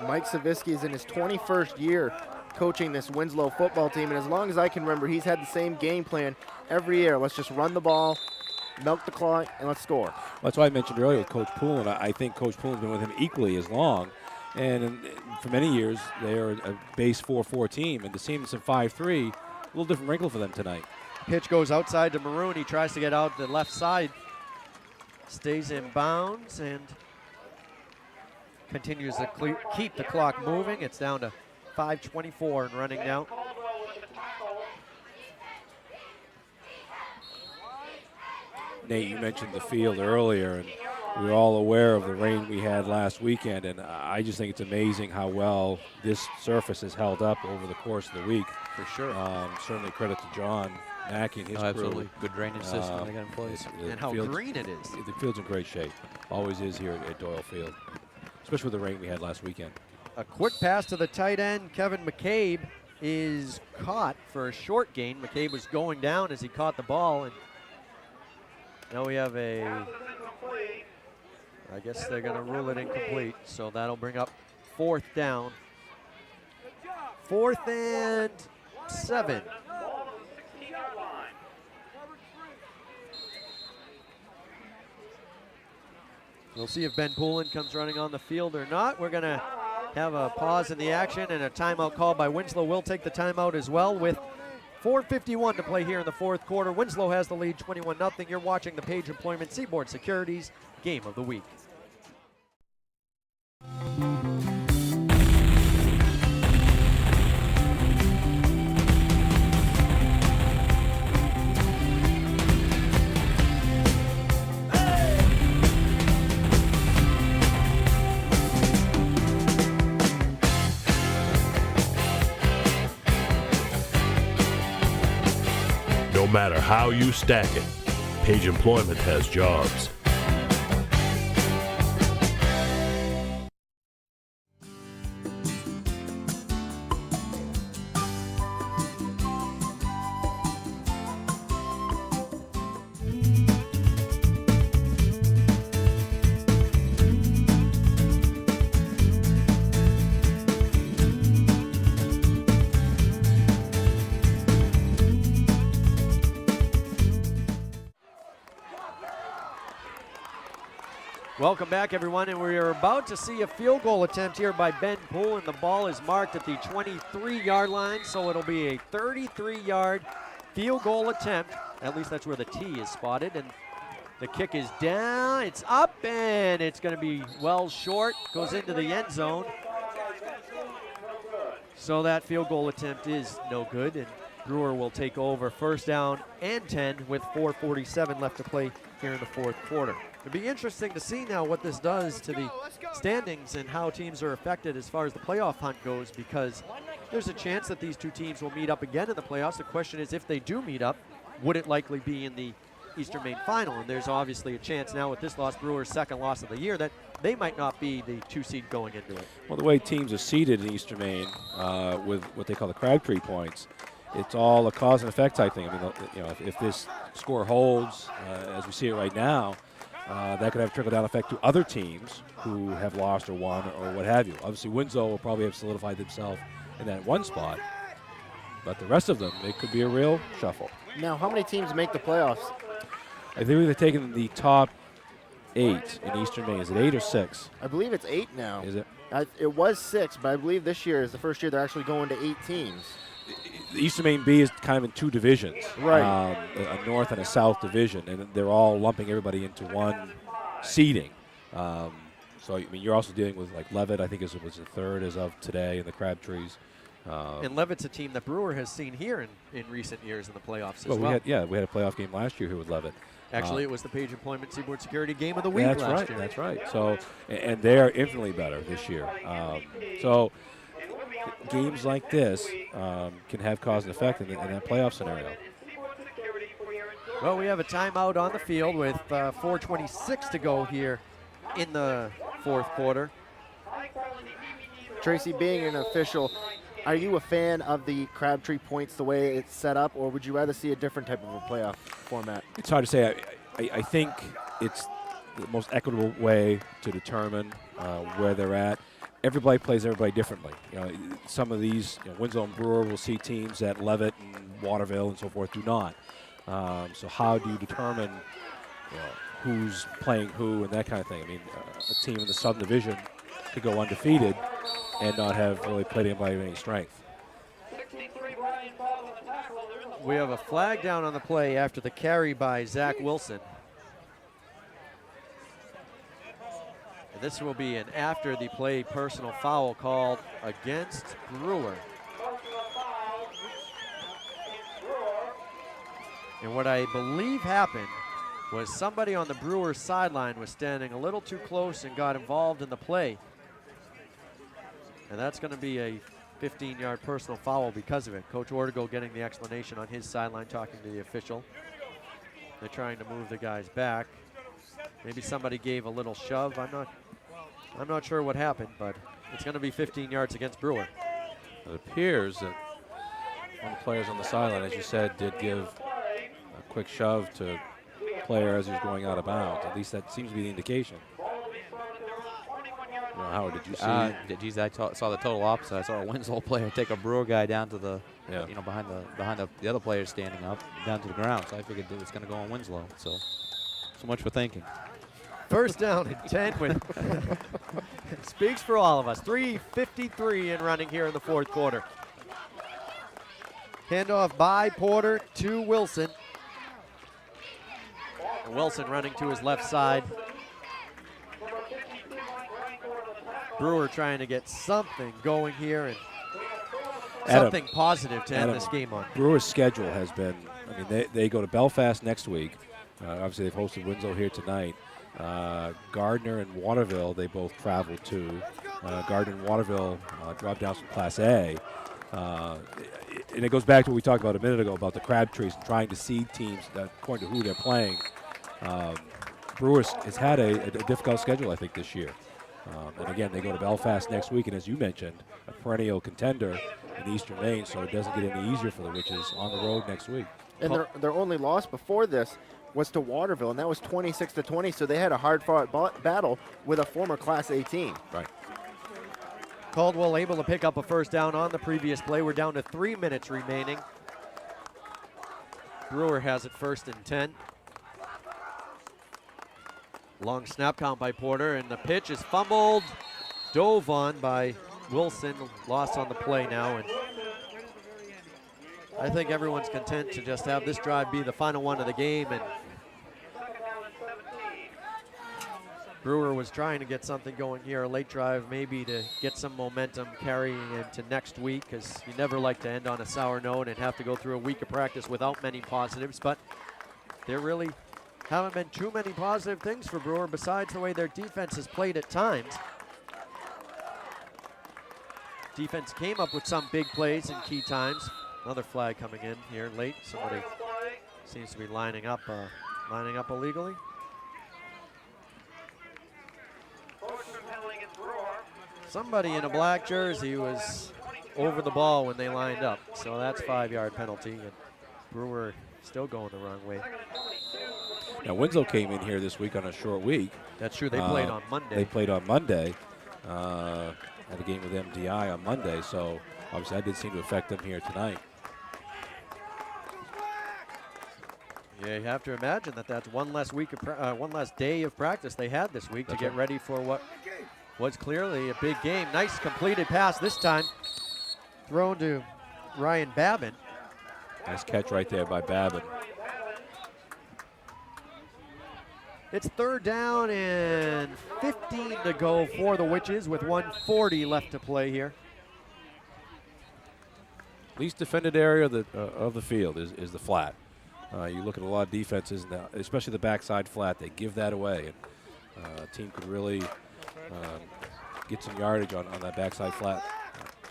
Speaker 17: Mike Savitsky is in his 21st year coaching this Winslow football team, and as long as I can remember, he's had the same game plan every year. Let's just run the ball, milk the clock, and let's score.
Speaker 12: Well, that's why I mentioned earlier with Coach Poulin. I think Coach Poulin's been with him equally as long. And for many years, they are a base 4-4 team, and to see them in 5-3, a little different wrinkle for them tonight.
Speaker 11: Pitch goes outside to Maroon. He tries to get out the left side. Stays in bounds and continues to keep the clock moving. It's down to 5:24 and running now.
Speaker 12: Nate, you mentioned the field earlier, and we were all aware of the rain we had last weekend, and I just think it's amazing how well this surface has held up over the course of the week.
Speaker 11: For sure.
Speaker 12: Certainly credit to John Mackey and his crew.
Speaker 14: Absolutely. Good drainage system they got in place.
Speaker 11: And how green it is.
Speaker 12: The field's in great shape. Always is here at Doyle Field, especially with the rain we had last weekend.
Speaker 11: A quick pass to the tight end. Kevin McCabe is caught for a short gain. McCabe was going down as he caught the ball, and now we have I guess they're going to rule it incomplete, so that'll bring up 4th down. 4th and 7. We'll see if Ben Poulin comes running on the field or not. We're going to have a pause in the action and a timeout call by Winslow. We'll take the timeout as well with 4:51 to play here in the 4th quarter. Winslow has the lead 21-0. You're watching the Page Employment Seaboard Securities Game of the Week.
Speaker 7: No matter how you stack it, Page Employment has jobs.
Speaker 11: Welcome back, everyone, and we are about to see a field goal attempt here by Ben Poole, and the ball is marked at the 23-yard line, so it'll be a 33-yard field goal attempt. At least that's where the T is spotted, and the kick is down, it's up, and it's going to be well short, goes into the end zone. So that field goal attempt is no good, and Brewer will take over first down and 10 with 4:47 left to play here in the fourth quarter. It'll be interesting to see now what this does to the standings and how teams are affected as far as the playoff hunt goes, because there's a chance that these two teams will meet up again in the playoffs. The question is, if they do meet up, would it likely be in the Eastern Maine final? And there's obviously a chance now with this loss, Brewer's second loss of the year, that they might not be the 2 seed going into it.
Speaker 12: Well, the way teams are seeded in Eastern Maine with what they call the Crabtree points, it's all a cause and effect type thing. I mean, you know, if this score holds as we see it right now, that could have a trickle-down effect to other teams who have lost or won or what have you. Obviously, Winslow will probably have solidified themselves in that one spot, but the rest of them, it could be a real shuffle.
Speaker 17: Now, how many teams make the playoffs?
Speaker 12: I think they've taken the top 8 in Eastern Maine. Is it 8 or 6?
Speaker 17: I believe it's 8 now.
Speaker 12: Is it?
Speaker 17: It was 6, but I believe this year is the first year they're actually going to 8 teams.
Speaker 12: The Eastern Maine B is kind of in 2 divisions,
Speaker 17: right?
Speaker 12: A north and a south division, and they're all lumping everybody into one seeding. So I mean, you're also dealing with like Levitt. I think was the 3rd as of today in the Crabtrees.
Speaker 11: And Levitt's a team that Brewer has seen here in recent years in the playoffs as well.
Speaker 12: We had a playoff game last year here with Levitt.
Speaker 11: Actually, it was the Page Employment Seaboard Security Game of the Week last year.
Speaker 12: That's right. So, and they're infinitely better this year. So games like this can have cause and effect in that playoff scenario.
Speaker 11: Well, we have a timeout on the field with 4:26 to go here in the fourth quarter.
Speaker 17: Tracy, being an official, are you a fan of the Crabtree points the way it's set up, or would you rather see a different type of a playoff format?
Speaker 12: It's hard to say. I think it's the most equitable way to determine where they're at. Everybody plays everybody differently. You know, some of these, Winslow and Brewer will see teams that Levitt and Waterville and so forth do not. So how do you determine who's playing who and that kind of thing? I mean, a team in the Southern Division could go undefeated and not have really played anybody of any strength.
Speaker 11: We have a flag down on the play after the carry by Zach Wilson. And this will be an after the play personal foul called against Brewer. And what I believe happened was somebody on the Brewer sideline was standing a little too close and got involved in the play. And that's going to be a 15-yard personal foul because of it. Coach Ortego getting the explanation on his sideline, talking to the official. They're trying to move the guys back. Maybe somebody gave a little shove. I'm not sure what happened, but it's going to be 15 yards against Brewer.
Speaker 12: It appears that one of the players on the sideline, as you said, did give a quick shove to a player as he was going out of bounds. At least that seems to be the indication. Howard, did you see?
Speaker 14: Geez, I saw the total opposite. I saw a Winslow player take a Brewer guy down to the, behind the other players standing up, down to the ground. So I figured it was going to go on Winslow. So much for thinking.
Speaker 11: First down and 10 with speaks for all of us. 3:53 in running here in the fourth quarter. Handoff by Porter to Wilson. And Wilson running to his left side. Brewer trying to get something going here and something positive to end this game on.
Speaker 12: Brewer's schedule has been, I mean, they go to Belfast next week. Obviously, they've hosted Winslow here tonight. Gardner and Waterville, they both travel to. Gardner and Waterville drop down from Class A. And it goes back to what we talked about a minute ago about the Crabtrees and trying to seed teams according to who they're playing. Brewers has had a difficult schedule, I think, this year. And again, they go to Belfast next week, and as you mentioned, a perennial contender in Eastern Maine, so it doesn't get any easier for the Witches on the road next week.
Speaker 17: And their only loss before this was to Waterville, and that was 26-20, so they had a hard-fought battle with a former Class A team.
Speaker 12: Right.
Speaker 11: Caldwell able to pick up a first down on the previous play. We're down to 3 minutes remaining. Brewer has it 1st and 10. Long snap count by Porter, and the pitch is fumbled, dove on by Wilson, lost on the play now, and I think everyone's content to just have this drive be the final one of the game, and Brewer was trying to get something going here, a late drive maybe to get some momentum carrying into next week, because you never like to end on a sour note and have to go through a week of practice without many positives, but there really haven't been too many positive things for Brewer besides the way their defense has played at times. Defense came up with some big plays in key times. Another flag coming in here late. Somebody seems to be lining up illegally. Somebody in a black jersey was over the ball when they lined up, so that's 5-yard penalty, and Brewer still going the wrong way.
Speaker 12: Now Winslow came in here this week on a short week.
Speaker 11: That's true. They played on Monday.
Speaker 12: They played on Monday. Had a game with MDI on Monday, so obviously that did seem to affect them here tonight.
Speaker 11: Yeah, you have to imagine that that's one less week of one less day of practice they had this week to get ready for what was clearly a big game. Nice completed pass this time, thrown to Ryan Babin.
Speaker 12: Nice catch right there by Babin.
Speaker 11: It's 3rd down and 15 to go for the Witches with 1:40 left to play here.
Speaker 12: Least defended area of the field is the flat. You look at a lot of defenses, now, especially the backside flat, they give that away. And a team could really get some yardage on that backside flat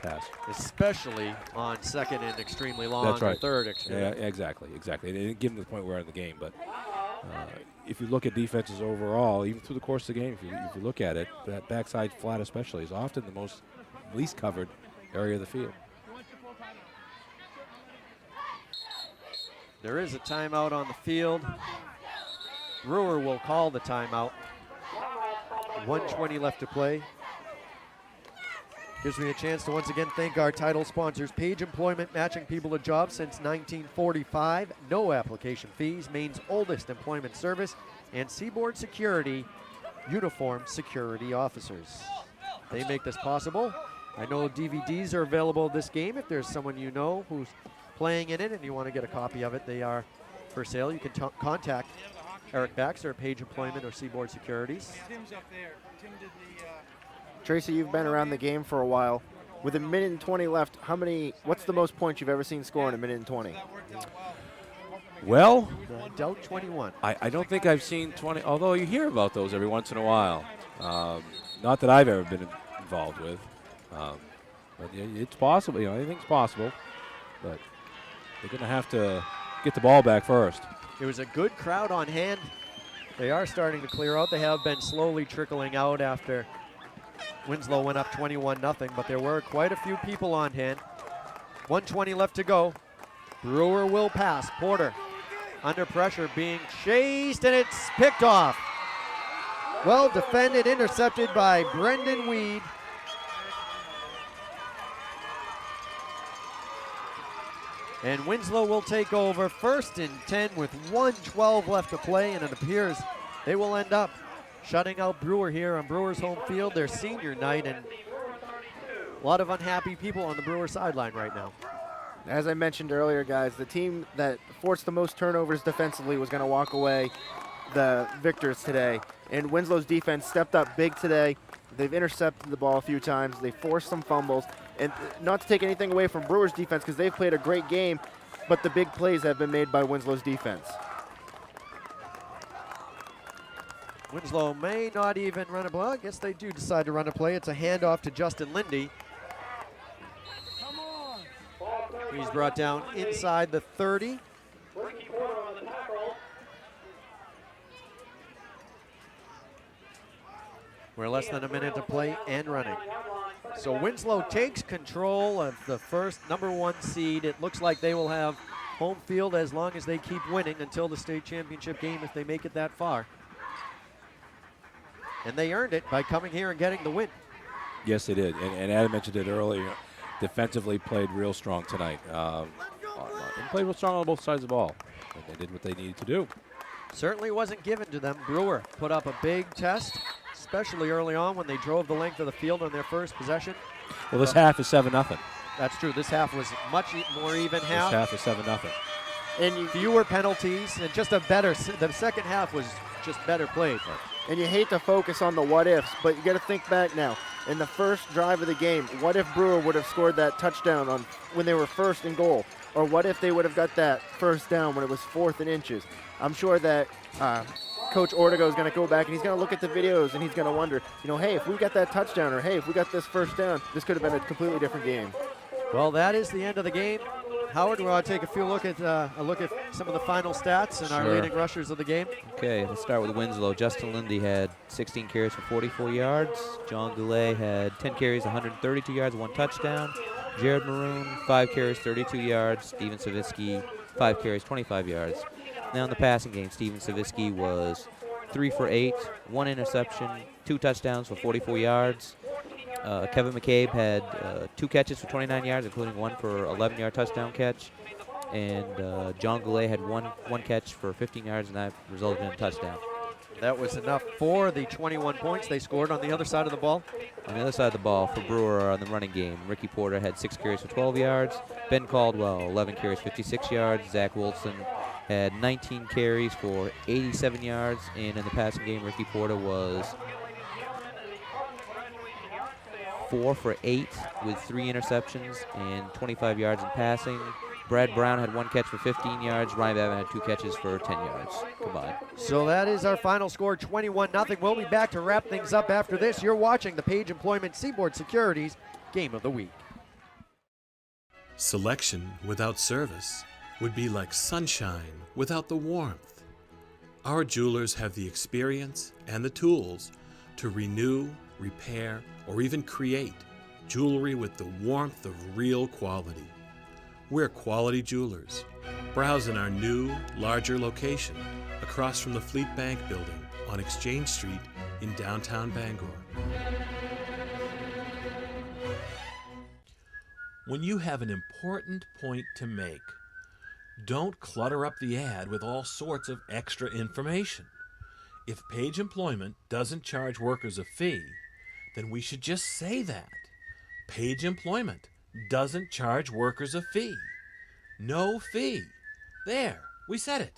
Speaker 12: pass.
Speaker 11: Especially on 2nd and extremely long.
Speaker 12: That's right.
Speaker 11: Or 3rd.
Speaker 12: Yeah, exactly. They didn't give them the point we're in the game. But if you look at defenses overall, even through the course of the game, if you look at it, that backside flat especially is often the least covered area of the field.
Speaker 11: There is a timeout on the field. Brewer will call the timeout. 1:20 left to play. Gives me a chance to once again thank our title sponsors. Page Employment, matching people to jobs since 1945. No application fees. Maine's oldest employment service. And Seaboard Security, uniform security officers. They make this possible. I know DVDs are available this game. If there's someone you know who's playing in it and you want to get a copy of it, they are for sale. You can contact Eric Baxter at Page Employment or Seaboard Securities.
Speaker 17: Tim's up there. Tim did the Tracy, you've been around the game for a while. With 1:20 left, what's the most points you've ever seen score in 1:20?
Speaker 12: Well,
Speaker 11: I doubt 21.
Speaker 12: I don't think I've seen 20, although you hear about those every once in a while. Not that I've ever been involved with. But yeah, it's possible. Anything's possible. But they're going to have to get the ball back first.
Speaker 11: It was a good crowd on hand. They are starting to clear out. They have been slowly trickling out after Winslow went up 21-0, but there were quite a few people on hand. 1:20 left to go. Brewer will pass. Porter under pressure, being chased, and it's picked off. Well defended, intercepted by Brendan Weed. And Winslow will take over 1st and 10 with 1:12 left to play, and it appears they will end up shutting out Brewer here on Brewer's home field, their senior night, and a lot of unhappy people on the Brewer sideline right now.
Speaker 17: As I mentioned earlier, guys, the team that forced the most turnovers defensively was going to walk away the victors today. And Winslow's defense stepped up big today. They've intercepted the ball a few times. They forced some fumbles. And not to take anything away from Brewer's defense, because they've played a great game, but the big plays have been made by Winslow's defense.
Speaker 11: Winslow may not even run a play. I guess they do decide to run a play. It's a handoff to Justin Lindy. He's brought down inside the 30. We're less than a minute to play and running. So Winslow takes control of the first #1 seed. It looks like they will have home field as long as they keep winning until the state championship game if they make it that far. And they earned it by coming here and getting the win.
Speaker 12: Yes, they did. And Adam mentioned it earlier. Defensively played real strong tonight. And played real strong on both sides of the ball. And they did what they needed to do.
Speaker 11: Certainly wasn't given to them. Brewer put up a big test, especially early on when they drove the length of the field on their first possession.
Speaker 12: Well, this half is 7-0.
Speaker 11: That's true. This half was much more even half.
Speaker 12: This half is 7-0.
Speaker 11: And fewer penalties and just a better, the second half was just better played.
Speaker 17: And you hate to focus on the what ifs, but you got to think back now. In the first drive of the game, what if Brewer would have scored that touchdown on when they were first and goal? Or what if they would have got that first down when it was 4th and inches? I'm sure that Coach Ortego is going to go back and he's going to look at the videos and he's going to wonder, hey, if we got that touchdown, or hey, if we got this first down, this could have been a completely different game.
Speaker 11: Well, that is the end of the game. Howard, we'll take a look at some of the final stats and our leading rushers of the game.
Speaker 14: Okay, let's start with Winslow. Justin Lindy had 16 carries for 44 yards. John Goulet had 10 carries, 132 yards, 1 touchdown. Jared Maroon, 5 carries, 32 yards. Steven Savitsky, 5 carries, 25 yards. Now in the passing game, Steven Savitsky was 3 for 8, 1 interception, 2 touchdowns for 44 yards. Kevin McCabe had 2 catches for 29 yards, including 1 for 11-yard touchdown catch. And John Goulet had one catch for 15 yards, and that resulted in a touchdown.
Speaker 11: That was enough for the 21 points they scored on the other side of the ball.
Speaker 14: On the other side of the ball for Brewer on the running game, Ricky Porter had 6 carries for 12 yards. Ben Caldwell, 11 carries, 56 yards. Zach Wilson had 19 carries for 87 yards. And in the passing game, Ricky Porter was 4 for 8 with 3 interceptions and 25 yards in passing. Brad Brown had 1 catch for 15 yards. Ryan Babin had 2 catches for 10 yards combined.
Speaker 11: So that is our final score, 21-0. We'll be back to wrap things up after this. You're watching the Page Employment Seaboard Securities Game of the Week.
Speaker 8: Selection without service would be like sunshine without the warmth. Our jewelers have the experience and the tools to renew, repair, or even create jewelry with the warmth of real quality. We're Quality Jewelers. Browse in our new, larger location across from the Fleet Bank building on Exchange Street in downtown Bangor.
Speaker 7: When you have an important point to make, don't clutter up the ad with all sorts of extra information. If Page Employment doesn't charge workers a fee, then we should just say that. Page Employment doesn't charge workers a fee. No fee. There, we said it.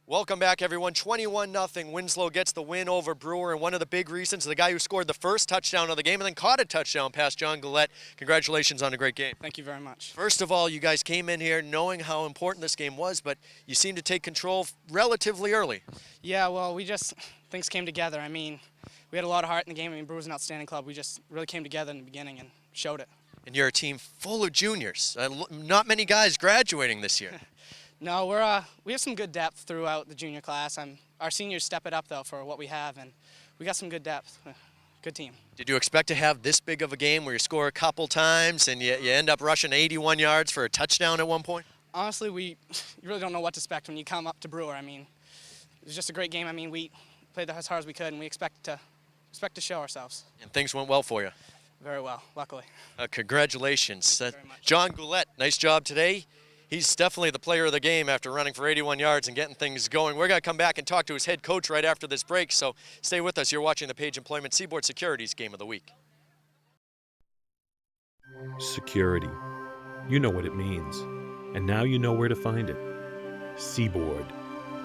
Speaker 1: Welcome back, everyone. 21-0. Winslow gets the win over Brewer, and one of the big reasons, the guy who scored the first touchdown of the game and then caught a touchdown past John Goulet. Congratulations on a great game.
Speaker 18: Thank you very much.
Speaker 1: First of all, you guys came in here knowing how important this game was, but you seemed to take control relatively early.
Speaker 18: Yeah, well, things came together. I mean, we had a lot of heart in the game. I mean, Brewer's an outstanding club. We just really came together in the beginning and showed it.
Speaker 1: And you're a team full of juniors. Not many guys graduating this year.
Speaker 18: No, we have some good depth throughout the junior class. Our seniors step it up, though, for what we have, and we got some good depth. Good team.
Speaker 1: Did you expect to have this big of a game where you score a couple times and you end up rushing 81 yards for a touchdown at one point?
Speaker 18: Honestly, you really don't know what to expect when you come up to Brewer. I mean, it was just a great game. I mean, we played as hard as we could, and we expect to show ourselves.
Speaker 1: And things went well for you.
Speaker 18: Very well, luckily.
Speaker 1: Congratulations. John Goulet, nice job today. He's definitely the player of the game after running for 81 yards and getting things going. We're going to come back and talk to his head coach right after this break, so stay with us. You're watching the Page Employment Seaboard Securities Game of the Week.
Speaker 8: Security. You know what it means. And now you know where to find it. Seaboard.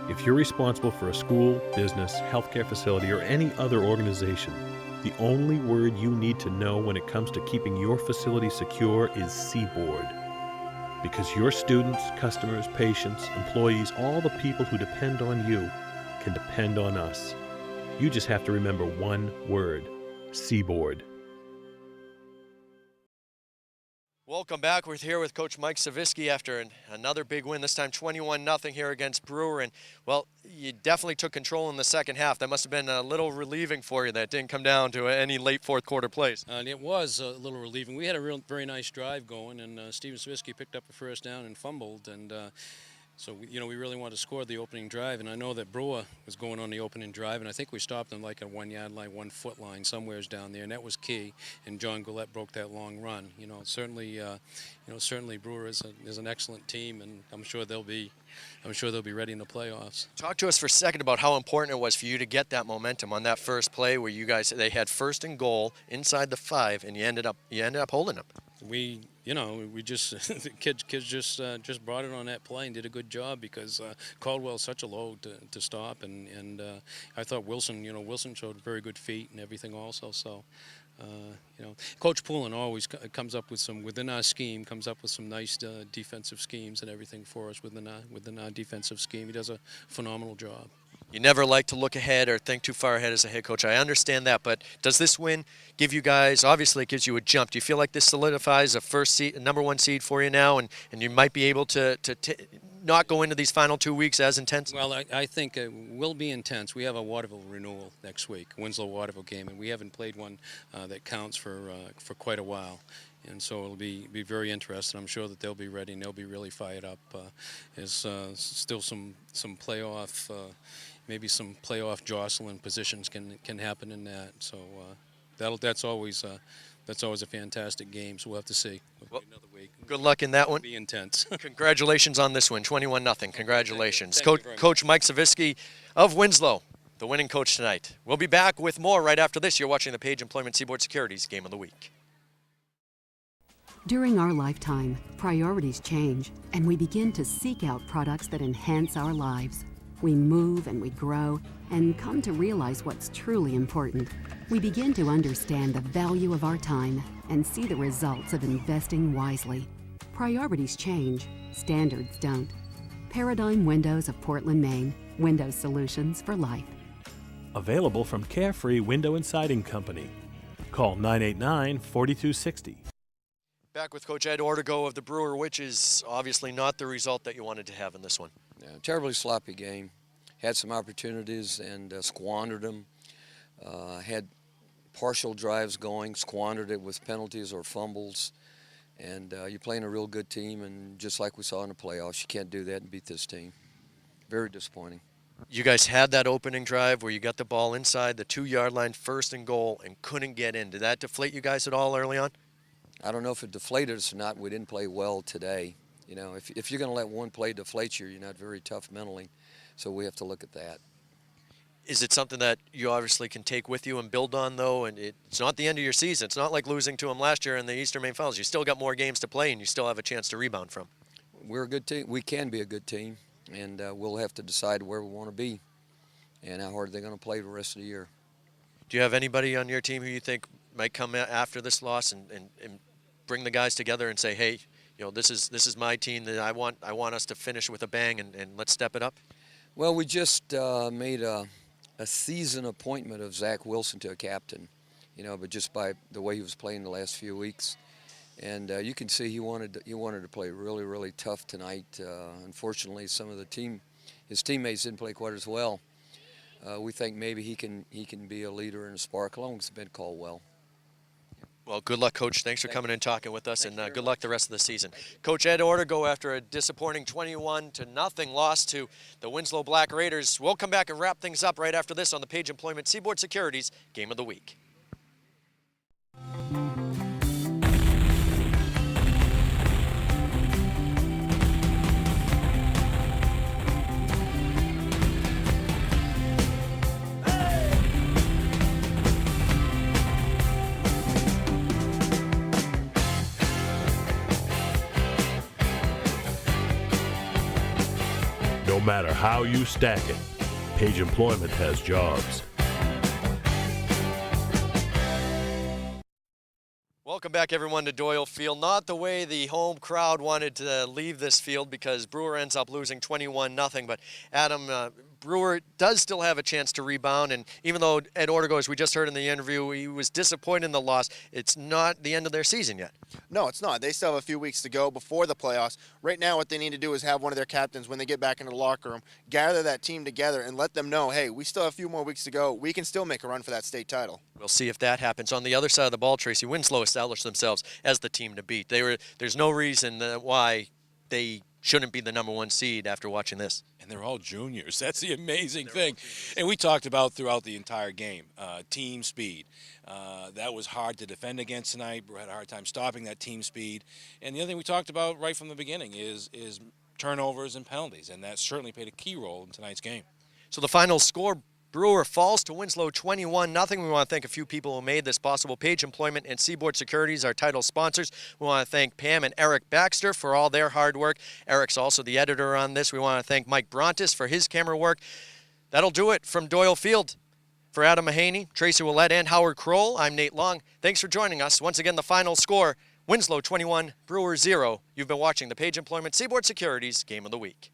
Speaker 8: If you're responsible for a school, business, healthcare facility, or any other organization, the only word you need to know when it comes to keeping your facility secure is Seaboard. Because your students, customers, patients, employees, all the people who depend on you can depend on us. You just have to remember one word: Seaboard.
Speaker 1: Welcome back. We're here with Coach Mike Savitsky after another big win, this time 21-0 here against Brewer. And, well, you definitely took control in the second half. That must have been a little relieving for you that it didn't come down to any late fourth quarter plays.
Speaker 4: It was a little relieving. We had a very nice drive going, and Steven Savitsky picked up a first down and fumbled. And So, we really wanted to score the opening drive, and I know that Brewer was going on the opening drive, and I think we stopped them like a 1 yard line, 1 foot line, somewheres down there, and that was key. And John Goulet broke that long run. Certainly, certainly Brewer is an excellent team, and I'm sure they'll be ready in the playoffs.
Speaker 1: Talk to us for a second about how important it was for you to get that momentum on that first play where they had first and goal inside the 5, and you ended up holding them.
Speaker 4: We just the kids just brought it on that play and did a good job because Caldwell's such a load to stop, and I thought Wilson showed very good feet and everything also. So, Coach Poulin always comes up with within our scheme, comes up with some nice defensive schemes and everything for us within our defensive scheme. He does a phenomenal job.
Speaker 1: You never like to look ahead or think too far ahead as a head coach. I understand that, but does this win give you guys, obviously it gives you a jump. Do you feel like this solidifies a number 1 seed for you now, and you might be able to not go into these final 2 weeks as intense?
Speaker 4: Well, I think it will be intense. We have a Waterville renewal next week, Winslow-Waterville game, and we haven't played one that counts for quite a while. And so it'll be very interesting. I'm sure that they'll be ready and they'll be really fired up. There's still some playoff, maybe some playoff jostling positions can happen in that. So that's always a fantastic game. So we'll have to see.
Speaker 1: Well,
Speaker 4: another week.
Speaker 1: Good luck in that one.
Speaker 4: It'll be intense.
Speaker 1: Congratulations on this win, 21-0. Congratulations,
Speaker 4: Thank you
Speaker 1: Coach Mike Savitsky of Winslow, the winning coach tonight. We'll be back with more right after this. You're watching the Page Employment Seaboard Securities Game of the Week.
Speaker 9: During our lifetime, priorities change, and we begin to seek out products that enhance our lives. We move and we grow and come to realize what's truly important. We begin to understand the value of our time and see the results of investing wisely. Priorities change, standards don't. Paradigm Windows of Portland, Maine. Window solutions for life.
Speaker 7: Available from Carefree Window and Siding Company. Call 989-4260.
Speaker 1: Back with Coach Ed Ortego of the Brewer, which is obviously not the result that you wanted to have in this one.
Speaker 6: Yeah, terribly sloppy game. Had some opportunities and squandered them. Had partial drives going, squandered it with penalties or fumbles. And you're playing a real good team, and just like we saw in the playoffs, you can't do that and beat this team. Very disappointing.
Speaker 1: You guys had that opening drive where you got the ball inside the 2-yard line, first and goal, and couldn't get in. Did that deflate you guys at all early on?
Speaker 6: I don't know if it deflated us or not. We didn't play well today. If you're going to let one play deflate you, you're not very tough mentally. So we have to look at that.
Speaker 1: Is it something that you obviously can take with you and build on, though? And it's not the end of your season. It's not like losing to them last year in the Eastern Maine Finals. You still got more games to play, and you still have a chance to rebound from.
Speaker 6: We're a good team. We can be a good team, and we'll have to decide where we want to be and how hard they're going to play the rest of the year.
Speaker 1: Do you have anybody on your team who you think might come after this loss and bring the guys together and say, hey, this is my team that I want us to finish with a bang and let's step it up?
Speaker 6: Well, we just made a season appointment of Zach Wilson to a captain, but just by the way he was playing the last few weeks. And you can see he wanted to play really, really tough tonight. Unfortunately, some of his teammates didn't play quite as well. We think maybe he can be a leader and a spark along with Ben Caldwell.
Speaker 1: Well, good luck, Coach. Thanks for coming and talking with us, and good luck the rest of the season. Coach Ed Ortego, after a disappointing 21-0 loss to the Winslow Black Raiders. We'll come back and wrap things up right after this on the Page Employment Seaboard Securities Game of the Week.
Speaker 7: No matter how you stack it, Page Employment has jobs.
Speaker 1: Welcome back, everyone, to Doyle Field. Not the way the home crowd wanted to leave this field because Brewer ends up losing 21-0. But, Adam, Brewer does still have a chance to rebound. And even though Ed Ortego, as we just heard in the interview, he was disappointed in the loss, it's not the end of their season yet.
Speaker 5: No, it's not. They still have a few weeks to go before the playoffs. Right now, what they need to do is have one of their captains, when they get back into the locker room, gather that team together and let them know, hey, we still have a few more weeks to go. We can still make a run for that state title.
Speaker 1: We'll see if that happens. On the other side of the ball, Tracy, Winslow established themselves as the team to beat. There's no reason why they shouldn't be the #1 seed after watching this.
Speaker 3: And they're all juniors. That's the amazing thing. And we talked about throughout the entire game, team speed. That was hard to defend against tonight. We had a hard time stopping that team speed. And the other thing we talked about right from the beginning is turnovers and penalties, and that certainly played a key role in tonight's game.
Speaker 1: So the final score, Brewer falls to Winslow 21-0. We want to thank a few people who made this possible. Page Employment and Seaboard Securities, our title sponsors. We want to thank Pam and Eric Baxter for all their hard work. Eric's also the editor on this. We want to thank Mike Brontis for his camera work. That'll do it from Doyle Field. For Adam Mahaney, Tracy Willett, and Howard Kroll, I'm Nate Long. Thanks for joining us. Once again, the final score, Winslow 21, Brewer 0. You've been watching the Page Employment Seaboard Securities Game of the Week.